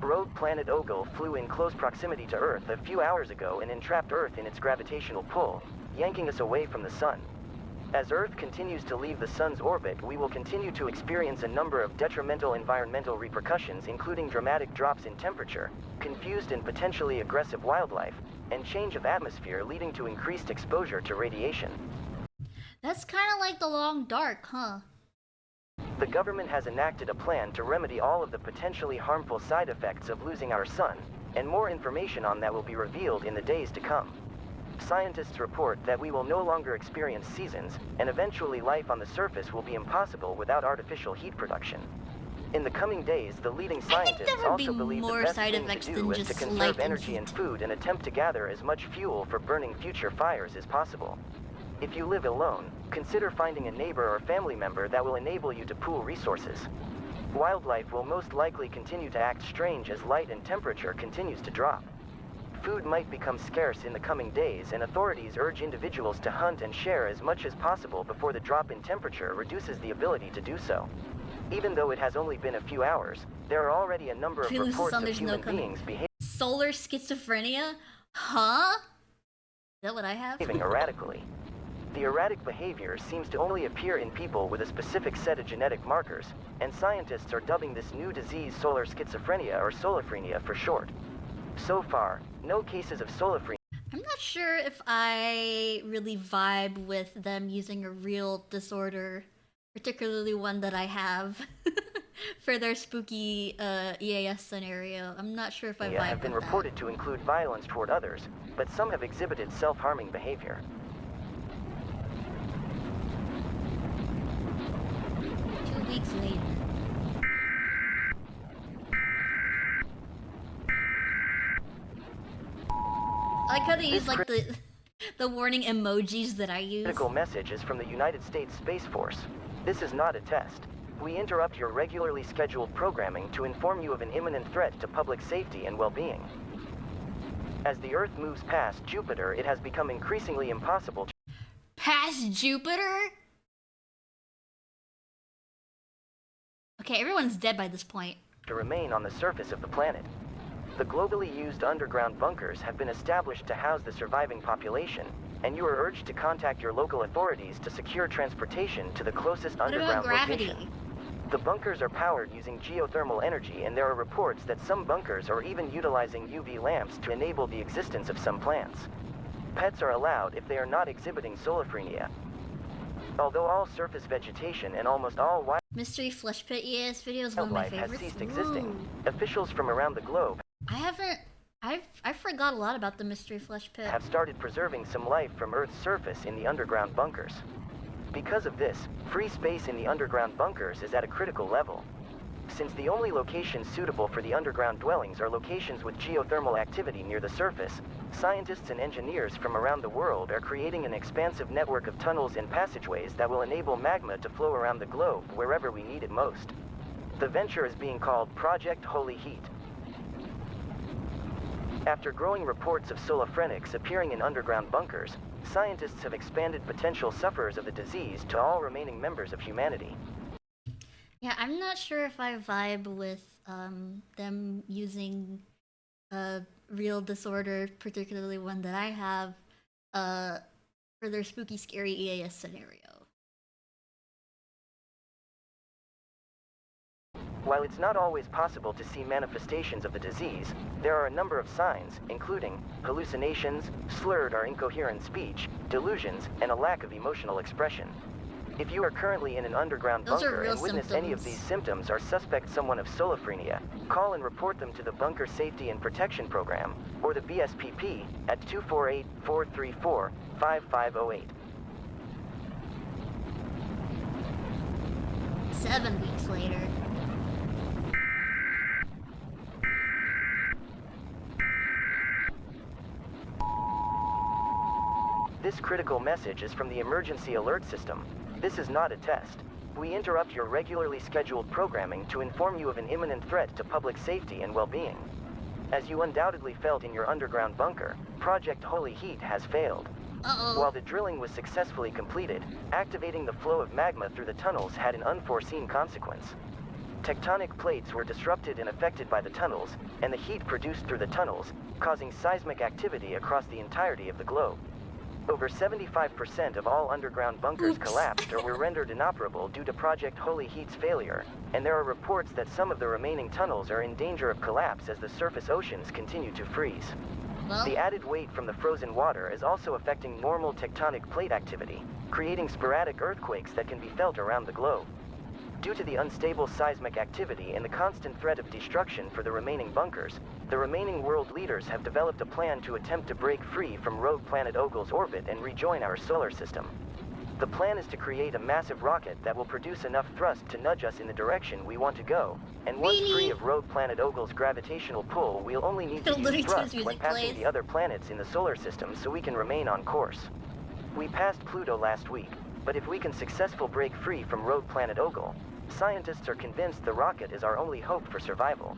Rogue planet Ogle flew in close proximity to Earth a few hours ago and entrapped Earth in its gravitational pull, yanking us away from the Sun. As Earth continues to leave the Sun's orbit, we will continue to experience a number of detrimental environmental repercussions, including dramatic drops in temperature, confused and potentially aggressive wildlife, and change of atmosphere leading to increased exposure to radiation. That's kind of like the long dark, huh? The government has enacted a plan to remedy all of the potentially harmful side effects of losing our sun, and more information on that will be revealed in the days to come. Scientists report that we will no longer experience seasons, and eventually life on the surface will be impossible without artificial heat production. In the coming days, the leading scientists also believe the best thing to do is to conserve energy and food and attempt to gather as much fuel for burning future fires as possible. If you live alone, consider finding a neighbor or family member that will enable you to pool resources. Wildlife will most likely continue to act strange as light and temperature continues to drop. Food might become scarce in the coming days, and authorities urge individuals to hunt and share as much as possible before the drop in temperature reduces the ability to do so. Even though it has only been a few hours, there are already a number of reports of human beings behaving Solar schizophrenia? Huh? Is that what I have? erratically. The erratic behavior seems to only appear in people with a specific set of genetic markers, and scientists are dubbing this new disease solar schizophrenia, or solophrenia for short. So far, no cases of solophrenia. I'm not sure if I really vibe with them using a real disorder, particularly one that I have, for their spooky EAS scenario. I'm not sure if I vibe have been with reported to include violence toward others, but some have exhibited self-harming behavior. 2 weeks later. I like how they use like the warning emojis that I use. Critical message is from the United States Space Force. This is not a test. We interrupt your regularly scheduled programming to inform you of an imminent threat to public safety and well-being. As the Earth moves past Jupiter, it has become increasingly impossible to... Past Jupiter? Okay, everyone's dead by this point. ...to remain on the surface of the planet. The globally used underground bunkers have been established to house the surviving population, and you are urged to contact your local authorities to secure transportation to the closest underground location. The bunkers are powered using geothermal energy, and there are reports that some bunkers are even utilizing UV lamps to enable the existence of some plants. Pets are allowed if they are not exhibiting solophrenia. Although all surface vegetation and almost all Mystery Flesh Pit EAS video is one of my wildlife has favorites. ceased existing. Officials from around the globe I forgot a lot about the Mystery Flesh Pit. have started preserving some life from Earth's surface in the underground bunkers. Because of this, free space in the underground bunkers is at a critical level. Since the only locations suitable for the underground dwellings are locations with geothermal activity near the surface, scientists and engineers from around the world are creating an expansive network of tunnels and passageways that will enable magma to flow around the globe wherever we need it most. The venture is being called Project Holy Heat, After growing reports of solophrenics appearing in underground bunkers, scientists have expanded potential sufferers of the disease to all remaining members of humanity. Yeah, I'm not sure if I vibe with them using a real disorder, particularly one that I have, for their spooky, scary EAS scenario. While it's not always possible to see manifestations of the disease, there are a number of signs, including hallucinations, slurred or incoherent speech, delusions, and a lack of emotional expression. If you are currently in an underground bunker and witness any of these symptoms or suspect someone of solophrenia, call and report them to the Bunker Safety and Protection Program, or the BSPP, at 248-434-5508. 7 weeks later. This critical message is from the emergency alert system. This is not a test. We interrupt your regularly scheduled programming to inform you of an imminent threat to public safety and well-being. As you undoubtedly felt in your underground bunker, Project Holy Heat has failed. While the drilling was successfully completed, activating the flow of magma through the tunnels had an unforeseen consequence. Tectonic plates were disrupted and affected by the tunnels, and the heat produced through the tunnels, causing seismic activity across the entirety of the globe. Over 75% of all underground bunkers collapsed or were rendered inoperable due to Project Holy Heat's failure, and there are reports that some of the remaining tunnels are in danger of collapse as the surface oceans continue to freeze. The added weight from the frozen water is also affecting normal tectonic plate activity, creating sporadic earthquakes that can be felt around the globe. Due to the unstable seismic activity and the constant threat of destruction for the remaining bunkers, the remaining world leaders have developed a plan to attempt to break free from rogue planet Ogle's orbit and rejoin our solar system. The plan is to create a massive rocket that will produce enough thrust to nudge us in the direction we want to go, and once free of rogue planet Ogle's gravitational pull, we'll only need to use thrust when passing the other planets in the solar system so we can remain on course. We passed Pluto last week, but if we can successfully break free from rogue planet Ogle, scientists are convinced the rocket is our only hope for survival.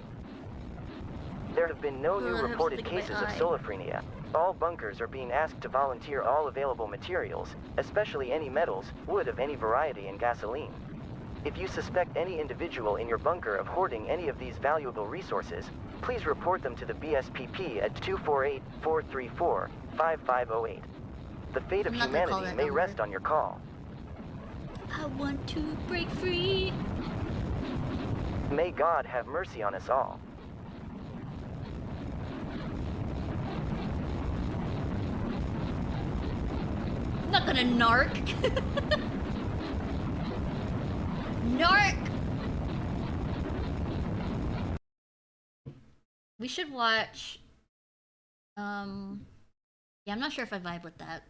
There have been no new reported cases of solophrenia. All bunkers are being asked to volunteer all available materials, especially any metals, wood of any variety, and gasoline. If you suspect any individual in your bunker of hoarding any of these valuable resources, please report them to the BSPP at 248-434-5508. The fate of humanity may rest on your call. I want to break free. May God have mercy on us all. I'm not gonna narc. Narc! We should watch, yeah, I'm not sure if I vibe with that.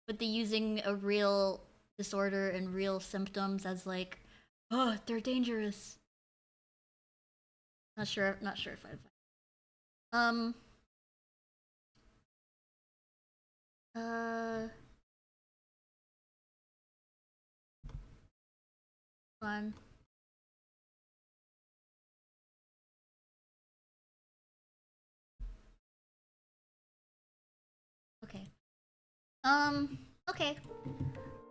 With the using a real disorder and real symptoms as like, oh, they're dangerous. Not sure if I vibe. Fun. Okay. Okay.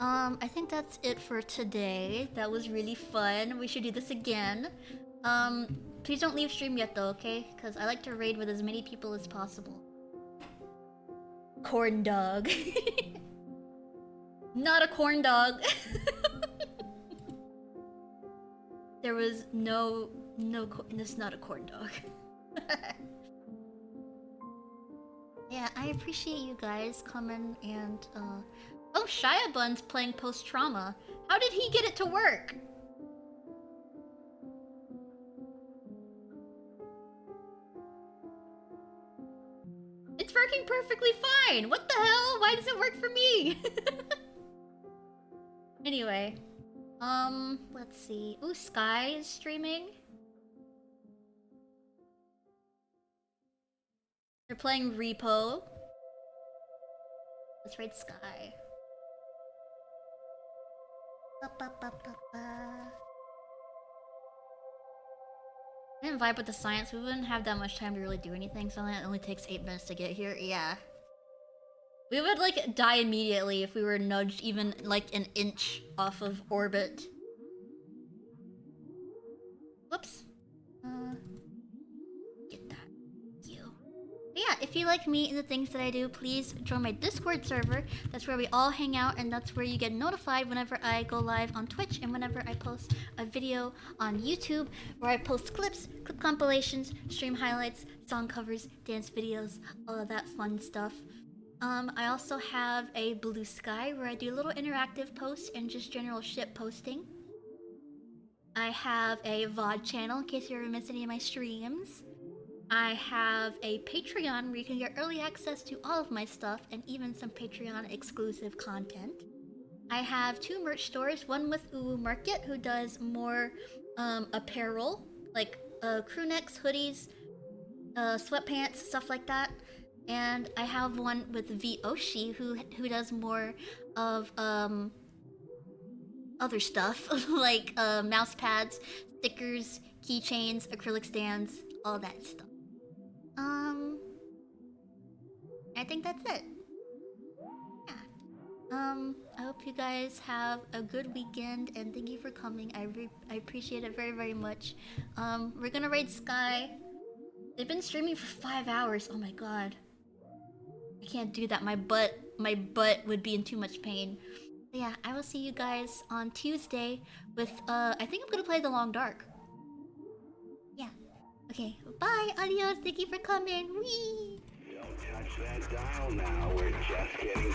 I think that's it for today. That was really fun. We should do this again. Please don't leave stream yet though, okay? Because I like to raid with as many people as possible. Corn dog. Not a corn dog. There was this is not a corn dog. Yeah, I appreciate you guys coming and, oh, Shia Bun's playing post-trauma. How did he get it to work? It's working perfectly fine! What the hell? Why does it work for me? Anyway. Let's see. Ooh, Sky is streaming. They're playing Repo. Let's raid Sky. didn't vibe with the science, we wouldn't have that much time to really do anything, so it only takes 8 minutes to get here. Yeah. We would, like, die immediately if we were nudged even, like, an inch off of orbit. Whoops. Get that. You. But yeah, if you like me and the things that I do, please join my Discord server. That's where we all hang out, and that's where you get notified whenever I go live on Twitch and whenever I post a video on YouTube, where I post clips, clip compilations, stream highlights, song covers, dance videos, all of that fun stuff. I also have a Blue Sky where I do little interactive posts and just general shit posting. I have a VOD channel in case you ever miss any of my streams. I have a Patreon where you can get early access to all of my stuff and even some Patreon exclusive content. I have 2 merch stores, one with Uwu Market, who does more apparel, like crew necks, hoodies, sweatpants, stuff like that. And I have one with vOshi, who does more of other stuff like mouse pads, stickers, keychains, acrylic stands, all that stuff. I think that's it. Yeah. I hope you guys have a good weekend and thank you for coming. I appreciate it very, very much. We're gonna raid Sky. They've been streaming for 5 hours. Oh my god. I can't do that. My butt would be in too much pain. But yeah, I will see you guys on Tuesday with I think I'm gonna play The Long Dark. Yeah. Okay. Bye. Adios. Thank you for coming. Whee! Don't touch that dial now. We're just getting